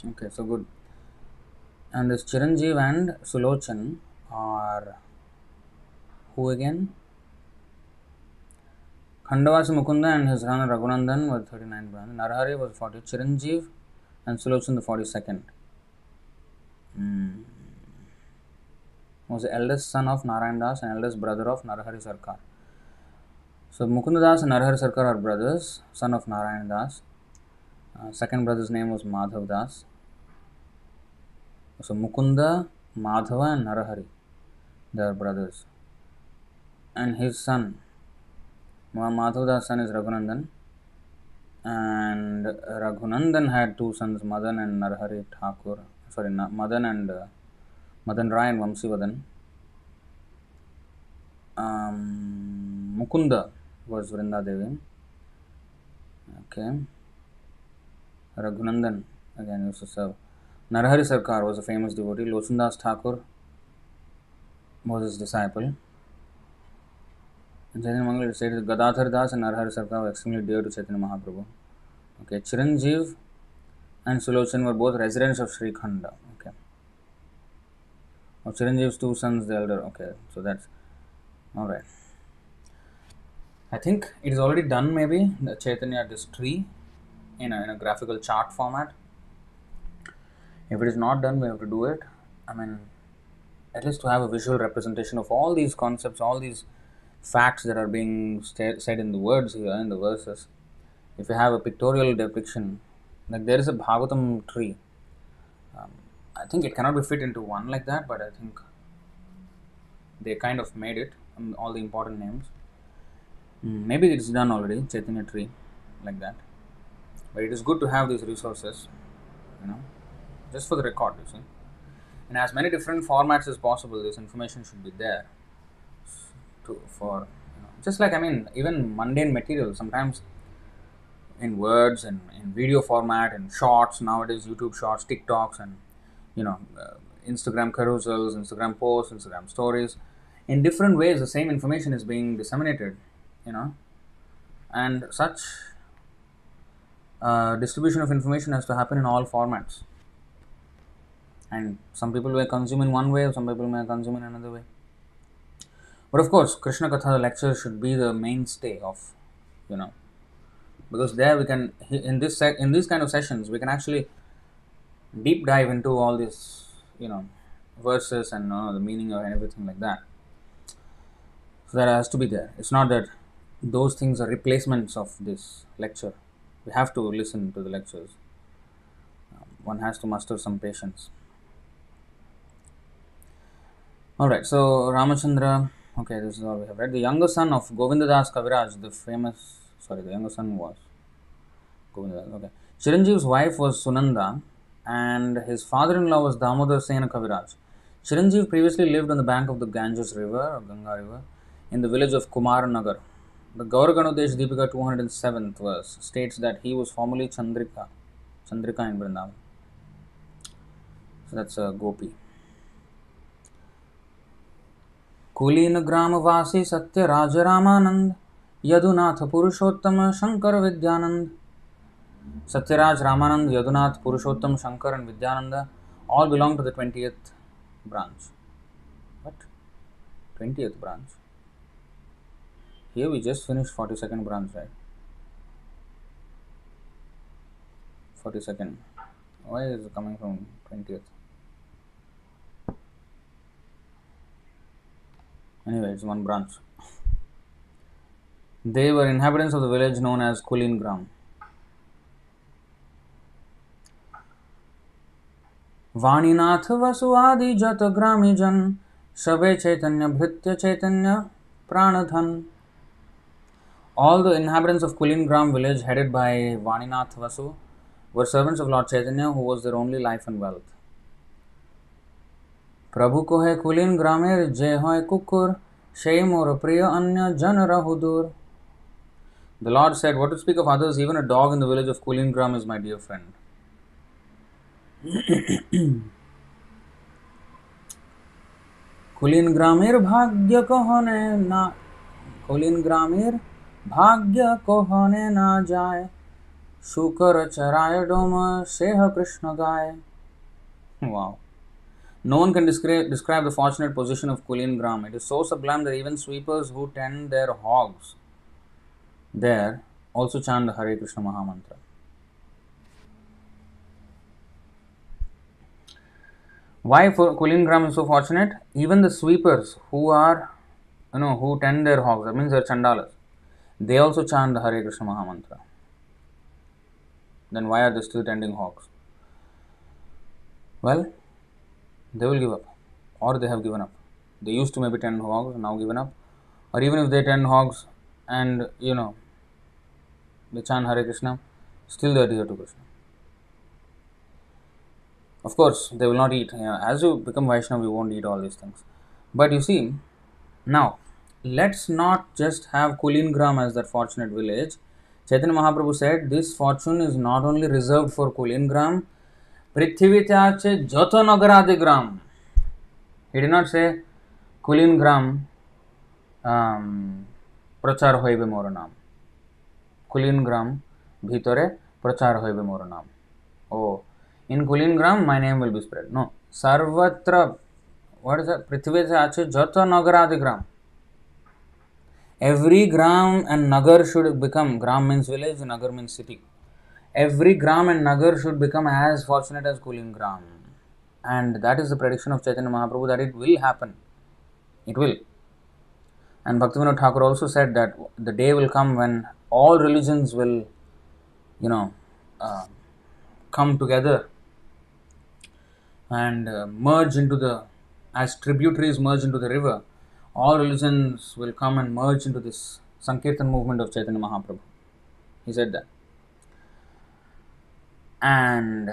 Okay, so good. And this Chiranjeev and Sulochan are who again? Khandavasi Mukunda and his son Raghunandan were 39 branches. Narahari was 40. Chiranjeev and Sulochan the 42nd. Was the eldest son of Narayan Das and eldest brother of Narahari Sarkar. So Mukunda Das and Narahari Sarkar are brothers, son of Narayan Das. Second brother's name was Madhav Das. So Mukunda, Madhava and Narahari, they are brothers. And his son, Madhav Das' son is Raghunandan. And Raghunandan had two sons, Madan and Narahari Thakur. Sorry, Madan and Madan Rai and Vamsivadan. Mukunda was Vrinda Devi. Okay. Raghunandan again used to serve. Narahari Sarkar was a famous devotee. Lochandas Thakur was his disciple. In Chaitanya Mangal it stated Gadadhar Das and Narahari Sarkar were extremely dear to Chaitanya Mahaprabhu. Okay, Chiranjeev and Sulochan were both residents of Sri Khanda. Okay. Of Chiranjeev's two sons, the elder. Okay, so that's alright. I think it is already done, maybe, the Chaitanya, this tree, in a graphical chart format. If it is not done, we have to do it. I mean, at least to have a visual representation of all these concepts, all these facts that are being said in the words here, in the verses. If you have a pictorial depiction, like there is a Bhagavatam tree. I think it cannot be fit into one like that, but I think they kind of made it, all the important names. Maybe it's done already, Chaitanya tree, like that. But it is good to have these resources, just for the record, you see. In as many different formats as possible, this information should be there. Just like, even mundane material, sometimes in words and in video format and shorts, nowadays YouTube shorts, TikToks, and Instagram carousels, Instagram posts, Instagram stories. In different ways, the same information is being disseminated, and such distribution of information has to happen in all formats. And some people may consume in one way, some people may consume in another way. But of course, Krishna Katha lectures should be the mainstay of, because there we can, in these kind of sessions, we can actually deep dive into all these, verses and the meaning of and everything like that. So that has to be there. It's not that those things are replacements of this lecture. We have to listen to the lectures. One has to muster some patience. Alright, so Ramachandra, okay, this is all we have read. The younger son of Govindadas Kaviraj, the younger son was Govindadas, okay. Chiranjeev's wife was Sunanda and his father-in-law was Damodar Sena Kaviraj. Chiranjeev previously lived on the bank of the Ganges river, or Ganga river, in the village of Kumaranagar. The Gaura Ganodesh Deepika 207th verse states that he was formerly Chandrika in Vrindavan. So that's a Gopi. कुलीन ग्रामवासी सत्य राज रामानंद यदुनाथ पुरुषोत्तम Shankar Vidyanand. Satyaraj, Ramanand, Yadunath, Purushottam, Shankar and Vidyananda all belong to the 20th branch. What? 20th branch? Here we just finished 42nd branch, right? 42nd. Why is it coming from 20th? Anyway, it's one branch. They were inhabitants of the village known as Kulin Gram. Vaninath Vasuadi Jata Gramijan Sabe Chaitanya Bhritya Chaitanya Pranadhan. All the inhabitants of Kulin Gram village headed by Vaninath Vasu were servants of Lord Chaitanya, who was their only life and wealth. प्रभु को है कुलीन ग्रामेर जय होय कुकुर शे मोर प्रिय अन्य जन रहुदूर. The Lord said, what to speak of others, even a dog in the village of Kulin Gram is my dear friend. कुलीन ग्रामेर भाग्य को होने ना जाए Shukar Charaya Doma Seha Krishna Gai. Wow. No one can describe the fortunate position of Kulingram. It is so sublime that even sweepers who tend their hogs there also chant the Hare Krishna Mahamantra. Why Kulingram is so fortunate? Even the sweepers who are, who tend their hogs, that means they are chandalas, they also chant the Hare Krishna Mahamantra. Then why are they still tending hogs? Well, they will give up, or they have given up. They used to maybe tend hogs, now given up, or even if they tend hogs and they chant Hare Krishna, still they adhere to Krishna. Of course, they will not eat. As you become Vaishnava, you won't eat all these things. But you see, now let's not just have Kulingram as that fortunate village. Chaitanya Mahaprabhu said this fortune is not only reserved for Kulingram, Prithivityache Jata Nagaradigram. He did not say Kulingram Prachar hoibe mor naam. Kulingram Bhitore Prachar hoibe mor naam. Oh, in Kulingram my name will be spread. No, Sarvatra, what is that? Prithivityache Jata Nagaradigram. Every gram and nagar should become, gram means village, nagar means city. Every gram and nagar should become as fortunate as Kulingram. And that is the prediction of Chaitanya Mahaprabhu, that it will happen. It will. And Bhaktivinoda Thakur also said that the day will come when all religions will, come together and merge into as tributaries merge into the river. All religions will come and merge into this Sankirtan movement of Chaitanya Mahaprabhu. He said that. And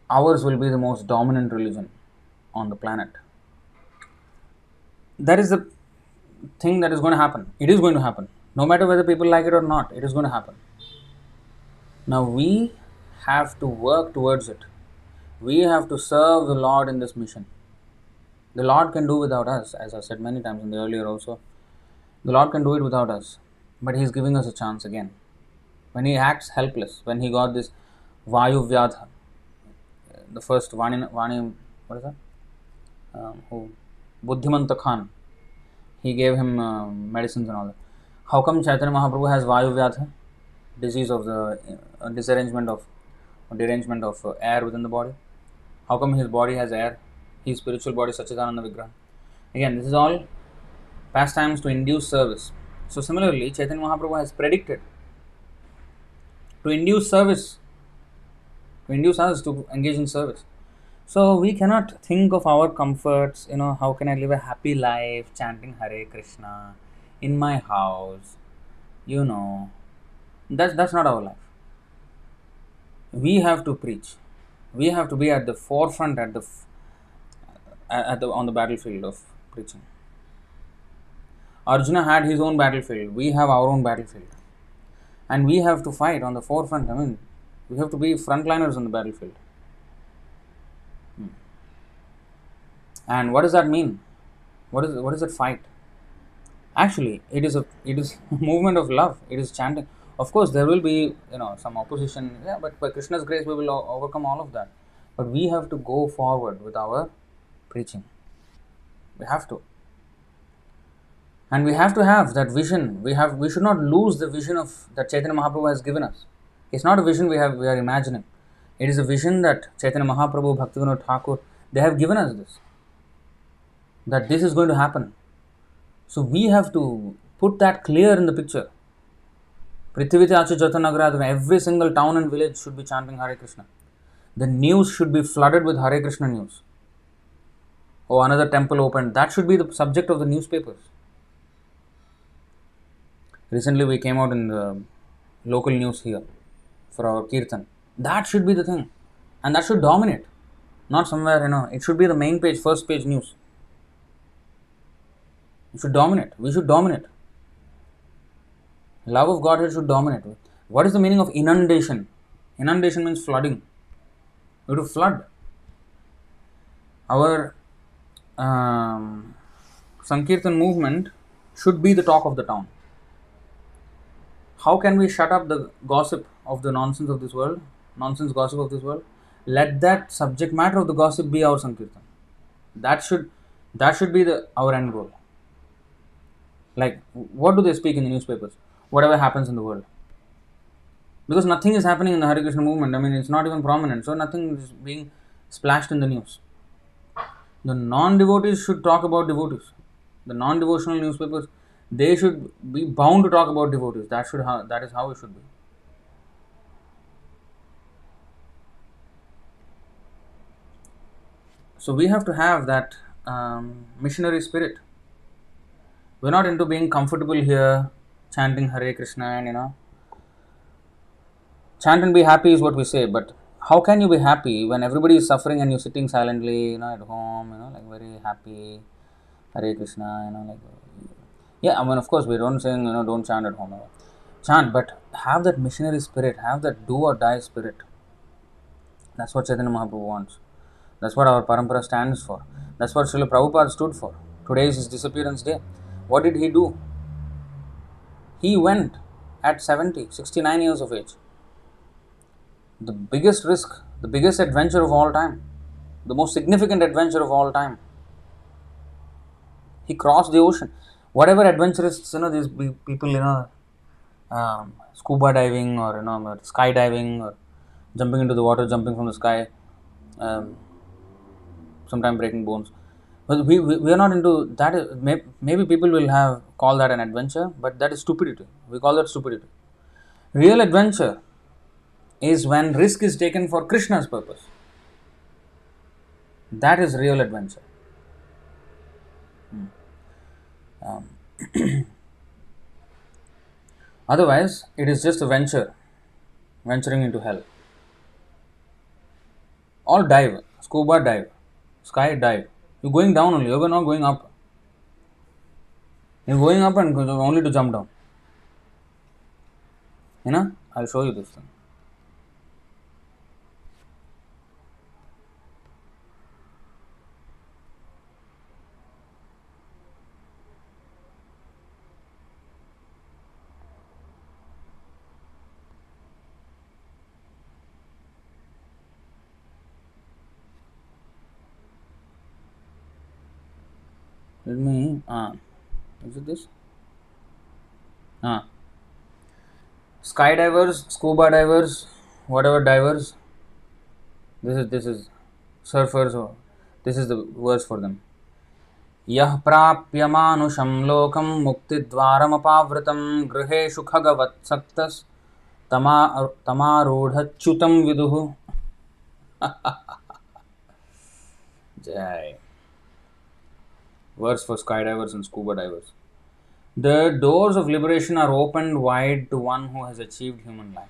ours will be the most dominant religion on the planet. That is the thing that is going to happen. It is going to happen. No matter whether people like it or not, it is going to happen. Now we have to work towards it. We have to serve the Lord in this mission. The Lord can do without us, as I said many times in the earlier also. The Lord can do it without us, but He is giving us a chance again. When He acts helpless, when He got this Vayu Vyadha, the first Vani, what is that? Buddhimanta Khan, he gave him medicines and all that. How come Chaitanya Mahaprabhu has Vayu Vyadha, disease of the derangement of air within the body? How come his body has air? His spiritual body, Sachidananda Vigraha. Again, this is all pastimes to induce service. So similarly, Chaitanya Mahaprabhu has predicted to induce service, to induce us to engage in service. So we cannot think of our comforts, how can I live a happy life chanting Hare Krishna in my house, that's not our life. We have to preach. We have to be at the forefront, on the battlefield of preaching. Arjuna had his own battlefield. We have our own battlefield. And we have to fight on the forefront. We have to be frontliners on the battlefield. And what does that mean? What is that fight? Actually, it is a movement of love. It is chanting. Of course, there will be some opposition. Yeah, but by Krishna's grace, we will overcome all of that. But we have to go forward with our preaching. We have to. And we have to have that vision. We should not lose the vision that Chaitanya Mahaprabhu has given us. It's not a vision we are imagining. It is a vision that Chaitanya Mahaprabhu, Bhaktivinoda Thakur, they have given us this. That this is going to happen. So we have to put that clear in the picture. Prithivityache Jata Nagaradigram, every single town and village should be chanting Hare Krishna. The news should be flooded with Hare Krishna news. Oh, another temple opened. That should be the subject of the newspapers. Recently we came out in the local news here for our Kirtan. That should be the thing. And that should dominate. Not somewhere, it should be the main page, first page news. It should dominate. We should dominate. Love of Godhead should dominate. What is the meaning of inundation? Inundation means flooding. We have to flood. Our Sankirtan movement should be the talk of the town. How can we shut up the gossip of the nonsense of this world, nonsense gossip of this world, let that subject matter of the gossip be our Sankirtan. That should be the our end goal. Like, what do they speak in the newspapers? Whatever happens in the world. Because nothing is happening in the Hare Krishna movement. I mean, it's not even prominent, so nothing is being splashed in the news. The non-devotees should talk about devotees. The non-devotional newspapers, they should be bound to talk about devotees. That is how it should be. So we have to have that missionary spirit. We're not into being comfortable here, chanting Hare Krishna and chant and be happy is what we say. But how can you be happy when everybody is suffering and you're sitting silently, at home, like very happy, Hare Krishna, like. Yeah, I mean, of course, we don't saying, don't chant at home. Chant, but have that missionary spirit, have that do or die spirit. That's what Chaitanya Mahaprabhu wants. That's what our parampara stands for. That's what Srila Prabhupada stood for. Today is his disappearance day. What did he do? He went at 70, 69 years of age. The biggest risk, the biggest adventure of all time, the most significant adventure of all time. He crossed the ocean. Whatever adventurists, these people, scuba diving or, skydiving or jumping into the water, jumping from the sky, sometimes breaking bones. But we are not into that. Maybe people will call that an adventure, but that is stupidity. We call that stupidity. Real adventure is when risk is taken for Krishna's purpose. That is real adventure. Otherwise, it is just a venturing into hell. Or dive, scuba dive, sky dive. You're going down only, you're not going up. You're going up and only to jump down. I'll show you this thing. Let me, is it this? Skydivers, scuba divers, whatever divers, this is surfers, or this is the verse for them. Yah prapyamanusham lokam muktidvaramapavritam griheshu khagavat tamarudhachutam viduhu. Jai. Verse for skydivers and scuba divers. The doors of liberation are opened wide to one who has achieved human life.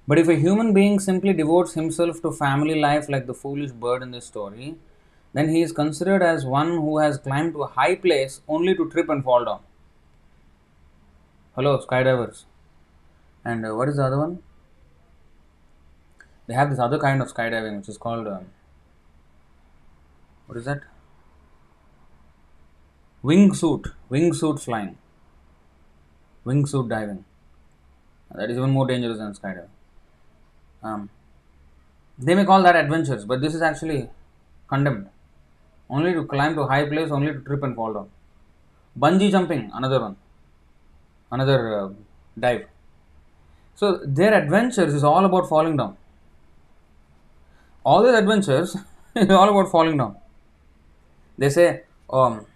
But if a human being simply devotes himself to family life like the foolish bird in this story, then he is considered as one who has climbed to a high place only to trip and fall down. Hello, skydivers. And what is the other one? They have this other kind of skydiving which is called, what is that? Wingsuit flying, wingsuit diving. That is even more dangerous than skydiving. They may call that adventures, but this is actually condemned. Only to climb to a high place, only to trip and fall down. Bungee jumping, another one, another dive. So their adventures is all about falling down. All these adventures is all about falling down. They say, what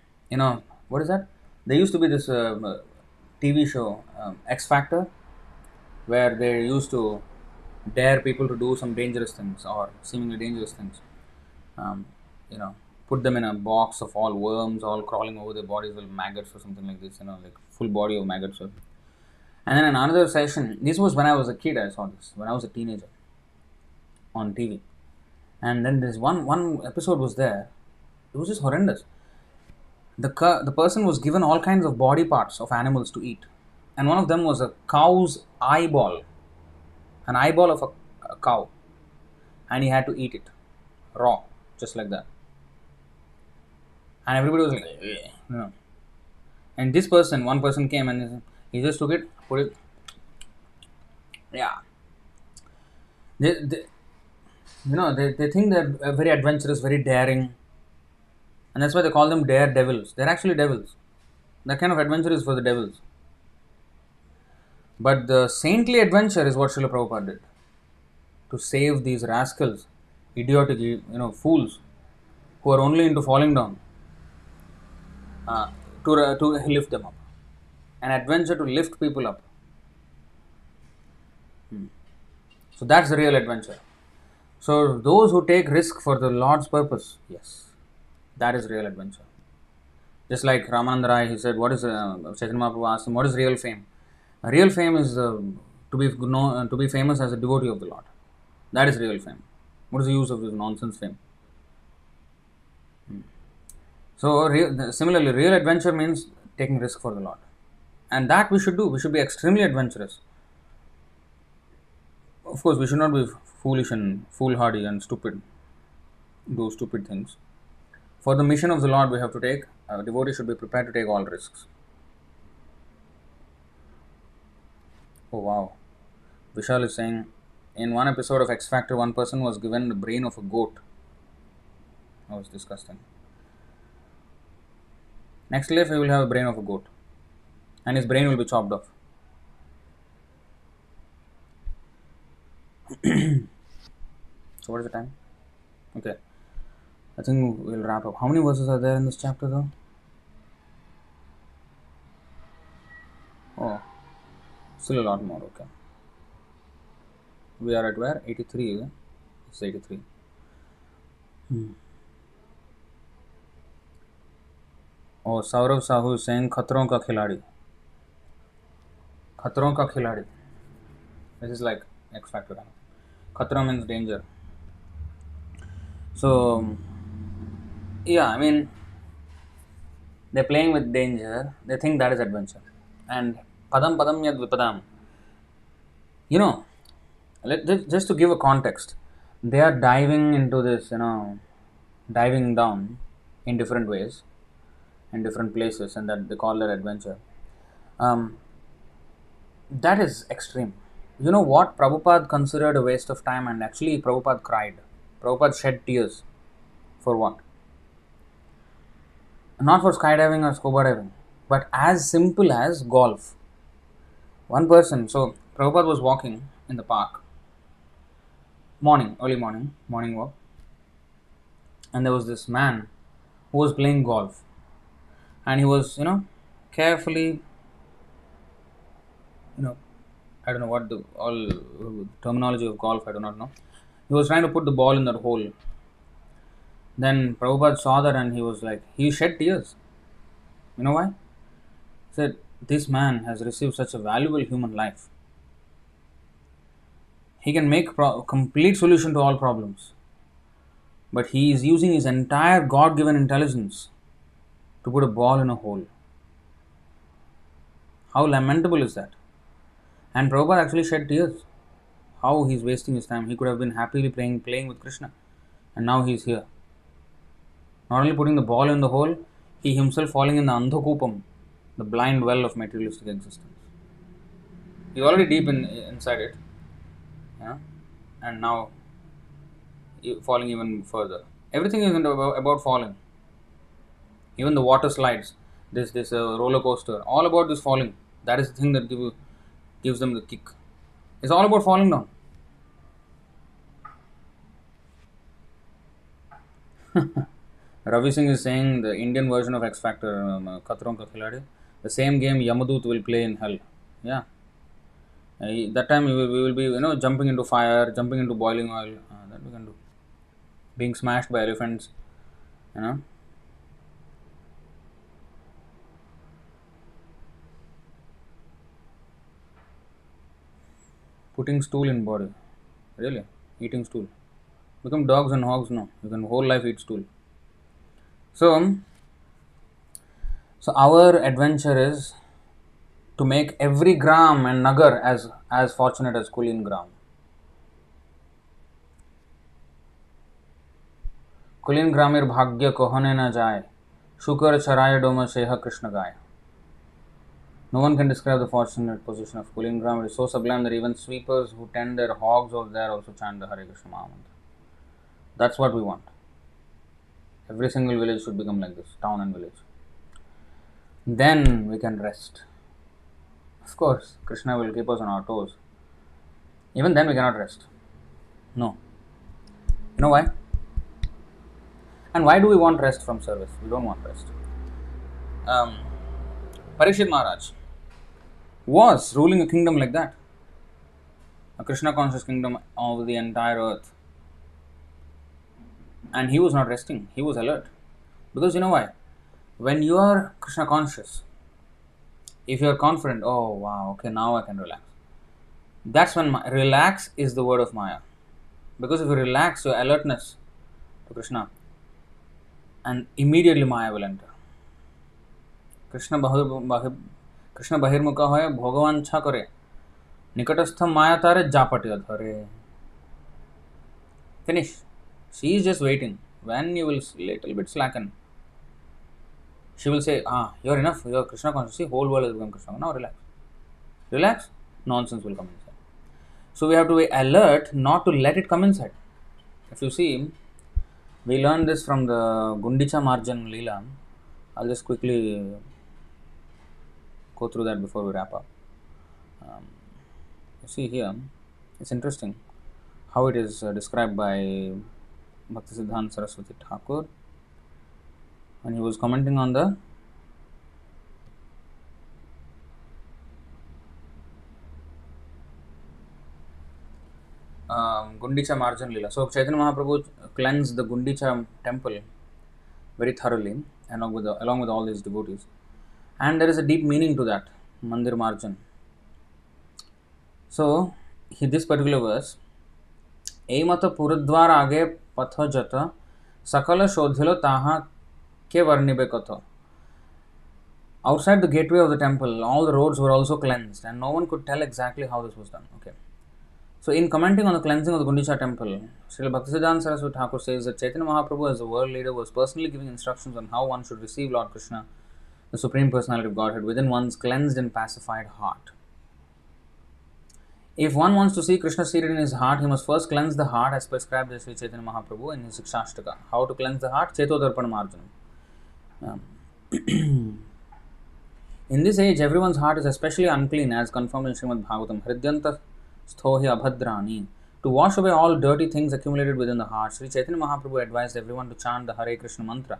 is that? There used to be this TV show, X Factor, where they used to dare people to do some dangerous things or seemingly dangerous things. Put them in a box of all worms, all crawling over their bodies with maggots or something like this, like full body of maggots. And then in another session, this was when I was a kid, I saw this, when I was a teenager on TV. And then this one episode was there. It was just horrendous. The person was given all kinds of body parts of animals to eat. And one of them was a cow's eyeball. An eyeball of a cow. And he had to eat it raw, just like that. And everybody was like, And this person, one person came and he just took it, put it, Yeah, they they think they're very adventurous, very daring, and that's why they call them daredevils. They're actually devils. That kind of adventure is for the devils. But the saintly adventure is what Srila Prabhupada did to save these rascals, idiotic, fools who are only into falling down, to lift them up. An adventure to lift people up. So that's the real adventure. So those who take risk for the Lord's purpose, yes, that is real adventure. Just like Ramananda Rai, he said, "What is Chaitanya Mahaprabhu asked him, what is real fame? Real fame is to be famous as a devotee of the Lord. That is real fame. What is the use of this nonsense fame?" So similarly, real adventure means taking risk for the Lord, and that we should do. We should be extremely adventurous. Of course, we should not be foolish and foolhardy and stupid, do stupid things. For the mission of the Lord, we have to take. A devotee should be prepared to take all risks. Oh wow! Vishal is saying, in one episode of X Factor, one person was given the brain of a goat. That was disgusting. Next life, he will have a brain of a goat, and his brain will be chopped off. So, what is the time? Okay, I think we'll wrap up. How many verses are there in this chapter, though? Oh, still a lot more. Okay, we are at where? 83. Is it? It's 83. Oh, Saurav Sahu is saying खतरों का खिलाड़ी. खतरों का खिलाड़ी. This is like X Factor. Khatra means danger. So, yeah, I mean, they're playing with danger. They think that is adventure. And padam padam yad vipadam. You know, just to give a context, they are diving into this, diving down in different ways, in different places, and that they call that adventure. Um, that is extreme. You know what Prabhupada considered a waste of time, and actually Prabhupada cried. Prabhupada shed tears. For what? Not for skydiving or scuba diving, but as simple as golf. One person, so Prabhupada was walking in the park, early morning walk, and there was this man who was playing golf, and he was, carefully, you know, I don't know what the all terminology of golf, I do not know. He was trying to put the ball in that hole. Then Prabhupada saw that and he was like, he shed tears. You know why? He said, this man has received such a valuable human life. He can make complete solution to all problems. But he is using his entire God-given intelligence to put a ball in a hole. How lamentable is that? And Prabhupada actually shed tears. How he's wasting his time. He could have been happily playing with Krishna. And now he's here. Not only putting the ball in the hole, he himself falling in the Andhakupam, the blind well of materialistic existence. He's already deep inside it. Yeah? And now falling even further. Everything is about falling. Even the water slides, this roller coaster, all about this falling. That is the thing that gives them the kick. It's all about falling down. Ravi Singh is saying the Indian version of X Factor, Khatron Ka Khiladi, the same game Yamadut will play in hell. Yeah. That time we will be, jumping into fire, jumping into boiling oil. That we can do. Being smashed by elephants, you know. Putting stool in body. Really? Eating stool. Become dogs and hogs? No. You can whole life eat stool. So our adventure is to make every gram and nagar as fortunate as Kulin gram. कुलीन ग्रामीर भाग्य को होने न जाए शुकर चराय डोम सेह कृष्ण गाय. No one can describe the fortunate position of Kulingram. It is so sublime that even sweepers who tend their hogs over there also chant the Hare Krishna Mahamantra. That's what we want. Every single village should become like this, town and village. Then we can rest. Of course, Krishna will keep us on our toes. Even then we cannot rest. No. You know why? And why do we want rest from service? We don't want rest. Parikshit Maharaj was ruling a kingdom like that. A Krishna conscious kingdom over the entire earth. And he was not resting, he was alert. Because you know why? When you are Krishna conscious, if you are confident, oh wow, okay, now I can relax. That's when relax is the word of Maya. Because if you relax your alertness to Krishna, and immediately Maya will enter. Krishna bahirmukha hoye bhagavan chha kare nikatastha maya tare japatya dhare. Finish. She is just waiting. When you will little bit slacken, she will say, you're enough, you're Krishna conscious. See, whole world has become Krishna. Now relax. Relax, nonsense will come inside. So we have to be alert not to let it come inside. If you see, we learned this from the Gundicha Marjan Leela. I'll just quickly go through that before we wrap up. You see here, it's interesting how it is described by Bhaktisiddhanta Saraswati Thakur when he was commenting on the Gundicha Marjan Leela. So Chaitanya Mahaprabhu cleansed the Gundicha temple very thoroughly along with all these devotees. And there is a deep meaning to that, Mandir Marjan. So, this particular verse, Eimata Puradwar age patha jata sakala shodhilo taha ke varnibe katha. Outside the gateway of the temple, all the roads were also cleansed and no one could tell exactly how this was done. Okay. So, in commenting on the cleansing of the Gundicha temple, Srila Bhaktisiddhanta Saraswati Thakur says that Chaitanya Mahaprabhu as the world leader was personally giving instructions on how one should receive Lord Krishna, the Supreme Personality of Godhead, within one's cleansed and pacified heart. If one wants to see Krishna seated in his heart, he must first cleanse the heart as prescribed by Sri Chaitanya Mahaprabhu in his Shikshashtaka. How to cleanse the heart? Chetodarpana Marjanam. In this age, everyone's heart is especially unclean as confirmed in Srimad Bhagavatam. Hridyanta sthohi abhadrani. To wash away all dirty things accumulated within the heart, Sri Chaitanya Mahaprabhu advised everyone to chant the Hare Krishna mantra.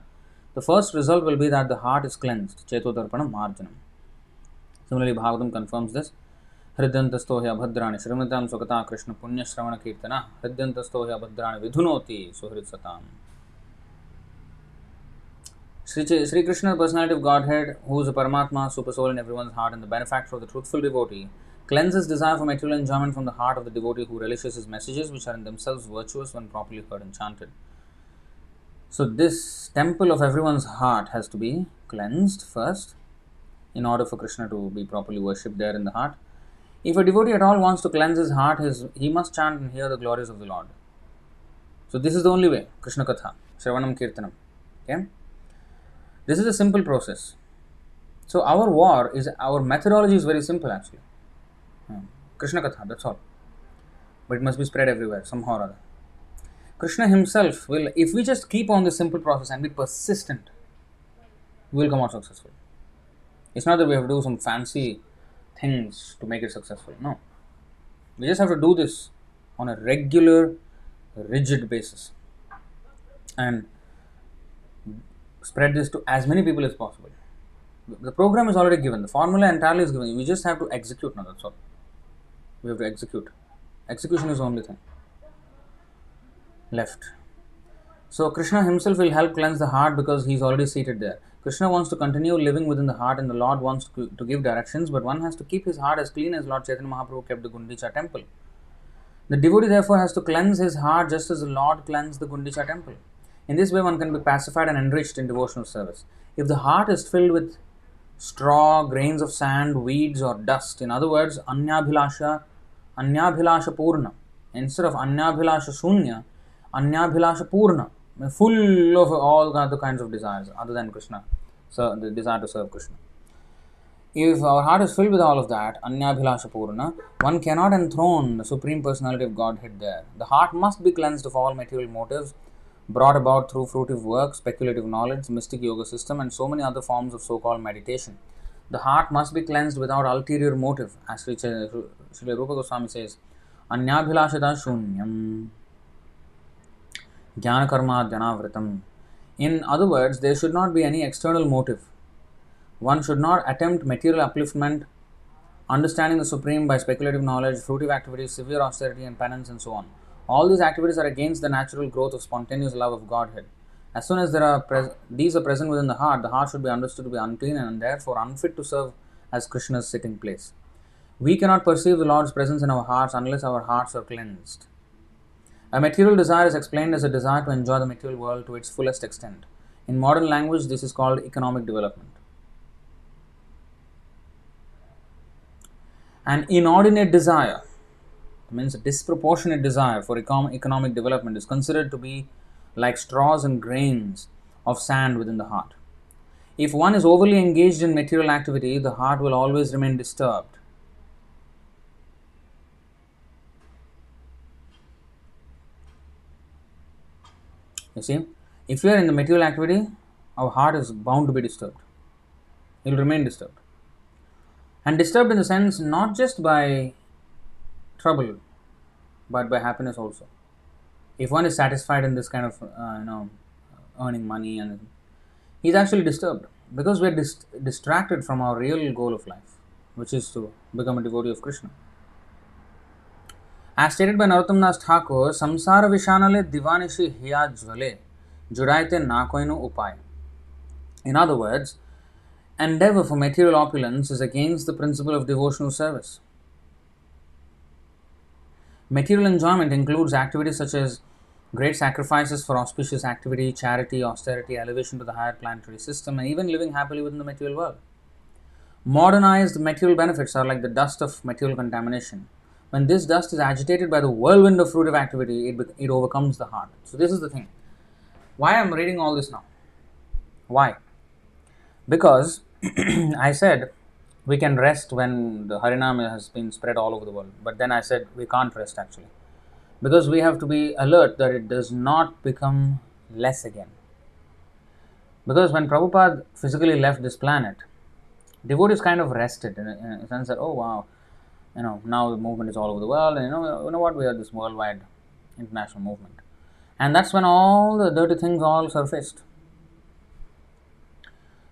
The first result will be that the heart is cleansed. Chetodarpana Marjanam. Similarly, Bhagavatam confirms this. Hridyantasto hi abhadrani Srimatam Sukata Krishna Punya Shravana Kirtana Hridyantasto hi abhadrani Vidhunoti Suhrit Satam. Sri Krishna, the personality of Godhead, who is the Paramatma, super soul in everyone's heart and the benefactor of the truthful devotee, cleanses desire for material enjoyment from the heart of the devotee who relishes his messages, which are in themselves virtuous when properly heard and chanted. So this temple of everyone's heart has to be cleansed first in order for Krishna to be properly worshipped there in the heart. If a devotee at all wants to cleanse his heart, he must chant and hear the glories of the Lord. So this is the only way, Krishna Katha, Shravanam Kirtanam. Okay? This is a simple process. So our methodology is very simple actually. Krishna Katha, that's all. But it must be spread everywhere, somehow or other. Krishna himself will, if we just keep on this simple process and be persistent, we will come out successful. It's not that we have to do some fancy things to make it successful. No. We just have to do this on a regular, rigid basis. And spread this to as many people as possible. The program is already given. The formula entirely is given. We just have to execute now, that's all. We have to execute. Execution is the only thing left. So Krishna himself will help cleanse the heart because he is already seated there. Krishna wants to continue living within the heart and the Lord wants to give directions, but one has to keep his heart as clean as Lord Chaitanya Mahaprabhu kept the Gundicha temple. The devotee therefore has to cleanse his heart just as the Lord cleansed the Gundicha temple. In this way one can be pacified and enriched in devotional service. If the heart is filled with straw, grains of sand, weeds or dust, in other words, Anyabhilasha Purna, instead of Anyabhilasha Shunya, Anyabhilasha Purna, full of all other kinds of desires other than Krishna, so the desire to serve Krishna. If our heart is filled with all of that, Anyabhilasha Purna, one cannot enthrone the Supreme Personality of Godhead there. The heart must be cleansed of all material motives brought about through fruitive work, speculative knowledge, mystic yoga system, and so many other forms of so called meditation. The heart must be cleansed without ulterior motive, as Sri Rupa Goswami says, Anyabhilashata Shunyam Jnana Karma Dhyanavritam. In other words, there should not be any external motive. One should not attempt material upliftment, understanding the Supreme by speculative knowledge, fruitive activities, severe austerity, and penance, and so on. All these activities are against the natural growth of spontaneous love of Godhead. As soon as these are present within the heart should be understood to be unclean and therefore unfit to serve as Krishna's sitting place. We cannot perceive the Lord's presence in our hearts unless our hearts are cleansed. A material desire is explained as a desire to enjoy the material world to its fullest extent. In modern language, this is called economic development. An inordinate desire, means a disproportionate desire for economic development, is considered to be like straws and grains of sand within the heart. If one is overly engaged in material activity, the heart will always remain disturbed. You see, if we are in the material activity, our heart is bound to be disturbed. It will remain disturbed. And disturbed in the sense not just by trouble, but by happiness also. If one is satisfied in this kind of, earning money, and he's actually disturbed because we are distracted from our real goal of life, which is to become a devotee of Krishna. As stated by Narottam Das Thakur, Samsara Vishanale Divanishi Hiya Jvale Judaite Nakoinu Upay. In other words, endeavor for material opulence is against the principle of devotional service. Material enjoyment includes activities such as great sacrifices for auspicious activity, charity, austerity, elevation to the higher planetary system, and even living happily within the material world. Modernized material benefits are like the dust of material contamination. When this dust is agitated by the whirlwind of fruitive activity, it overcomes the heart. So this is the thing. Why I am reading all this now? Why? Because I said we can rest when the Harinam has been spread all over the world. But then I said we can't rest actually. Because we have to be alert that it does not become less again. Because when Prabhupada physically left this planet, devotees kind of rested in a sense that, oh wow, now the movement is all over the world, and you know what, we are this worldwide international movement. And that's when all the dirty things all surfaced.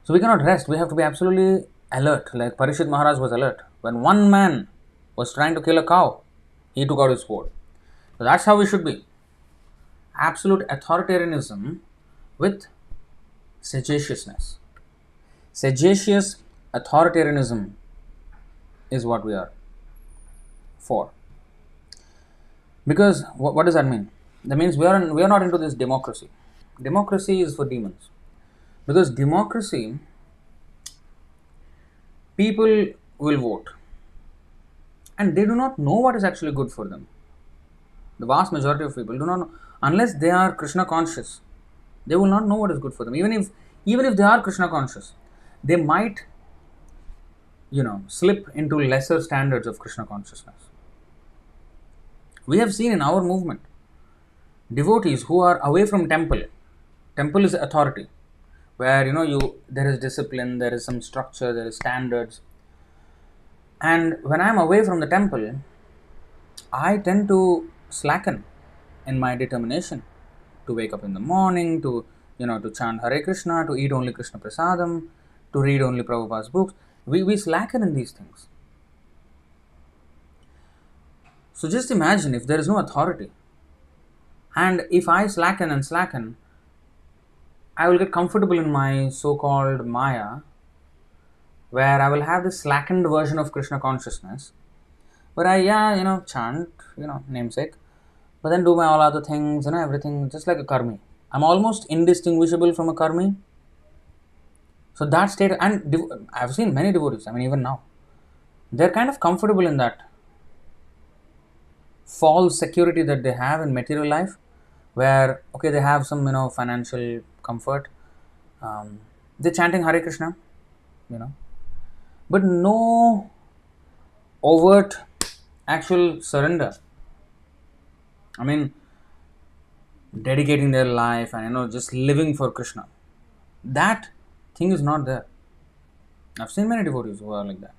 So we cannot rest, we have to be absolutely alert, like Parishit Maharaj was alert. When one man was trying to kill a cow, he took out his sword. So that's how we should be. Absolute authoritarianism with sagaciousness. Sagacious authoritarianism is what we are for. Because what does that mean? That means we are not into this democracy. Democracy is for demons. Because democracy, people will vote and they do not know what is actually good for them. The vast majority of people do not know, unless they are Krishna conscious. They will not know what is good for them. Even if they are Krishna conscious, they might, slip into lesser standards of Krishna consciousness. We have seen in our movement devotees who are away from temple. Temple is authority, where there is discipline, there is some structure, there is standards. And when I am away from the temple, I tend to slacken in my determination to wake up in the morning, to chant Hare Krishna, to eat only Krishna Prasadam, to read only Prabhupada's books. We slacken in these things. So just imagine if there is no authority, and if I slacken and slacken, I will get comfortable in my so-called Maya, where I will have this slackened version of Krishna consciousness, where I chant, namesake, but then do my all other things, everything just like a karmi. I'm almost indistinguishable from a karmi. So that state, and I've seen many devotees, even now, they're kind of comfortable in that false security that they have in material life, where, okay, they have some, financial comfort. They're chanting Hare Krishna, but no overt actual surrender. I mean, dedicating their life and just living for Krishna. That thing is not there. I've seen many devotees who are like that.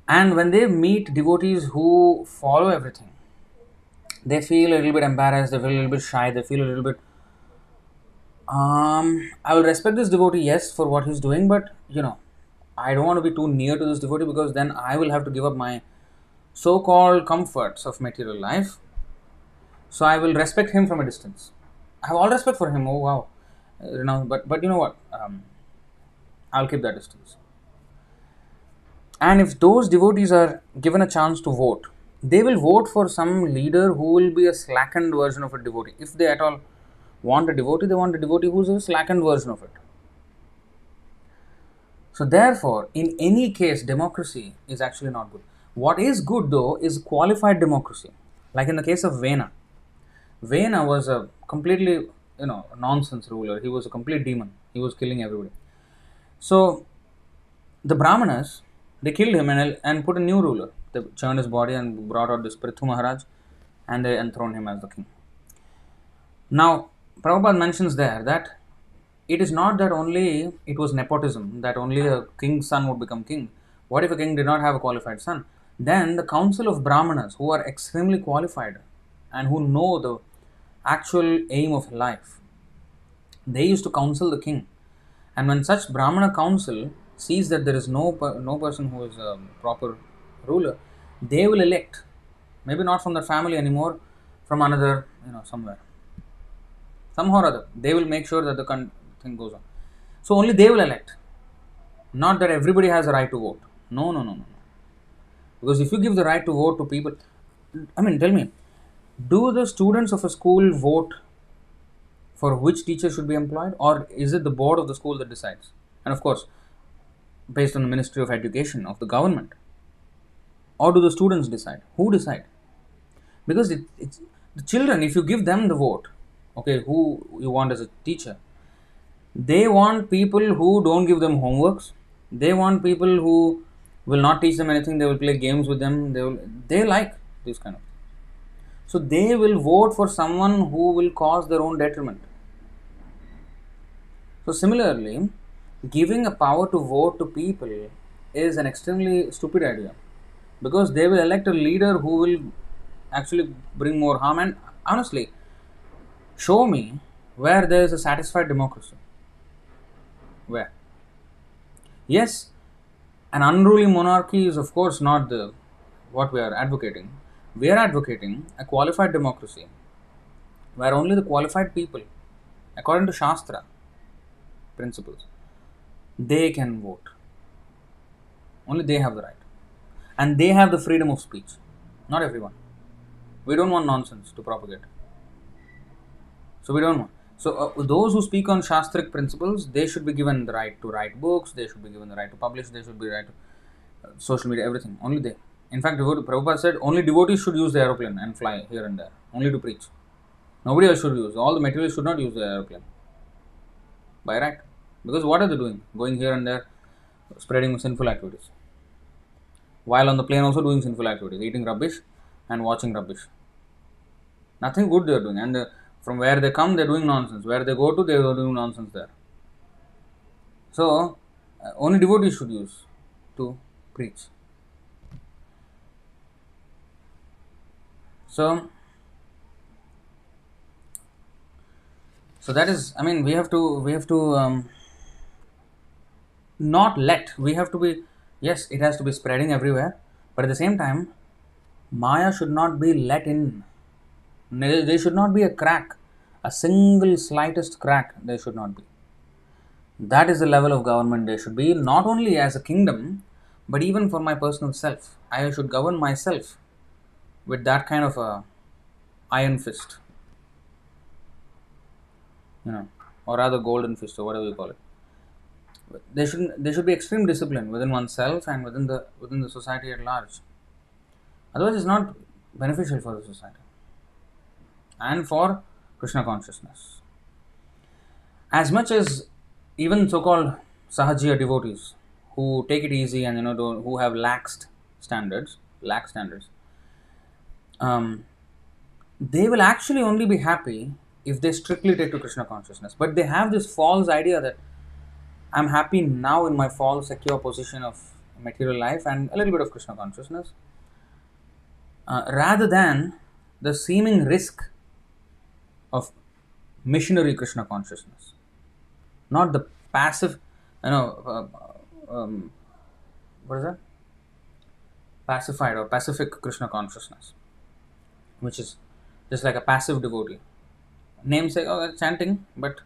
And when they meet devotees who follow everything, they feel a little bit embarrassed, they feel a little bit shy, they feel a little bit I will respect this devotee, yes, for what he's doing, but I don't want to be too near to this devotee because then I will have to give up my so-called comforts of material life. So I will respect him from a distance. I have all respect for him. Oh wow, but you know what? I'll keep that distance. And if those devotees are given a chance to vote, they will vote for some leader who will be a slackened version of a devotee. If they at all want a devotee, they want a devotee who's a slackened version of it. So therefore, in any case, democracy is actually not good. What is good though is qualified democracy. Like in the case of Vena. Vena was a completely, nonsense ruler. He was a complete demon. He was killing everybody. So the Brahmanas, they killed him and put a new ruler. They churned his body and brought out this Prithu Maharaj and they enthroned him as the king. Now, Prabhupada mentions there that it is not that only it was nepotism, that only a king's son would become king. What if a king did not have a qualified son? Then the council of Brahmanas, who are extremely qualified and who know the actual aim of life, they used to counsel the king. And when such Brahmana council sees that there is no person who is a proper ruler, they will elect, maybe not from the family anymore, from another, somewhere. Somehow or other, they will make sure that the thing goes on. So only they will elect. Not that everybody has a right to vote. No, no, no, no, no. Because if you give the right to vote to people, I mean, tell me, do the students of a school vote for which teacher should be employed, or is it the board of the school that decides? And of course, based on the Ministry of Education of the government, or do the students decide? Who decide? Because it's the children. If you give them the vote, okay, who you want as a teacher, they want people who don't give them homeworks. They want people who will not teach them anything. They will play games with them. They like this kind of thing. So they will vote for someone who will cause their own detriment. So similarly, giving a power to vote to people is an extremely stupid idea, because they will elect a leader who will actually bring more harm. And honestly, show me where there is a satisfied democracy. Where? Yes, an unruly monarchy is of course not the what we are advocating. We are advocating a qualified democracy where only the qualified people, according to Shastra principles, they can vote. Only they have the right. And they have the freedom of speech. Not everyone. We don't want nonsense to propagate. So we don't want. So those who speak on Shastric principles, they should be given the right to write books, they should be given the right to publish, they should be right to social media, everything. Only they. In fact, Prabhupada said only devotees should use the aeroplane and fly here and there. Only to preach. Nobody else should use. All the materialists should not use the aeroplane. By right. Because what are they doing? Going here and there, spreading sinful activities. While on the plane also doing sinful activities. Eating rubbish and watching rubbish. Nothing good they are doing. And from where they come, they are doing nonsense. Where they go to, they are doing nonsense there. So, only devotees should use to preach. So that is, I mean, we have to not let, we have to be, yes, it has to be spreading everywhere, but at the same time, Maya should not be let in. There should not be a crack, a single slightest crack, there should not be. That is the level of government there should be, not only as a kingdom, but even for my personal self. I should govern myself with that kind of a iron fist, or rather golden fist, or whatever you call it. There should be extreme discipline within oneself and within the society at large. Otherwise, it's not beneficial for the society and for Krishna consciousness. As much as even so-called Sahajiya devotees who take it easy and who have lax standards, um, they will actually only be happy if they strictly take to Krishna consciousness. But they have this false idea that I'm happy now in my false secure position of material life and a little bit of Krishna consciousness, rather than the seeming risk of missionary Krishna consciousness, not the passive, what is that? Pacified or pacific Krishna consciousness, which is just like a passive devotee. Namesake, chanting, but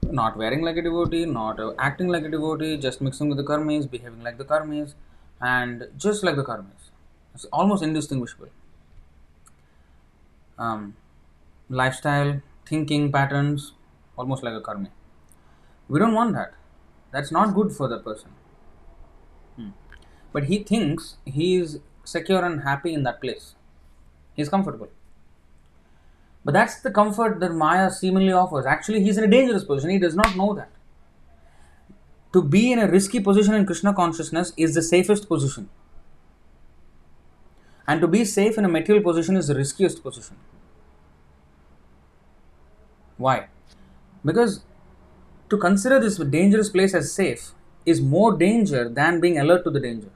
not wearing like a devotee, not acting like a devotee, just mixing with the karmis, behaving like the karmis, and just like the karmis. It's almost indistinguishable. Um, Lifestyle, thinking patterns, almost like a karmi. We don't want that. That's not good for the person. But he thinks he is secure and happy in that place. He's comfortable. But that's the comfort that Maya seemingly offers. Actually, he's in a dangerous position. He does not know that. To be in a risky position in Krishna consciousness is the safest position. And to be safe in a material position is the riskiest position. Why? Because to consider this dangerous place as safe is more danger than being alert to the danger.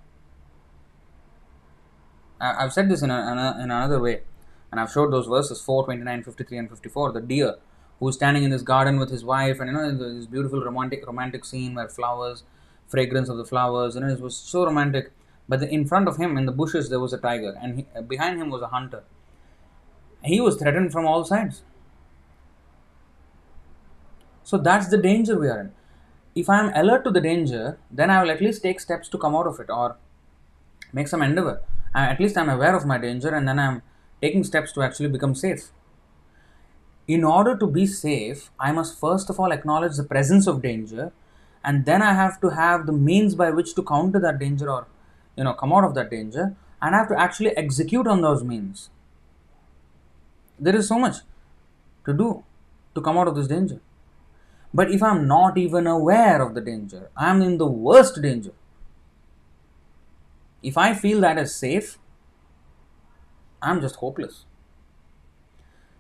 I've said this in another way, and I've showed those verses 4, 29, 53 and 54. The deer who's standing in this garden with his wife, and this beautiful romantic scene where flowers, fragrance of the flowers, it was so romantic. But in front of him in the bushes there was a tiger, and behind him was a hunter. He was threatened from all sides. So that's the danger we are in. If I am alert to the danger, then I will at least take steps to come out of it or make some endeavor. At least I am aware of my danger, and then I am taking steps to actually become safe. In order to be safe, I must first of all acknowledge the presence of danger, and then I have to have the means by which to counter that danger or come out of that danger, and I have to actually execute on those means. There is so much to do to come out of this danger. But if I am not even aware of the danger, I am in the worst danger. If I feel that is safe, I am just hopeless.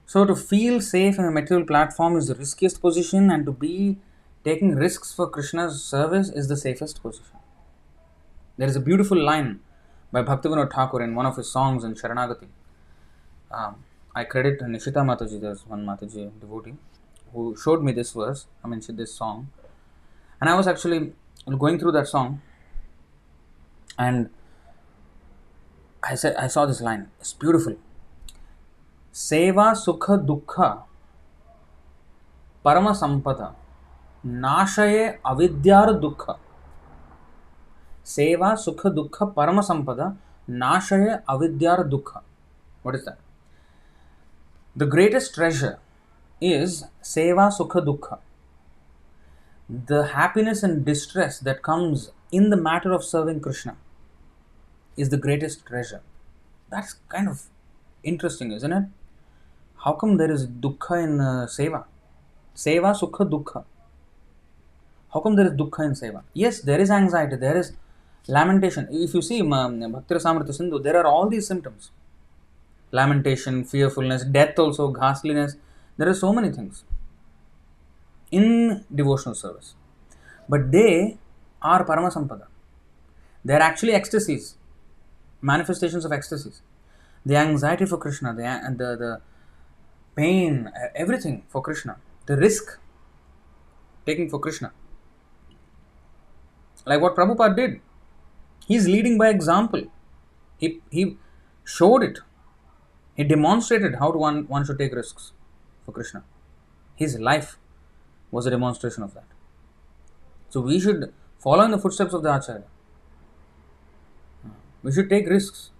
So to feel safe in a material platform is the riskiest position, and to be taking risks for Krishna's service is the safest position. There is a beautiful line by Bhaktivinoda Thakur in one of his songs in Sharanagati. I credit Nishita Mataji, there's one Mataji devotee, who showed me this verse, this song. And I was actually going through that song, and I saw this line. It's beautiful. Seva sukha dukkha parama sampada nashaye avidyar dukkha. Seva sukha dukkha parama sampada nashaye avidyar dukkha. What is that? The greatest treasure is seva sukha dukkha. The happiness and distress that comes in the matter of serving Krishna is the greatest treasure. That's kind of interesting, isn't it? How come there is dukkha in seva? Seva, sukha, dukkha. How come there is dukkha in seva? Yes, there is anxiety, there is lamentation. If you see Bhakti Rasamrita Sindhu, there are all these symptoms. Lamentation, fearfulness, death also, ghastliness. There are so many things in devotional service. But they are paramasampada. They are actually ecstasies, manifestations of ecstasies. The anxiety for Krishna, the pain, everything for Krishna, the risk taking for Krishna. Like what Prabhupada did. He is leading by example. He showed it. He demonstrated how one should take risks for Krishna. His life was a demonstration of that. So we should follow in the footsteps of the Acharya. We should take risks.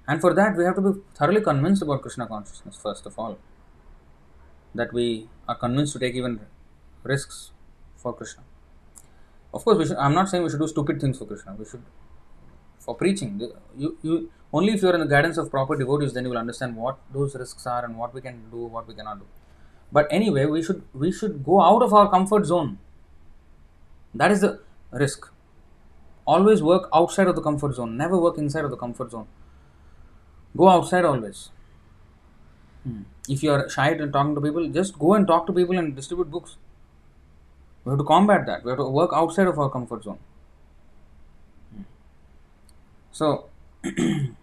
And for that, we have to be thoroughly convinced about Krishna consciousness, first of all. That we are convinced to take even risks for Krishna. Of course, I'm not saying we should do stupid things for Krishna. We should, for preaching, you only if you are in the guidance of proper devotees, then you will understand what those risks are and what we can do, what we cannot do. But anyway, we should go out of our comfort zone. That is the risk. Always work outside of the comfort zone. Never work inside of the comfort zone. Go outside always. If you are shy and talking to people, just go and talk to people and distribute books. We have to combat that. We have to work outside of our comfort zone. So, seva,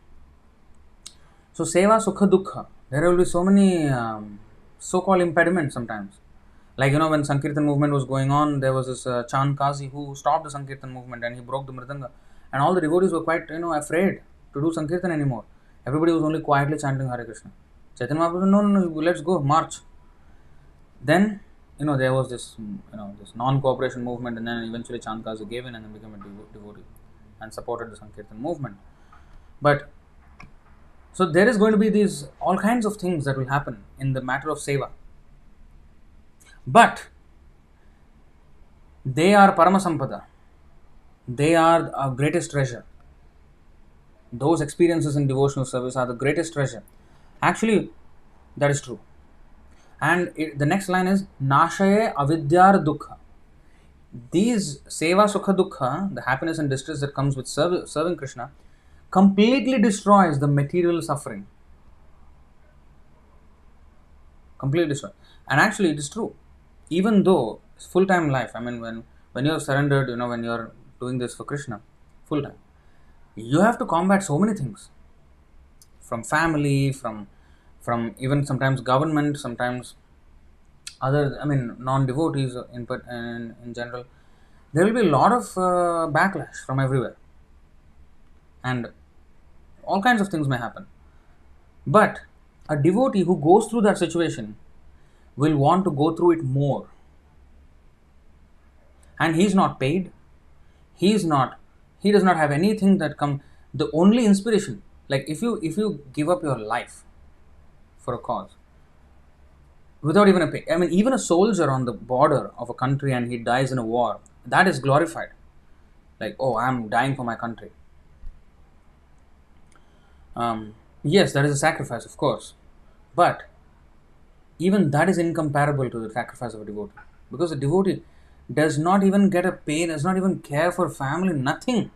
sukha, dukkha. There will be so many so-called impediments sometimes. Like, when Sankirtan movement was going on, there was this Chand Kazi who stopped the Sankirtan movement and he broke the Mridanga. And all the devotees were quite, afraid to do Sankirtan anymore. Everybody was only quietly chanting Hare Krishna. Chaitanya Mahaprabhu said, no, let's go, march. Then, there was this, this non-cooperation movement, and then eventually Chand Kazi gave in and then became a devotee and supported the Sankirtan movement. But, so there is going to be these, all kinds of things that will happen in the matter of seva. But, they are Paramasampada. They are our greatest treasure. Those experiences in devotional service are the greatest treasure. Actually, that is true. And the next line is Nashaye avidyar dukkha. These seva, sukha, dukkha, the happiness and distress that comes with serving Krishna, completely destroys the material suffering. Completely destroy. And actually, it is true. Even though it's full-time life, when you have surrendered, when you are doing this for Krishna, full-time, you have to combat so many things. From family, from even sometimes government, sometimes other, non-devotees in general. There will be a lot of backlash from everywhere. And all kinds of things may happen. But a devotee who goes through that situation will want to go through it more. And he is not paid. He does not have anything that come. The only inspiration, like if you give up your life for a cause, without even a pay. Even a soldier on the border of a country and he dies in a war, that is glorified. Like, oh, I am dying for my country. Yes, that is a sacrifice, of course. But even that is incomparable to the sacrifice of a devotee. Because a devotee does not even get a pay, does not even care for family, nothing.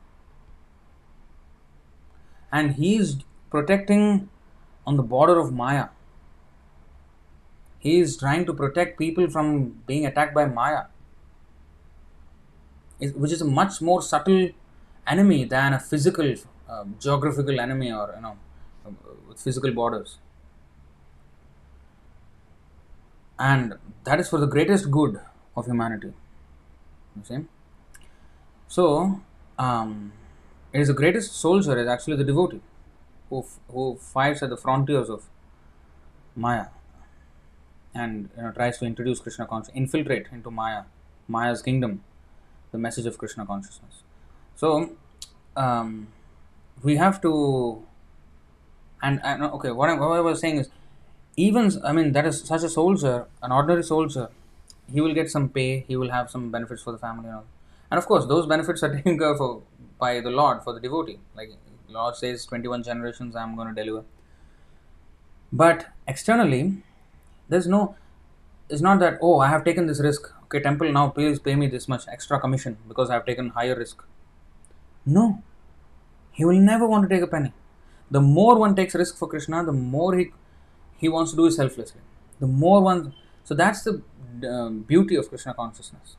And he is protecting on the border of Maya. He is trying to protect people from being attacked by Maya, which is a much more subtle enemy than a physical, geographical enemy or, with physical borders. And that is for the greatest good of humanity. You see? So, it is the greatest soldier is actually the devotee who fights at the frontiers of Maya and tries to introduce Krishna consciousness, infiltrate into Maya's kingdom, the message of Krishna consciousness. So, we have to, and okay, what I was saying is, even, that is such a soldier, an ordinary soldier, he will get some pay, he will have some benefits for the family and all. And of course, those benefits are taken care of by the Lord for the devotee. Like Lord says, 21 generations I am going to deliver. But externally, it's not that, oh, I have taken this risk. Okay, temple, now please pay me this much extra commission because I have taken higher risk. No. He will never want to take a penny. The more one takes risk for Krishna, the more he wants to do it selflessly. The more one... So that's the beauty of Krishna consciousness.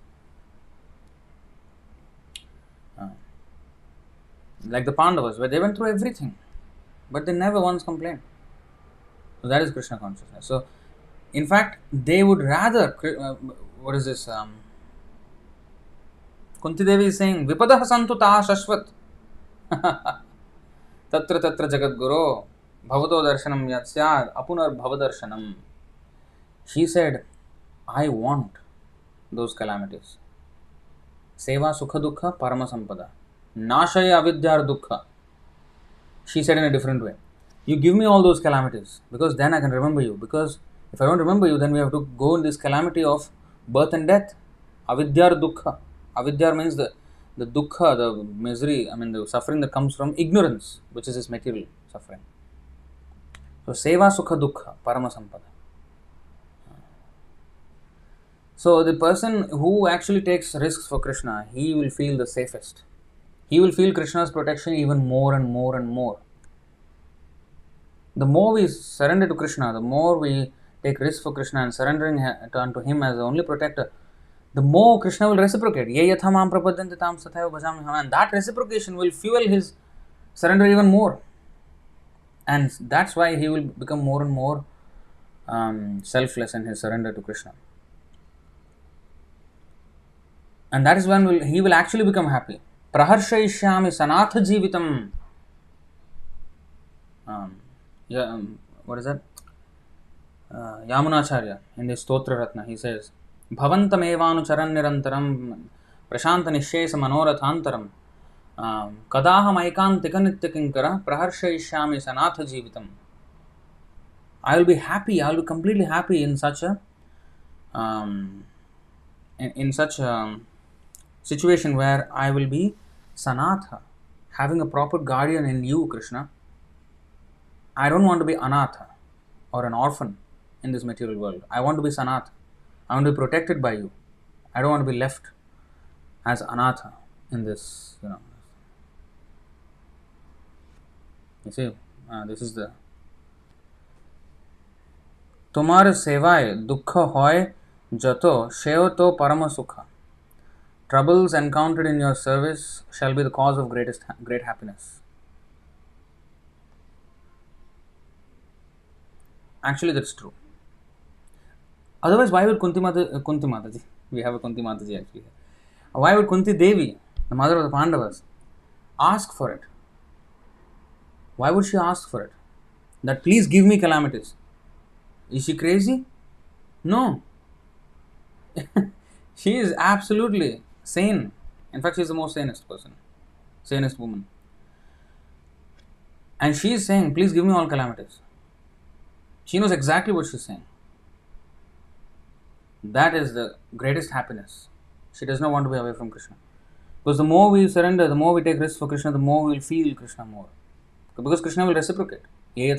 Like the Pandavas, where they went through everything, but they never once complained. So that is Krishna consciousness. So, in fact, they would rather... what is this? Kunti Devi is saying, Vipadah santu taha shashvat. Tatra tatra jagat guru. Bhavato darshanam yatsyad. Apunar bhavadarshanam. She said, I want those calamities. Seva sukha dukkha parama sampada. Nashaya avidyar dukkha. She said in a different way. You give me all those calamities because then I can remember you. Because if I don't remember you, then we have to go in this calamity of birth and death. Avidyar dukkha. Avidyar means the dukkha, the misery, the suffering that comes from ignorance, which is this material suffering. So, seva sukha dukkha parama sampada. So the person who actually takes risks for Krishna, he will feel the safest. He will feel Krishna's protection even more and more and more. The more we surrender to Krishna, the more we take risks for Krishna and surrendering unto Him as the only protector, the more Krishna will reciprocate. Ye yatha mam prapadyanti tam sathaiva bhajami. And that reciprocation will fuel his surrender even more. And that's why he will become more and more selfless in his surrender to Krishna. And that is when he will actually become happy. Praharshayishyami sanatha jivitam. What is that? Yamunacharya in the Stotra Ratna, he says, Bhavantam evanucharan nirantaram prashanta nishesa manorathantaram kadaham aikantika nityakinkara praharshayishyami sanatha jivitam. I will be happy, I will be completely happy in such a in such a situation where I will be sanatha, having a proper guardian in you, Krishna. I don't want to be anatha or an orphan in this material world. I want to be sanatha. I want to be protected by you. I don't want to be left as anatha in this, You see, this is the तुम्हारे सेवाए दुख होय जतो शेव तो परम सुख. Troubles encountered in your service shall be the cause of great happiness. Actually, that's true. Otherwise, why would Kunti Mataji, we have a Kunti Mataji actually. Why would Kunti Devi, the mother of the Pandavas, ask for it? Why would she ask for it? That please give me calamities. Is she crazy? No. She is absolutely sane. In fact, she is the most sanest person, sanest woman. And she is saying, please give me all calamities. She knows exactly what she is saying. That is the greatest happiness. She does not want to be away from Krishna. Because the more we surrender, the more we take risks for Krishna, the more we will feel Krishna more. Because Krishna will reciprocate. The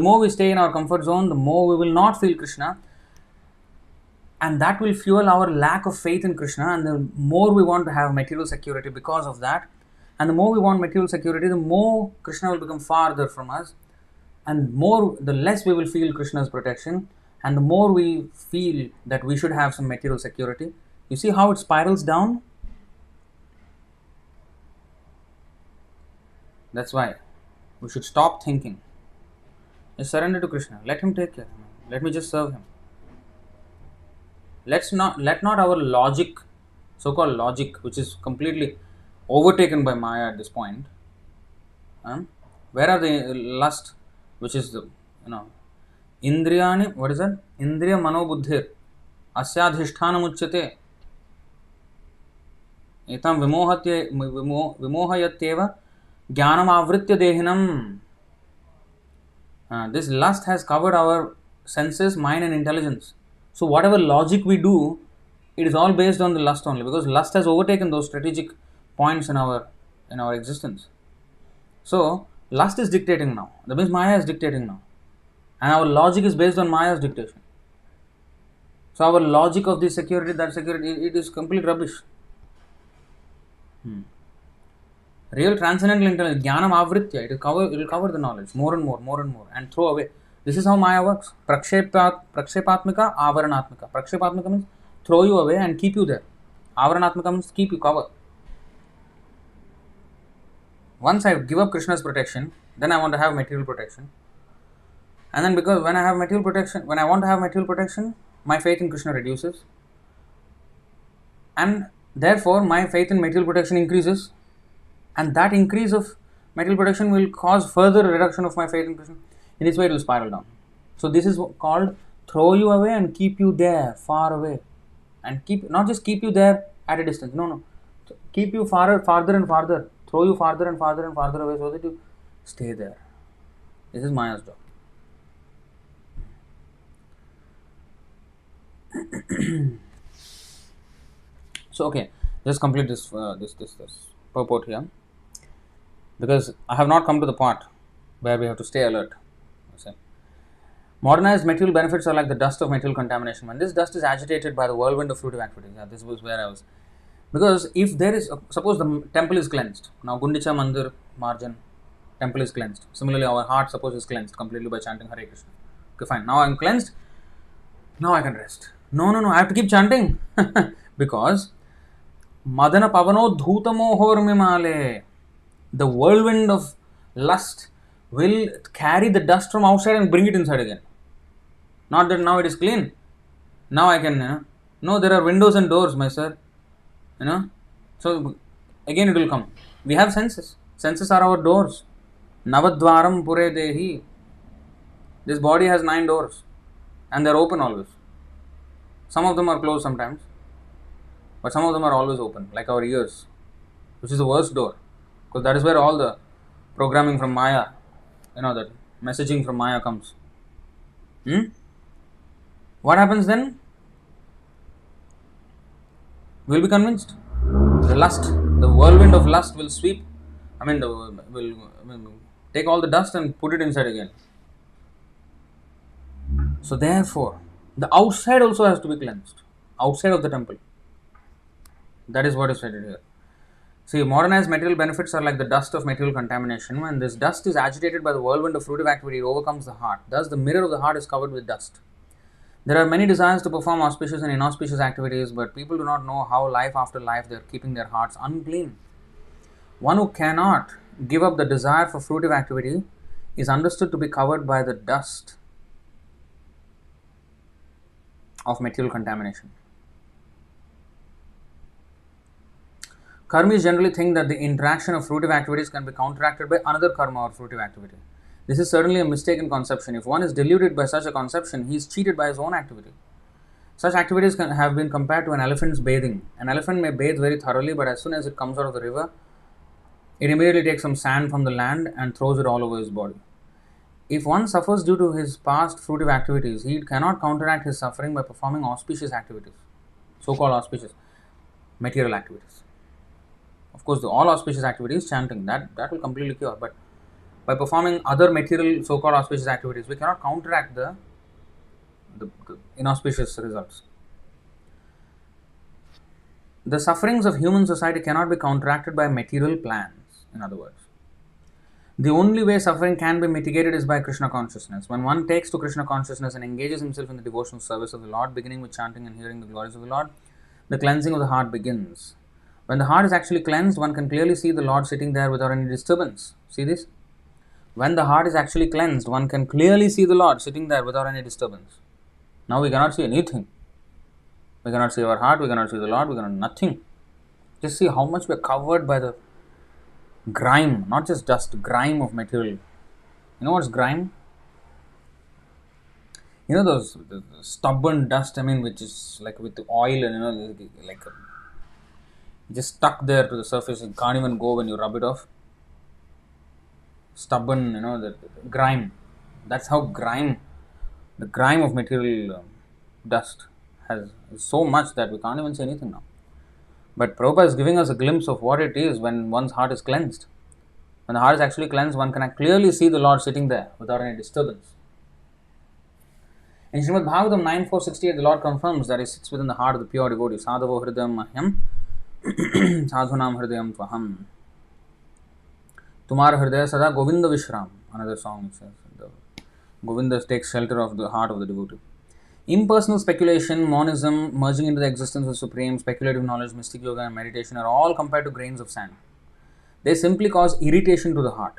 more we stay in our comfort zone, the more we will not feel Krishna. And that will fuel our lack of faith in Krishna. And the more we want to have material security because of that. And the more we want material security, the more Krishna will become farther from us. And the less we will feel Krishna's protection. And the more we feel that we should have some material security. You see how it spirals down? That's why we should stop thinking. Just surrender to Krishna. Let Him take care. Let me just serve Him. Let not our logic, so-called logic, which is completely overtaken by Maya at this point. Where are the lust, which is the, Indriyani, what is that? Indriya manobuddhir asyadhishthana muchyate etam vimohayatyeva jnanam avritya dehinam. This lust has covered our senses, mind and intelligence. So whatever logic we do, it is all based on the lust only, because lust has overtaken those strategic points in our existence. So lust is dictating now. That means Maya is dictating now. And our logic is based on Maya's dictation. So our logic of this security, that security, it is complete rubbish. Real transcendental intelligence, jnanam avritya, it will cover the knowledge more and more and throw away. This is how Maya works. Prakshepatmika, avaranatmika. Prakshepatmika means throw you away and keep you there. Avaranatmika means keep you covered. Once I give up Krishna's protection, then I want to have material protection. And then because when I want to have material protection, my faith in Krishna reduces. And therefore, my faith in material protection increases. And that increase of material protection will cause further reduction of my faith in Krishna. In this way, it will spiral down. So this is called throw you away and keep you there, far away. And not just keep you there at a distance. No. Keep you farther and farther. Throw you farther and farther away so that you stay there. This is Maya's job. So okay, just complete this purport here, because I have not come to the part where we have to stay alert. Modernized material benefits are like the dust of material contamination. When this dust is agitated by the whirlwind of fruitive activity, yeah, this was where I was. Because if there is, suppose the temple is cleansed. Now, Gundicha Mandir margin, temple is cleansed. Similarly, our heart, suppose, is cleansed completely by chanting Hare Krishna. Okay, fine. Now I am cleansed. Now I can rest. No. I have to keep chanting. Because Madana Pavano Dhutamo Hormimale, the whirlwind of lust will carry the dust from outside and bring it inside again. Not that now it is clean. Now I can, no, there are windows and doors, my sir. So again it will come. We have senses. Senses are our doors. Navadvaram pure dehi. This body has 9 doors and they are open always. Some of them are closed sometimes, but some of them are always open, like our ears, which is the worst door, because that is where all the programming from Maya, that messaging from Maya comes. What happens then? We'll be convinced. The lust, the whirlwind of lust will sweep, will take all the dust and put it inside again. So therefore, the outside also has to be cleansed, outside of the temple. That is what is stated here. See, modernized material benefits are like the dust of material contamination. When this dust is agitated by the whirlwind of fruitive activity, it overcomes the heart. Thus, the mirror of the heart is covered with dust. There are many desires to perform auspicious and inauspicious activities, but people do not know how life after life they are keeping their hearts unclean. One who cannot give up the desire for fruitive activity is understood to be covered by the dust of material contamination. Karmis generally think that the interaction of fruitive activities can be counteracted by another karma or fruitive activity. This is certainly a mistaken conception. If one is deluded by such a conception, he is cheated by his own activity. Such activities have been compared to an elephant's bathing. An elephant may bathe very thoroughly, but as soon as it comes out of the river, it immediately takes some sand from the land and throws it all over his body. If one suffers due to his past fruitive activities, he cannot counteract his suffering by performing auspicious activities, so-called auspicious material activities. Of course, all auspicious activities, chanting, that will completely cure. But by performing other material so-called auspicious activities, we cannot counteract the inauspicious results. The sufferings of human society cannot be counteracted by material plans, in other words. The only way suffering can be mitigated is by Krishna consciousness. When one takes to Krishna consciousness and engages himself in the devotional service of the Lord, beginning with chanting and hearing the glories of the Lord, the cleansing of the heart begins. When the heart is actually cleansed, one can clearly see the Lord sitting there without any disturbance. See this? When the heart is actually cleansed, one can clearly see the Lord sitting there without any disturbance. Now we cannot see anything. We cannot see our heart, we cannot see the Lord, we cannot nothing. Just see how much we are covered by the grime, not just dust, grime of material. You know what's grime? You know those the stubborn dust, which is like with the oil and just stuck there to the surface and can't even go when you rub it off. Stubborn, the grime. That's how the grime of material dust has so much that we can't even say anything now. But Prabhupada is giving us a glimpse of what it is when one's heart is cleansed. When the heart is actually cleansed, one can clearly see the Lord sitting there without any disturbance. In Srimad Bhagavatam 9.468, the Lord confirms that He sits within the heart of the pure devotee. Sadhavo hridayam mahyam, sadhunam hridayam tvaham. Tumar hridaya sada Govinda Vishram. Another song says. Govinda takes shelter of the heart of the devotee. Impersonal speculation, monism, merging into the existence of Supreme, speculative knowledge, mystic yoga and meditation are all compared to grains of sand. They simply cause irritation to the heart,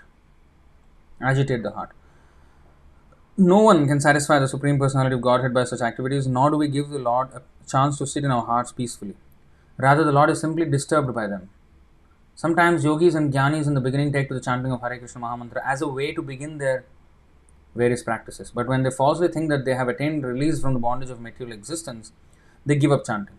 agitate the heart. No one can satisfy the Supreme Personality of Godhead by such activities, nor do we give the Lord a chance to sit in our hearts peacefully. Rather, the Lord is simply disturbed by them. Sometimes yogis and jnanis in the beginning take to the chanting of Hare Krishna Mahamantra as a way to begin their various practices. But when they falsely think that they have attained release from the bondage of material existence, they give up chanting.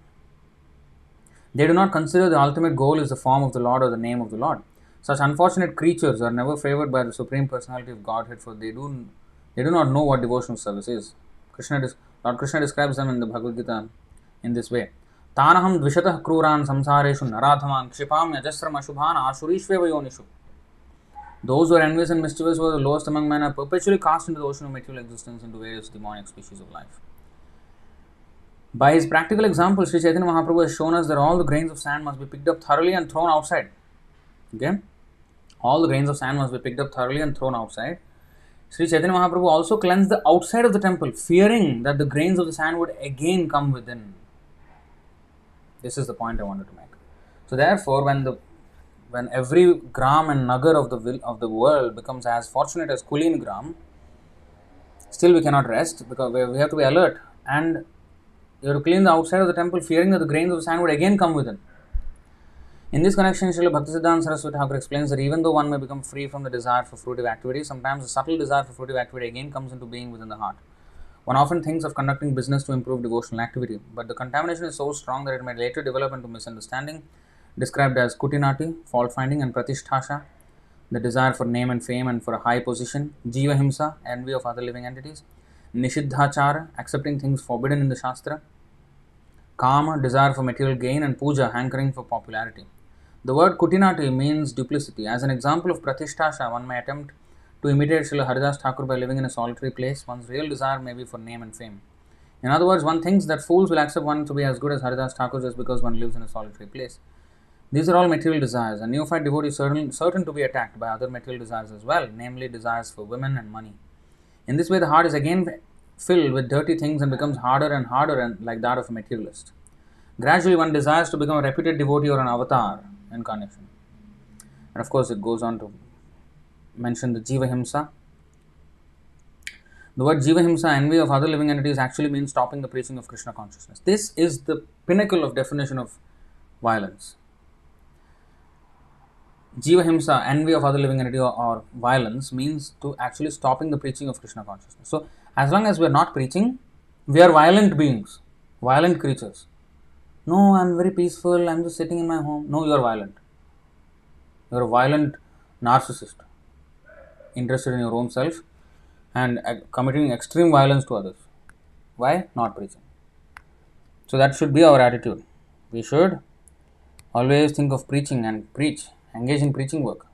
They do not consider the ultimate goal is the form of the Lord or the name of the Lord. Such unfortunate creatures are never favored by the Supreme Personality of Godhead, for they do not know what devotional service is. Lord Krishna describes them in the Bhagavad Gita in this way. Tanaham dvishatah kruran samsareshu naradhaman kshipam yajasram ashubhan asurishveva yonishu. Those who are envious and mischievous, who are the lowest among men, are perpetually cast into the ocean of material existence, into various demonic species of life. By his practical example, Sri Chaitanya Mahaprabhu has shown us that all the grains of sand must be picked up thoroughly and thrown outside. Okay? All the grains of sand must be picked up thoroughly and thrown outside. Sri Chaitanya Mahaprabhu also cleansed the outside of the temple, fearing that the grains of the sand would again come within. This is the point I wanted to make. So therefore, when every gram and nagar of the world becomes as fortunate as Kulin gram, still we cannot rest, because we have to be alert, and you have to clean the outside of the temple, fearing that the grains of the sand would again come within. In this connection, Srila Bhaktisiddhanta Saraswati Thakur explains that even though one may become free from the desire for fruitive activity, sometimes a subtle desire for fruitive activity again comes into being within the heart. One often thinks of conducting business to improve devotional activity, but the contamination is so strong that it may later develop into misunderstanding, described as kutinati, fault finding, and pratisthasha, the desire for name and fame and for a high position, jiva himsa, envy of other living entities, nishiddhachara, accepting things forbidden in the Shastra, kama, desire for material gain, and puja, hankering for popularity. The word kutinati means duplicity. As an example of pratisthasha, one may attempt to imitate Srila Haridas Thakur by living in a solitary place. One's real desire may be for name and fame. In other words, one thinks that fools will accept one to be as good as Haridas Thakur just because one lives in a solitary place. These are all material desires. A neophyte devotee is certain to be attacked by other material desires as well, namely desires for women and money. In this way, the heart is again filled with dirty things and becomes harder and harder, and like that of a materialist. Gradually, one desires to become a reputed devotee or an avatar incarnation. And of course, it goes on to mention the jiva himsa. The word jiva himsa, envy of other living entities, actually means stopping the preaching of Krishna consciousness. This is the pinnacle of definition of violence. Jiva himsa, envy of other living entity, or violence, means to actually stopping the preaching of Krishna consciousness. So, as long as we are not preaching, we are violent beings, violent creatures. No, I am very peaceful, I am just sitting in my home. No, you are violent. You are a violent narcissist, interested in your own self and committing extreme violence to others. Why? Not preaching. So that should be our attitude. We should always think of preaching and preach, engage in preaching work.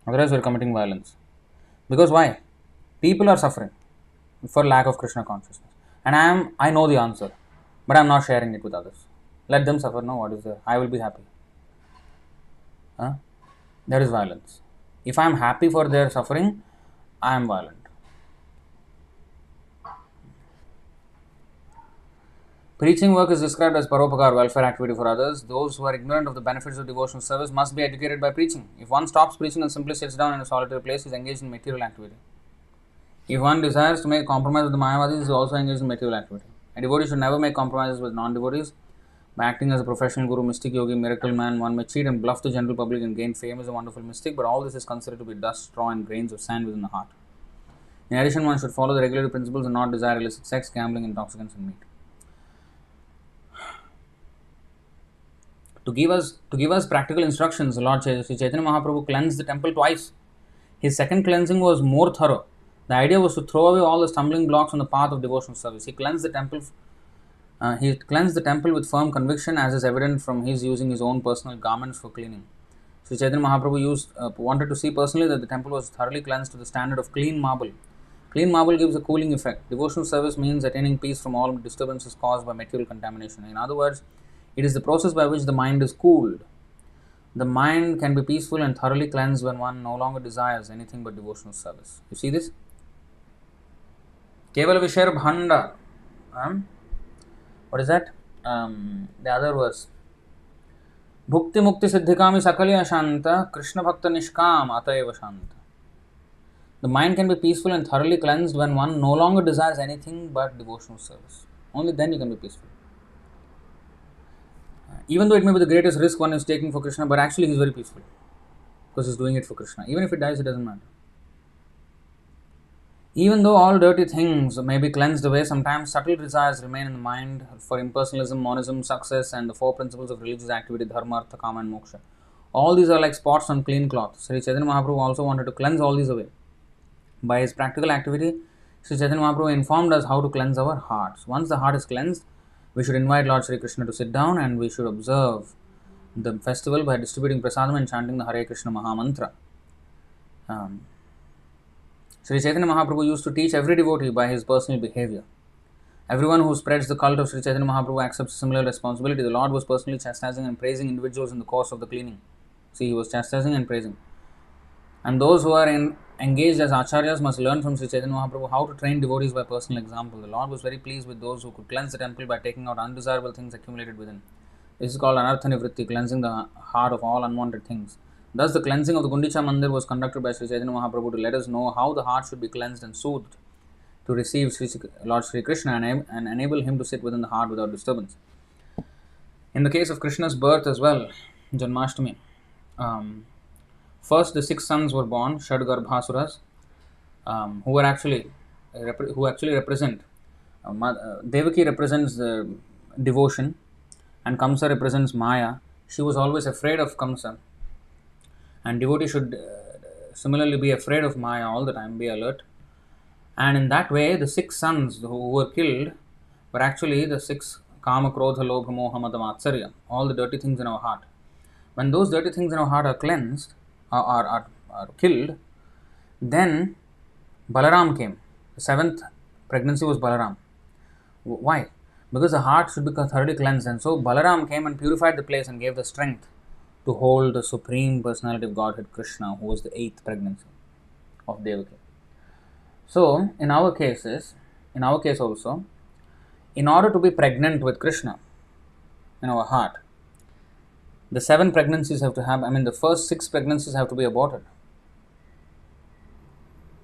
Otherwise, we are committing violence. Because why? People are suffering for lack of Krishna consciousness. And I know the answer, but I am not sharing it with others. Let them suffer. No, what is there? I will be happy. That is violence. If I am happy for their suffering, I am violent. Preaching work is described as paropakar, welfare activity for others. Those who are ignorant of the benefits of devotional service must be educated by preaching. If one stops preaching and simply sits down in a solitary place, he is engaged in material activity. If one desires to make compromise with the Mayavadis, he is also engaged in material activity. A devotee should never make compromises with non-devotees. By acting as a professional guru, mystic, yogi, miracle man, one may cheat and bluff the general public and gain fame as a wonderful mystic, but all this is considered to be dust, straw, and grains of sand within the heart. In addition, one should follow the regulatory principles and not desire illicit sex, gambling, intoxicants, and meat. To give us practical instructions, Lord Sri Chaitanya Mahaprabhu cleansed the temple twice. His second cleansing was more thorough. The idea was to throw away all the stumbling blocks on the path of devotional service. He cleansed the temple with firm conviction, as is evident from his using his own personal garments for cleaning. Sri Chaitanya Mahaprabhu wanted to see personally that the temple was thoroughly cleansed to the standard of clean marble. Clean marble gives a cooling effect. Devotional service means attaining peace from all disturbances caused by material contamination. In other words, it is the process by which the mind is cooled. The mind can be peaceful and thoroughly cleansed when one no longer desires anything but devotional service. You see this? Kevala Vishar Bhanda. What is that? The other verse. Bhukti Mukti Siddhikami Sakalya Shanta Krishna Bhakta Nishkam Atayeva Shanta. The mind can be peaceful and thoroughly cleansed when one no longer desires anything but devotional service. Only then you can be peaceful. Even though it may be the greatest risk one is taking for Krishna, but actually he is very peaceful because he is doing it for Krishna. Even if he dies, it doesn't matter. Even though all dirty things may be cleansed away, sometimes subtle desires remain in the mind for impersonalism, monism, success, and the four principles of religious activity, dharma, artha, kama, and moksha. All these are like spots on clean cloth. Sri Chaitanya Mahaprabhu also wanted to cleanse all these away. By his practical activity, Sri Chaitanya Mahaprabhu informed us how to cleanse our hearts. Once the heart is cleansed, we should invite Lord Sri Krishna to sit down and we should observe the festival by distributing prasadam and chanting the Hare Krishna Mahamantra. Sri Chaitanya Mahaprabhu used to teach every devotee by his personal behavior. Everyone who spreads the cult of Sri Chaitanya Mahaprabhu accepts similar responsibility. The Lord was personally chastising and praising individuals in the course of the cleaning. See, he was chastising and praising. And those who are engaged as acharyas must learn from Sri Chaitanya Mahaprabhu how to train devotees by personal example. The Lord was very pleased with those who could cleanse the temple by taking out undesirable things accumulated within. This is called anartha nivritti, cleansing the heart of all unwanted things. Thus, the cleansing of the Gundicha Mandir was conducted by Sri Chaitanya Mahaprabhu to let us know how the heart should be cleansed and soothed to receive Lord Sri Krishna and enable him to sit within the heart without disturbance. In the case of Krishna's birth as well, Janmashtami, first the 6 sons were born, Shadgarbhasuras, who actually represent Devaki represents the devotion, and Kamsa represents Maya. She was always afraid of Kamsa, and devotee should similarly be afraid of Maya all the time, be alert. And in that way, the 6 sons who were killed were actually the 6 Kama, Krodha, Lobha, Moha, Mada, Matsarya, all the dirty things in our heart. When those dirty things in our heart are cleansed, are killed, then Balaram came. The 7th pregnancy was Balaram. Why? Because the heart should be thoroughly cleansed, and so Balaram came and purified the place and gave the strength to hold the Supreme Personality of Godhead Krishna, who was the 8th pregnancy of Devaki. So, in our case also, in order to be pregnant with Krishna in our heart, the 7 pregnancies have to happen. The first 6 pregnancies have to be aborted,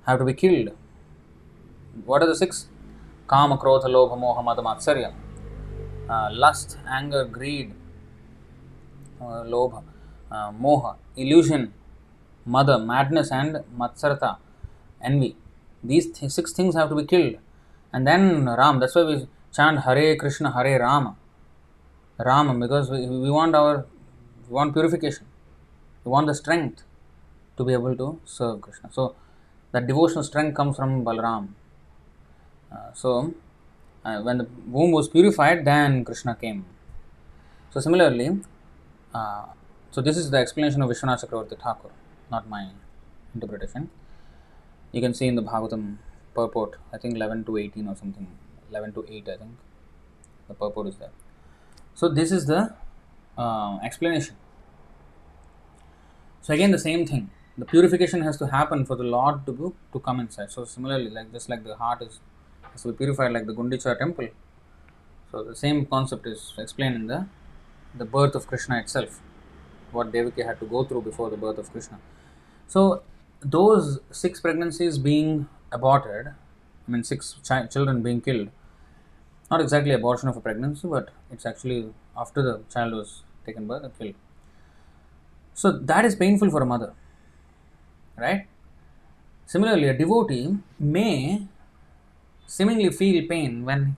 have to be killed. What are the 6? Kama, Krodha, Lobha, Moha, Mada, Matsarya. Lust, anger, greed, Lobha, Moha, illusion, Mada, madness, and Matsarata, envy. These 6 things have to be killed. And then Ram, that's why we chant Hare Krishna, Hare Rama. Rama, because we want purification. We want the strength to be able to serve Krishna. So, that devotional strength comes from Balaram. When the womb was purified, then Krishna came. So, similarly, so this is the explanation of Vishwanath Chakravarti Thakur, not my interpretation. You can see in the Bhagavatam purport, I think 11 to 18 or something, 11 to 8, I think. The purport is there. So, this is the explanation. So, again, the same thing. The purification has to happen for the Lord to come inside. So, similarly, just like the heart has to be purified like the Gundicha temple. So, the same concept is explained in the birth of Krishna itself, what Devaki had to go through before the birth of Krishna. So, those 6 pregnancies being aborted, 6 children being killed, not exactly abortion of a pregnancy, but it's actually after the child was taken birth and killed. So, that is painful for a mother, right? Similarly, a devotee may seemingly feel pain when,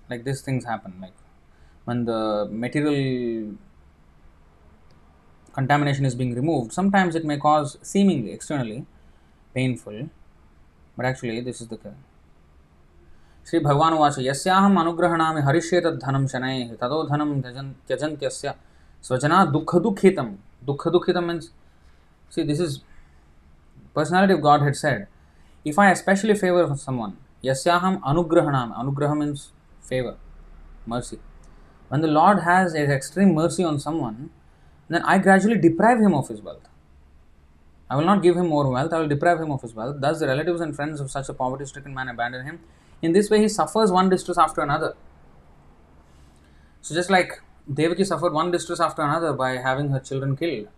like these things happen, like when the material contamination is being removed. Sometimes it may cause seemingly, externally, painful, but actually this is the case. Sri Bhagavan Vacha Yasyaham Anugrahanami Harishyetad Dhanam Shanai Tado Dhanam Tyajantyasya Swajana Dukha Dukhitam. Dukha Dukhitam means, see, this is personality of God had said, if I especially favor someone, Yasyaham Anugrahanami, Anugraha means favor, mercy. When the Lord has an extreme mercy on someone, then I gradually deprive him of his wealth. I will not give him more wealth, I will deprive him of his wealth. Thus the relatives and friends of such a poverty-stricken man abandon him. In this way he suffers one distress after another. So just like Devaki suffered one distress after another by having her children killed,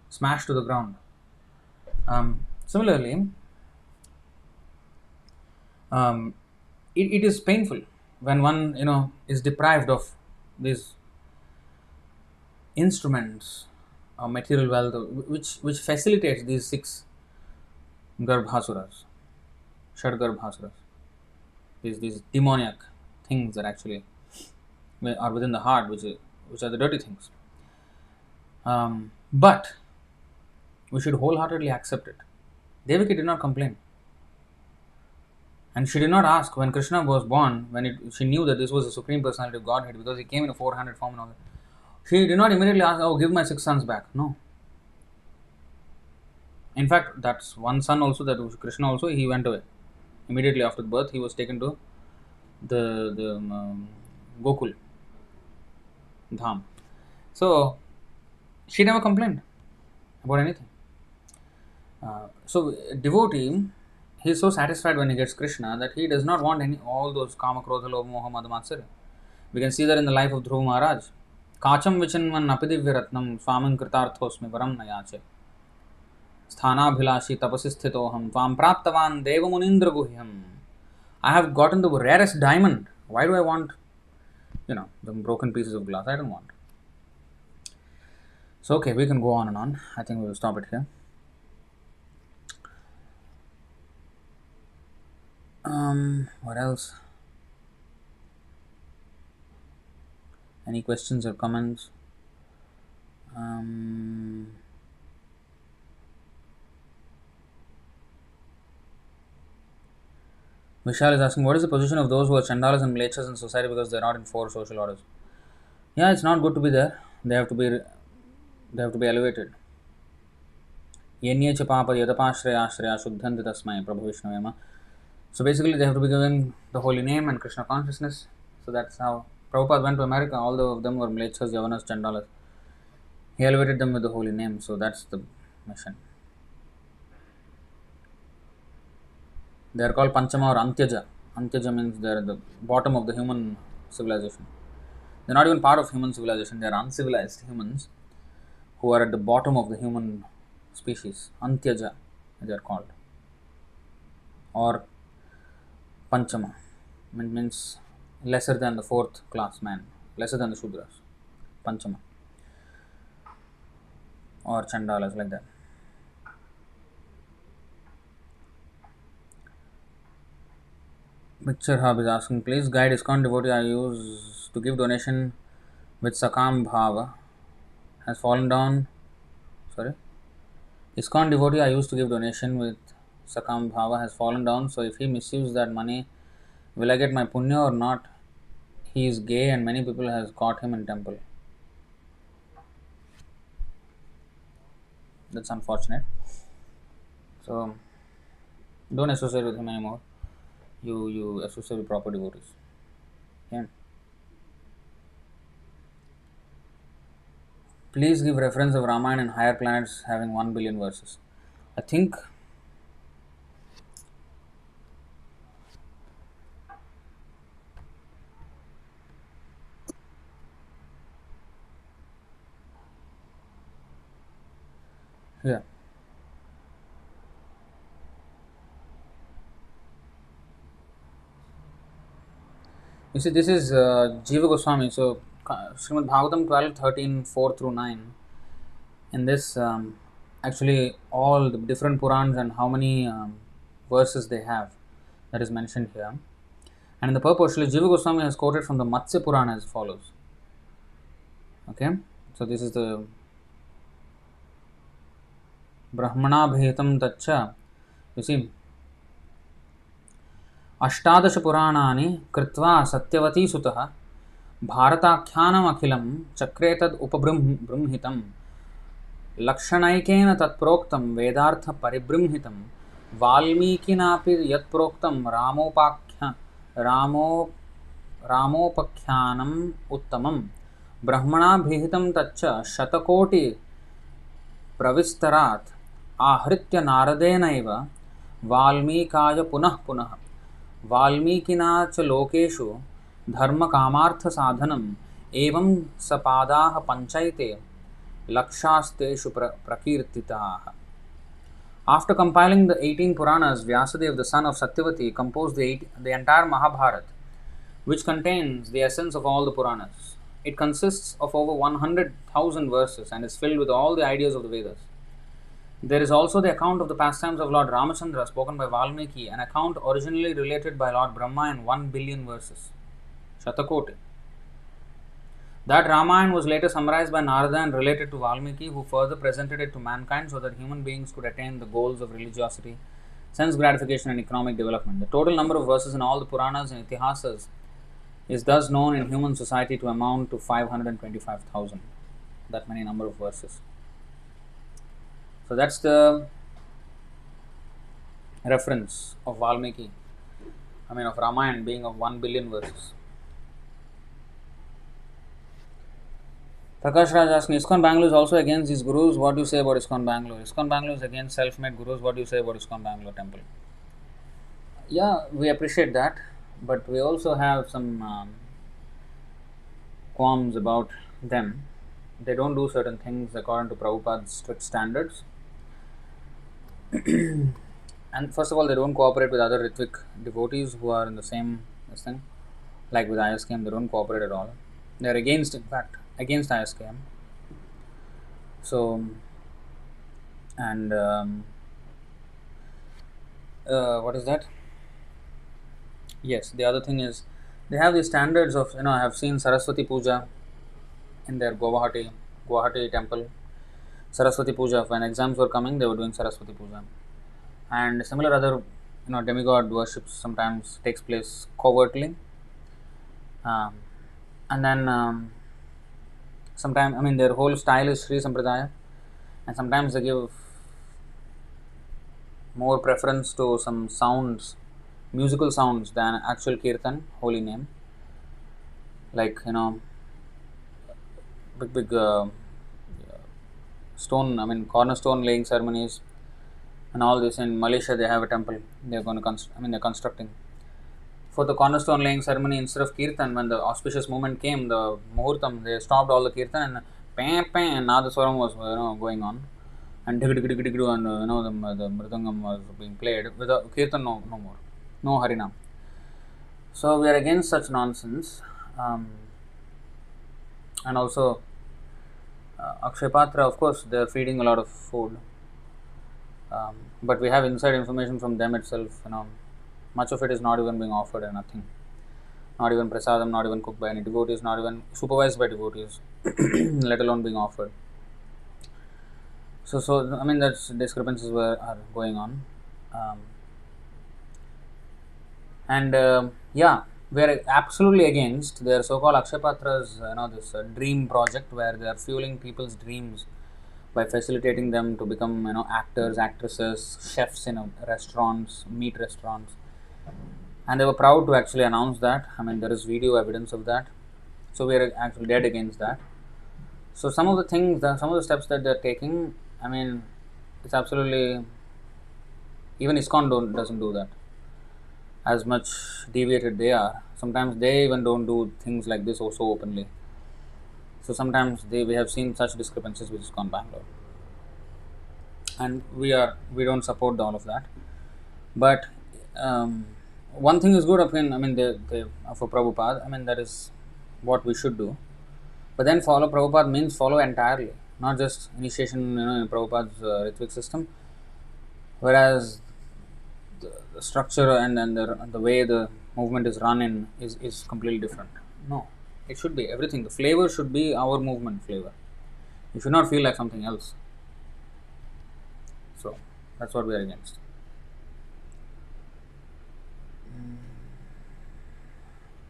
smashed to the ground. Similarly, it is painful when one is deprived of these instruments of material wealth which facilitates these 6 garbhasuras, Shadgarbhasuras, these demoniac things that actually are within the heart, which are the dirty things. But we should wholeheartedly accept it. Devaki did not complain. And she did not ask when Krishna was born, she knew that this was the Supreme Personality of Godhead because he came in a 400 form and all that. She did not immediately ask, oh, give my 6 sons back. No. In fact, that's one son also, that was Krishna also, he went away. Immediately after birth, he was taken to the Gokul Dham. So, she never complained about anything. So, devotee, he is so satisfied when he gets Krishna that he does not want any all those kama, krodha, lobha, moha, mada, matsarya. We can see that in the life of Dhruva Maharaj. Kacham vichinman apidivyaratnam swamim kritarthosmi varam nayache. Sthanabhilashi tapasi sthitoham tvam praptavan devamunindra guhyam. I have gotten the rarest diamond. Why do I want, the broken pieces of glass? I don't want. So, okay, we can go on and on. I think we will stop it here. What else? Any questions or comments? Vishal is asking, what is the position of those who are chandalas and mlechas in society because they are not in 4 social orders? Yeah, it's not good to be there. They have to be elevated. Yenye cha papa yadapashraya ashraya shuddhanti tasmai Prabhu Vishnuyama. So basically they have to be given the holy name and Krishna consciousness. So that's how Prabhupada went to America. All of them were mlechas, yavanas, chandalas. He elevated them with the holy name. So that's the mission. They are called Panchama or Antyaja. Antyaja means they are at the bottom of the human civilization. They are not even part of human civilization. They are uncivilized humans who are at the bottom of the human species. Antyaja, they are called. Or Panchama, means lesser than the 4th class man, lesser than the Shudras. Panchama. Or Chandalas, like that. Picture Hub is asking, please guide ISKCON devotee I use to give donation with Sakam Bhava has fallen down. Sorry. ISKCON devotee I used to give donation with Sakam Bhava has fallen down. So if he misuses that money, will I get my punya or not? He is gay and many people has caught him in temple. That's unfortunate. So don't associate with him anymore. You associate with proper devotees. Yeah. Please give reference of Ramayana and higher planets having 1 billion verses. I think yeah. You see, this is Jiva Goswami. So, Srimad Bhagavatam 12, 13, 4 through 9. In this, actually, all the different Purans and how many verses they have, that is mentioned here. And in the purport, Srila Jiva Goswami has quoted from the Matsya Purana as follows. Okay, so this is the Brahmana Bhetam Tacha. You see, अष्टादश पुराणानि कृत्वा सत्यवती सुतः भारताख्यानमखिलं चक्रे तद् उपबृंहितं लक्षणैकेन तत्प्रोक्तं वेदार्थ परिबृंहितं वाल्मीकिनापि यत्प्रोक्तं रामोपख्यानम् उत्तमं ब्रह्मणा भिहितं तच्च शतकोटि प्रविस्तरात् आहृत्य नारदेनैव वाल्मीकाय पुनः पुनः वाल्मीकिना च लोकेषु धर्मकामार्थसाधनम् एवं सपादाः पञ्चैते लक्षास्तेषु प्रकीर्तिताः. After compiling the 18 Puranas, Vyasadeva, the son of Satyavati, composed the entire Mahabharata, which contains the essence of all the Puranas. It consists of over 100,000 verses and is filled with all the ideas of the Vedas. There is also the account of the pastimes of Lord Ramachandra spoken by Valmiki, an account originally related by Lord Brahma in 1 billion verses. Shatakoti. That Ramayana was later summarized by Narada and related to Valmiki, who further presented it to mankind so that human beings could attain the goals of religiosity, sense gratification, and economic development. The total number of verses in all the Puranas and Itihasas is thus known in human society to amount to 525,000. That many number of verses. So that's the reference of Valmiki. Of Ramayana being of 1 billion verses. Prakash Raj asking, ISKCON Bangalore is also against these gurus. What do you say about ISKCON Bangalore? ISKCON Bangalore is against self-made gurus. What do you say about ISKCON Bangalore temple? Yeah, we appreciate that, but we also have some qualms about them. They don't do certain things according to Prabhupada's strict standards. And first of all, they don't cooperate with other Ritvik devotees who are in the same thing. Like with ISKM, they don't cooperate at all. They are against, in fact, against ISKM. So, and what is that? Yes, the other thing is they have these standards of, I have seen Saraswati Puja in their Guwahati temple. Saraswati Puja, when exams were coming, they were doing Saraswati Puja. And similar other, demigod worship sometimes takes place covertly. And then sometimes, their whole style is Sri Sampradaya, and sometimes they give more preference to some sounds, musical sounds, than actual kirtan, holy name. Like, big stone, cornerstone laying ceremonies and all this. In Malaysia, they have a temple. They're going to they're constructing. For the cornerstone laying ceremony, instead of kirtan, when the auspicious moment came, the muhurtam, they stopped all the kirtan and pam pam, and Nadaswaram was going on, and dig dig dig dig, and the mridangam was being played. Without kirtan, no more, no harinam. So we are against such nonsense, and also Akshay Patra. Of course, they are feeding a lot of food, but we have inside information from them itself. Much of it is not even being offered and nothing. Not even prasadam, not even cooked by any devotees, not even supervised by devotees, let alone being offered. So that's discrepancies are going on, and yeah, we are absolutely against their so-called Akshay Patra's this dream project where they are fueling people's dreams by facilitating them to become actors, actresses, chefs in restaurants, meat restaurants. And they were proud to actually announce that. There is video evidence of that. So we are actually dead against that. So some of the things, some of the steps that they're taking, it's absolutely, even ISKCON doesn't do that. As much deviated they are, sometimes they even don't do things like this so openly. So sometimes we have seen such discrepancies with ISKCON Bangalore, and we don't support all of that. But one thing is good. They for Prabhupada. That is what we should do. But then follow Prabhupada means follow entirely, not just initiation. In Prabhupada's Ritvik system. Whereas the structure and the way the movement is run is completely different. No, it should be everything. The flavor should be our movement flavor. You should not feel like something else. So that's what we are against.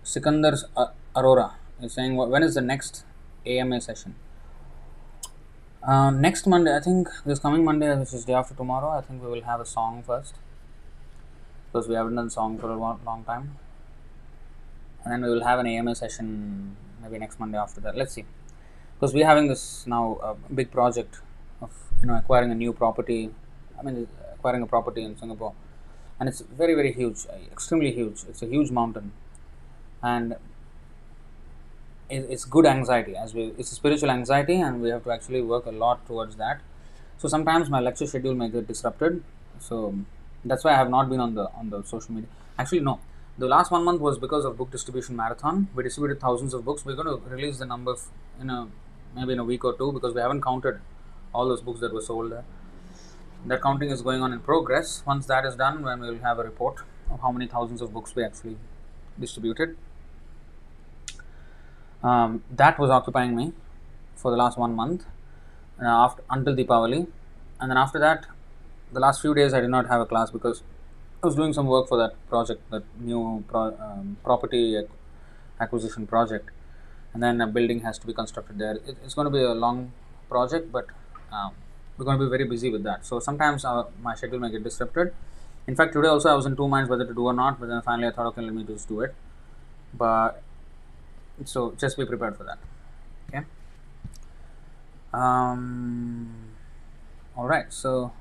Sikandar Arora is saying, when is the next AMA session? Next Monday, I think this coming Monday, which is day after tomorrow, I think we will have a song first, because we haven't done song for a long time, and then we will have an AMA session maybe next Monday after that. Let's see, because we're having this now big project of acquiring a new property. Acquiring a property in Singapore, and it's very, very huge, extremely huge. It's a huge mountain, and it's good anxiety, it's a spiritual anxiety, and we have to actually work a lot towards that. So sometimes my lecture schedule may get disrupted, so that's why I have not been on the social media. Actually, no, the last 1 month was because of book distribution marathon. We distributed thousands of books. We're going to release the number maybe in a week or two, because we haven't counted all those books that were sold there. That counting is going on in progress. Once that is done, then we will have a report of how many thousands of books we actually distributed. That was occupying me for the last 1 month, until Deepavali, and then after that the last few days I did not have a class because I was doing some work for that project, that new property acquisition project, and then a building has to be constructed there. It's going to be a long project, but um, we're going to be very busy with that. So sometimes my schedule may get disrupted. In fact, today also I was in two minds whether to do or not, but then finally I thought, okay, let me just do it. But so just be prepared for that. Okay. All right. So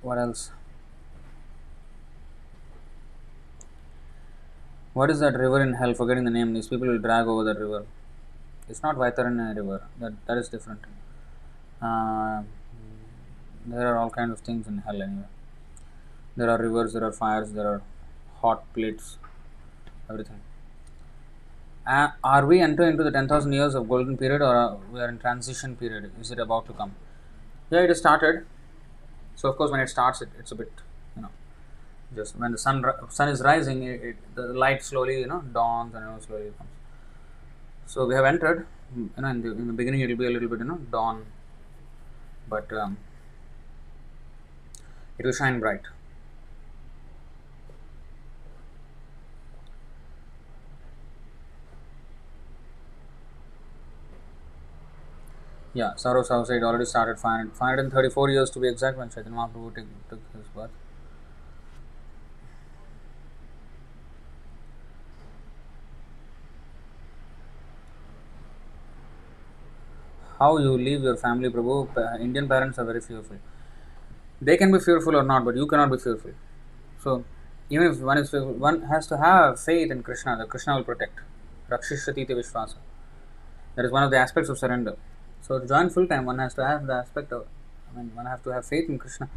what else? What is that river in hell? Forgetting the name. These people will drag over that river. It's not Vaitaranya river. That is different. Uh, there are all kinds of things in hell anyway. There are rivers, there are fires, there are hot plates, everything. Are we entering into the 10,000 years of golden period, or we are in transition period? Is it about to come? Yeah, it has started. So of course, when it starts, it's a bit, you know, just when the sun is rising, the light slowly, dawns and slowly comes. So we have entered. In the beginning, it will be a little bit, dawn, but it will shine bright. Yeah, Saros House, it already started 534 years to be exact when Chaitanya Mahaprabhu took his birth. How you leave your family, Prabhu? Indian parents are very fearful. They can be fearful or not, but you cannot be fearful. So, even if one is fearful, one has to have faith in Krishna, that Krishna will protect. Rakshishati Vishwasa. That is one of the aspects of surrender. So, to join full time, one has to have the aspect of, one has to have faith in Krishna.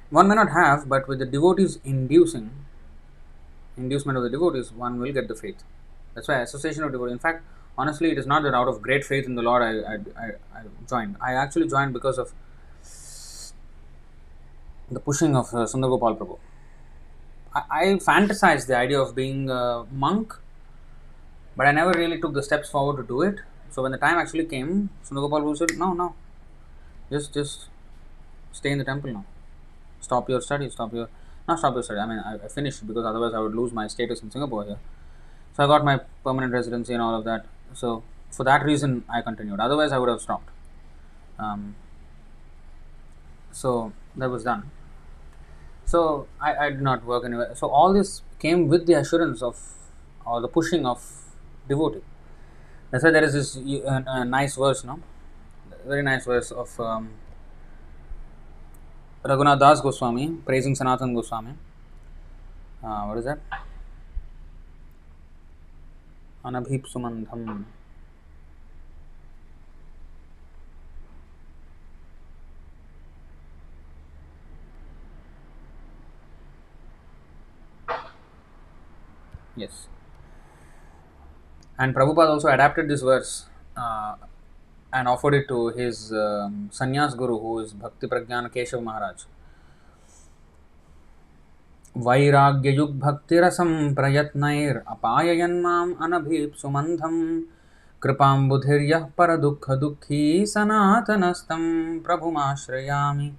One may not have, but with the devotees inducement of the devotees, one will get the faith. That's why association of devotees. In fact, honestly, it is not that out of great faith in the Lord I joined. I actually joined because of the pushing of Sundar Gopal Prabhu. I fantasized the idea of being a monk, but I never really took the steps forward to do it. So when the time actually came, Sundar Gopal Prabhu said, no, just stay in the temple now. Stop your study, not stop your study. I finished because otherwise I would lose my status in Singapore here. So I got my permanent residency and all of that. So for that reason, I continued. Otherwise, I would have stopped. So that was done. So I did not work anywhere. So all this came with the assurance of, or the pushing of devotee. That's why there is this nice verse, no? Very nice verse of Raghunath Das Goswami praising Sanatana Goswami. What is that? Anabhipsumandham. Yes. And Prabhupada also adapted this verse and offered it to his sannyas guru, who is Bhakti Pragyana Keshav Maharaj. वैराग्ययुग भक्तिरसं प्रयत्नैर अपाययन्माम् अनभीप्सुमन्धं कृपाम्बुधिर्यः परदुःखदुःखी सनातनस्तं प्रभुमाश्रयामि.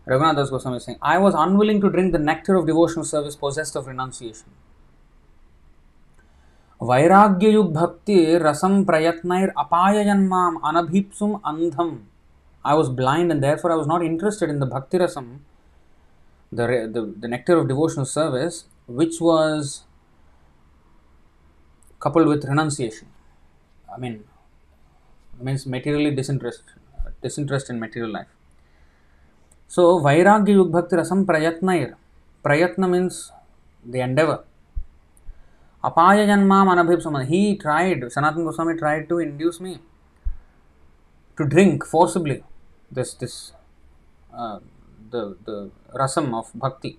Raghunath Das Goswami is saying, I was unwilling to drink the nectar of devotional service possessed of renunciation. Vairagyayug bhakti rasam prayatnair apayayanmam anabhipsum andham. I was blind and therefore I was not interested in the bhakti rasam, the nectar of devotional service, which was coupled with renunciation. Means materially disinterest in material life. So, Vairagya Yug Bhakti Rasam Prayatnair. Prayatna means the endeavor. Apaya Janmam Anabhipsama. Sanatana Goswami tried to induce me to drink forcibly the rasam of bhakti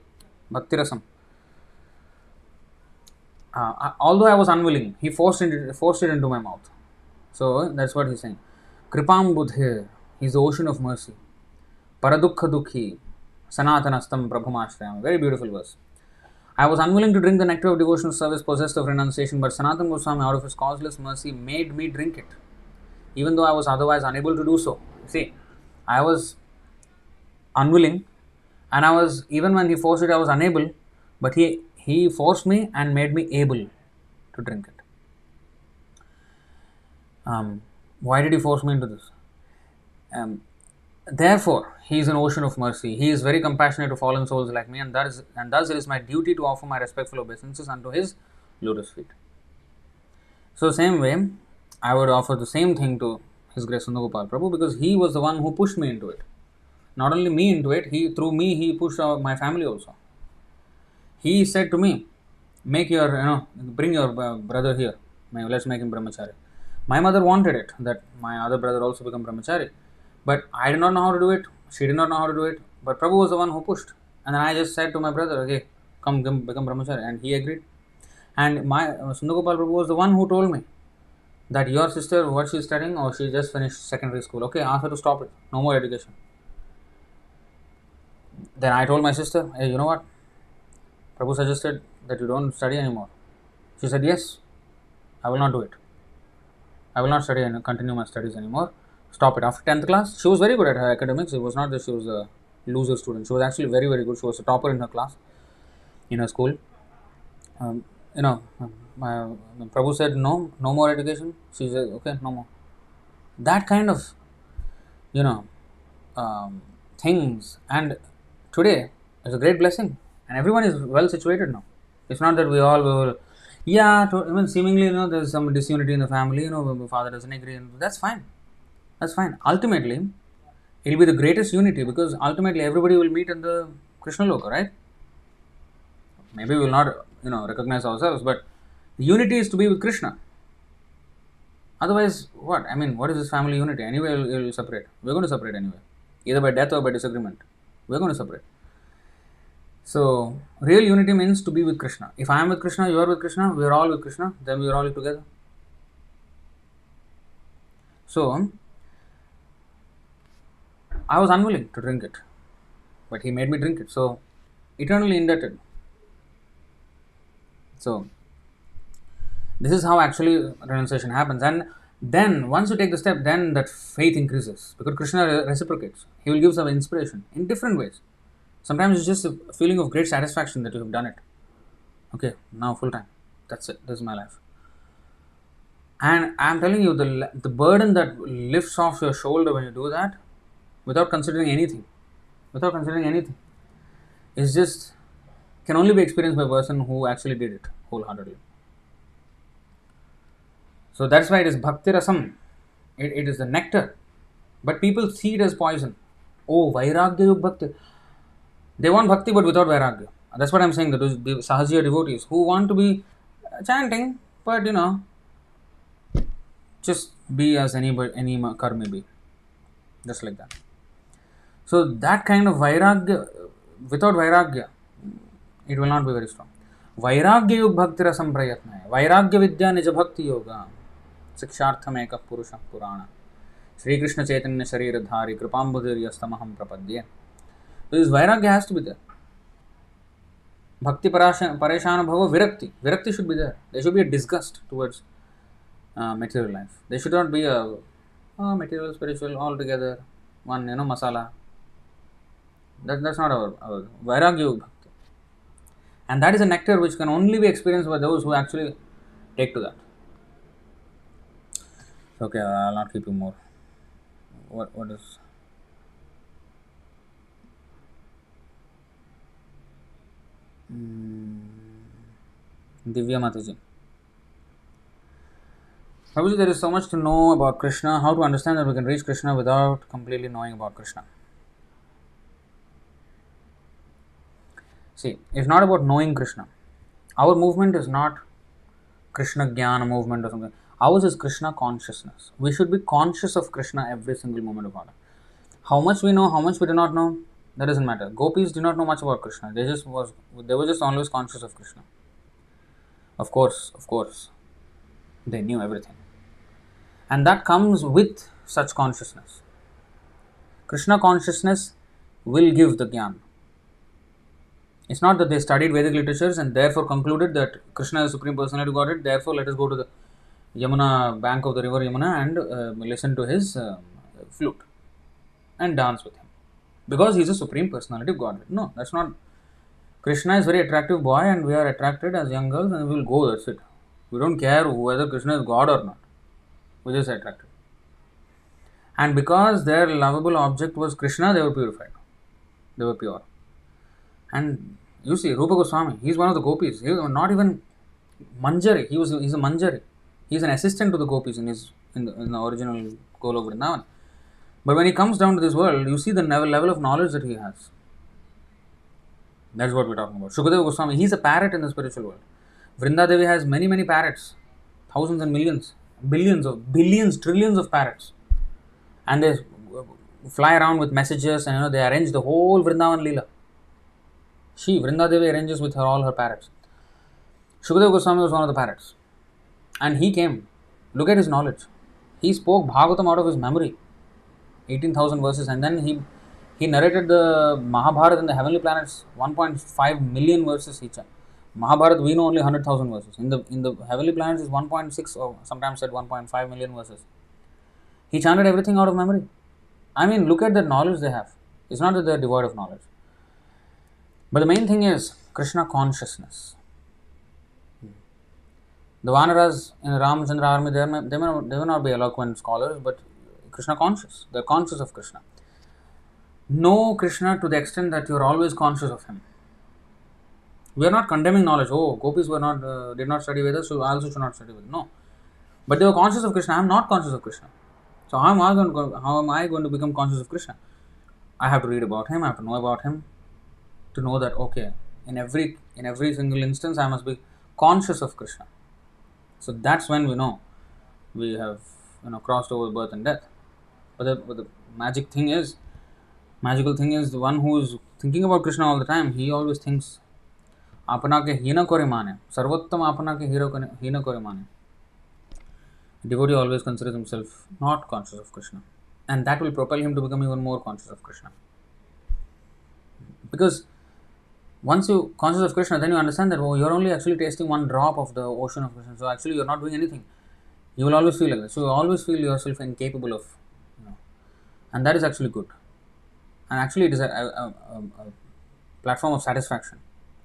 rasam. Although I was unwilling, he forced it into my mouth. So that's what he's saying. Kripam Budhir, he's the ocean of mercy. Paradukha Dukhi, Sanatanastam Prabhumashrayam. Very beautiful verse. I was unwilling to drink the nectar of devotional service possessed of renunciation, but Sanatana Goswami, out of his causeless mercy, made me drink it, even though I was otherwise unable to do so. See, I was unwilling, and I was, even when he forced it, I was unable, but he forced me and made me able to drink it. Why did he force me into this? Therefore, he is an ocean of mercy. He is very compassionate to fallen souls like me, and thus it is my duty to offer my respectful obeisances unto his lotus feet. So, same way, I would offer the same thing to His Grace Sundagopal Prabhu, because he was the one who pushed me into it. Not only me into it, he through me he pushed my family also. He said to me, "Make your bring your brother here. Let's make him brahmachari." My mother wanted it, that my other brother also become brahmachari, but I did not know how to do it. She did not know how to do it. But Prabhu was the one who pushed, and then I just said to my brother, "Okay, come become brahmachari," and he agreed. And my Sundagopal Prabhu was the one who told me that your sister, what she is studying, or she just finished secondary school. Okay, ask her to stop it. No more education. Then I told my sister, "Hey, you know what? Prabhu suggested that you don't study anymore." She said, "Yes, I will not do it. I will not study and continue my studies anymore. Stop it." After 10th class, she was very good at her academics. It was not that she was a loser student. She was actually very, very good. She was a topper in her class, in her school. Um, my Prabhu said, "No, no more education." She said, "Okay, no more." That kind of, you know, things. And today is a great blessing, and everyone is well situated now. It's not that we all will, yeah, even seemingly, there's some disunity in the family, the father doesn't agree, and that's fine. That's fine. Ultimately, it'll be the greatest unity, because ultimately everybody will meet in the Krishna Loka, right? Maybe we will not, recognize ourselves, but the unity is to be with Krishna. Otherwise, what? I mean, what is this family unity? Anyway, you'll separate. We're going to separate anyway, either by death or by disagreement. We're going to separate. So, real unity means to be with Krishna. If I am with Krishna, you are with Krishna, we are all with Krishna, then we are all together. So, I was unwilling to drink it, but he made me drink it. So, eternally indebted. So, this is how actually renunciation happens. And then, once you take the step, then that faith increases, because Krishna reciprocates. He will give some inspiration in different ways. Sometimes it's just a feeling of great satisfaction that you have done it. Okay, now full time. That's it. This is my life. And I'm telling you, the burden that lifts off your shoulder when you do that, without considering anything, is just, can only be experienced by a person who actually did it wholeheartedly. So that's why it is bhakti rasam. It is the nectar. But people see it as poison. Oh, vairagya yug bhakti. They want bhakti but without vairagya. That's what I'm saying, that those sahajiya devotees who want to be chanting, but just be as any kar may be. Just like that. So that kind of vairagya, without vairagya, it will not be very strong. Vairagya yug bhakti rasam prayatna. Vairagya vidya nija bhakti yoga. Sikshartham ekah purusham purana. Sri Krishna Caitanya Shariradhari Kripambudhir Yastamaham Prapadye. This vairagya has to be there. Bhakti Pareshana Bhava Virakti. Virakti should be there. There should be a disgust towards material life. There should not be a material, spiritual, all together, one, masala. That's not our vairagya bhakti. And that is a nectar which can only be experienced by those who actually take to that. Okay, I'll not keep you more. What is... Divya Mataji. Prabhuji, there is so much to know about Krishna. How to understand that we can reach Krishna without completely knowing about Krishna? See, it's not about knowing Krishna. Our movement is not Krishna Jnana movement or something. Ours is Krishna consciousness. We should be conscious of Krishna every single moment of our life. How much we know, how much we do not know, that doesn't matter. Gopis did not know much about Krishna. They were just always conscious of Krishna. Of course, they knew everything. And that comes with such consciousness. Krishna consciousness will give the jnana. It's not that they studied Vedic literatures and therefore concluded that Krishna is Supreme Personality of Godhead, therefore let us go to the Yamuna, bank of the river Yamuna, and listen to his flute and dance with him. because he's a supreme personality of Godhead. No, that's not. Krishna is very attractive boy, and we are attracted as young girls, and we will go. That's it. We don't care whether Krishna is God or not. We're just attracted. And because their lovable object was Krishna, they were purified. They were pure. And you see, Rupa Goswami, he's one of the gopis. He was not even Manjari. He's a Manjari. He's an assistant to the gopis in the original Goloka Vrindavan. But when he comes down to this world, you see the level of knowledge that he has. That's what we're talking about. Shukadeva Goswami, he's a parrot in the spiritual world. Vrinda Devi has many, many parrots. Thousands and millions, billions, trillions of parrots. And they fly around with messages, and they arrange the whole Vrindavan Leela. Vrinda Devi arranges with all her parrots. Shukadeva Goswami was one of the parrots. And he came. Look at his knowledge. He spoke Bhagavatam out of his memory. 18,000 verses, and then he narrated the Mahabharata and the heavenly planets, 1.5 million verses each. Mahabharata we know only 100,000 verses. In the heavenly planets is 1.6 or sometimes said 1.5 million verses. He chanted everything out of memory. I mean, look at the knowledge they have. It's not that they are devoid of knowledge. But the main thing is Krishna consciousness. The Vanaras in Ramachandra army, they may not be eloquent scholars, but Krishna conscious. They are conscious of Krishna. Know Krishna to the extent that you are always conscious of him. We are not condemning knowledge. Oh, gopis did not study Vedas, so I also should not study Vedas. No. But they were conscious of Krishna. I am not conscious of Krishna. So how am I going to become conscious of Krishna? I have to read about him. I have to know about him to know that, okay, in every single instance, I must be conscious of Krishna. So that's when we know we have crossed over birth and death. But the magical thing is the one who is thinking about Krishna all the time, he always thinks apana ke hina kore mane, sarvottam apana ke hina kore mane. Devotee always considers himself not conscious of Krishna, and that will propel him to become even more conscious of Krishna. Because once you conscious of Krishna, then you understand that you're only actually tasting one drop of the ocean of Krishna. So actually, you're not doing anything. You will always feel like that. So you always feel yourself incapable of, and that is actually good. And actually, it is a platform of satisfaction.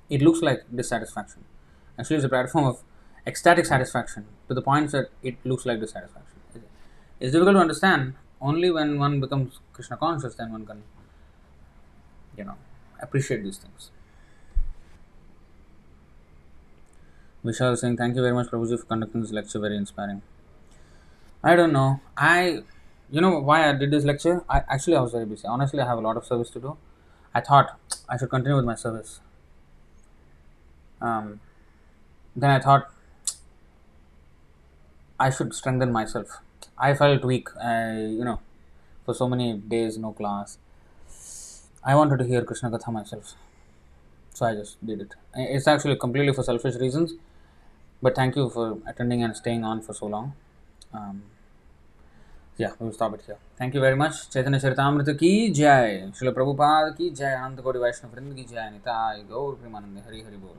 It looks like dissatisfaction. Actually, it's a platform of ecstatic satisfaction to the point that it looks like dissatisfaction. It's difficult to understand. Only when one becomes Krishna conscious, then one can, appreciate these things. Vishal is saying, thank you very much, Prabhuji, for conducting this lecture. Very inspiring. I don't know. Why I did this lecture? I was very busy. Honestly, I have a lot of service to do. I thought I should continue with my service. Then I thought I should strengthen myself. I felt weak. For so many days, no class. I wanted to hear Krishna Katha myself. So I just did it. It's actually completely for selfish reasons. But thank you for attending and staying on for so long. We'll stop it here. Thank you very much. Chaitanya Charitamrita ki jai. Srila Prabhupada ki jai. Ananta Koti Vaishnava Vrinda ki jai. Nitai Gaur Premanande. Hari Hari Bol.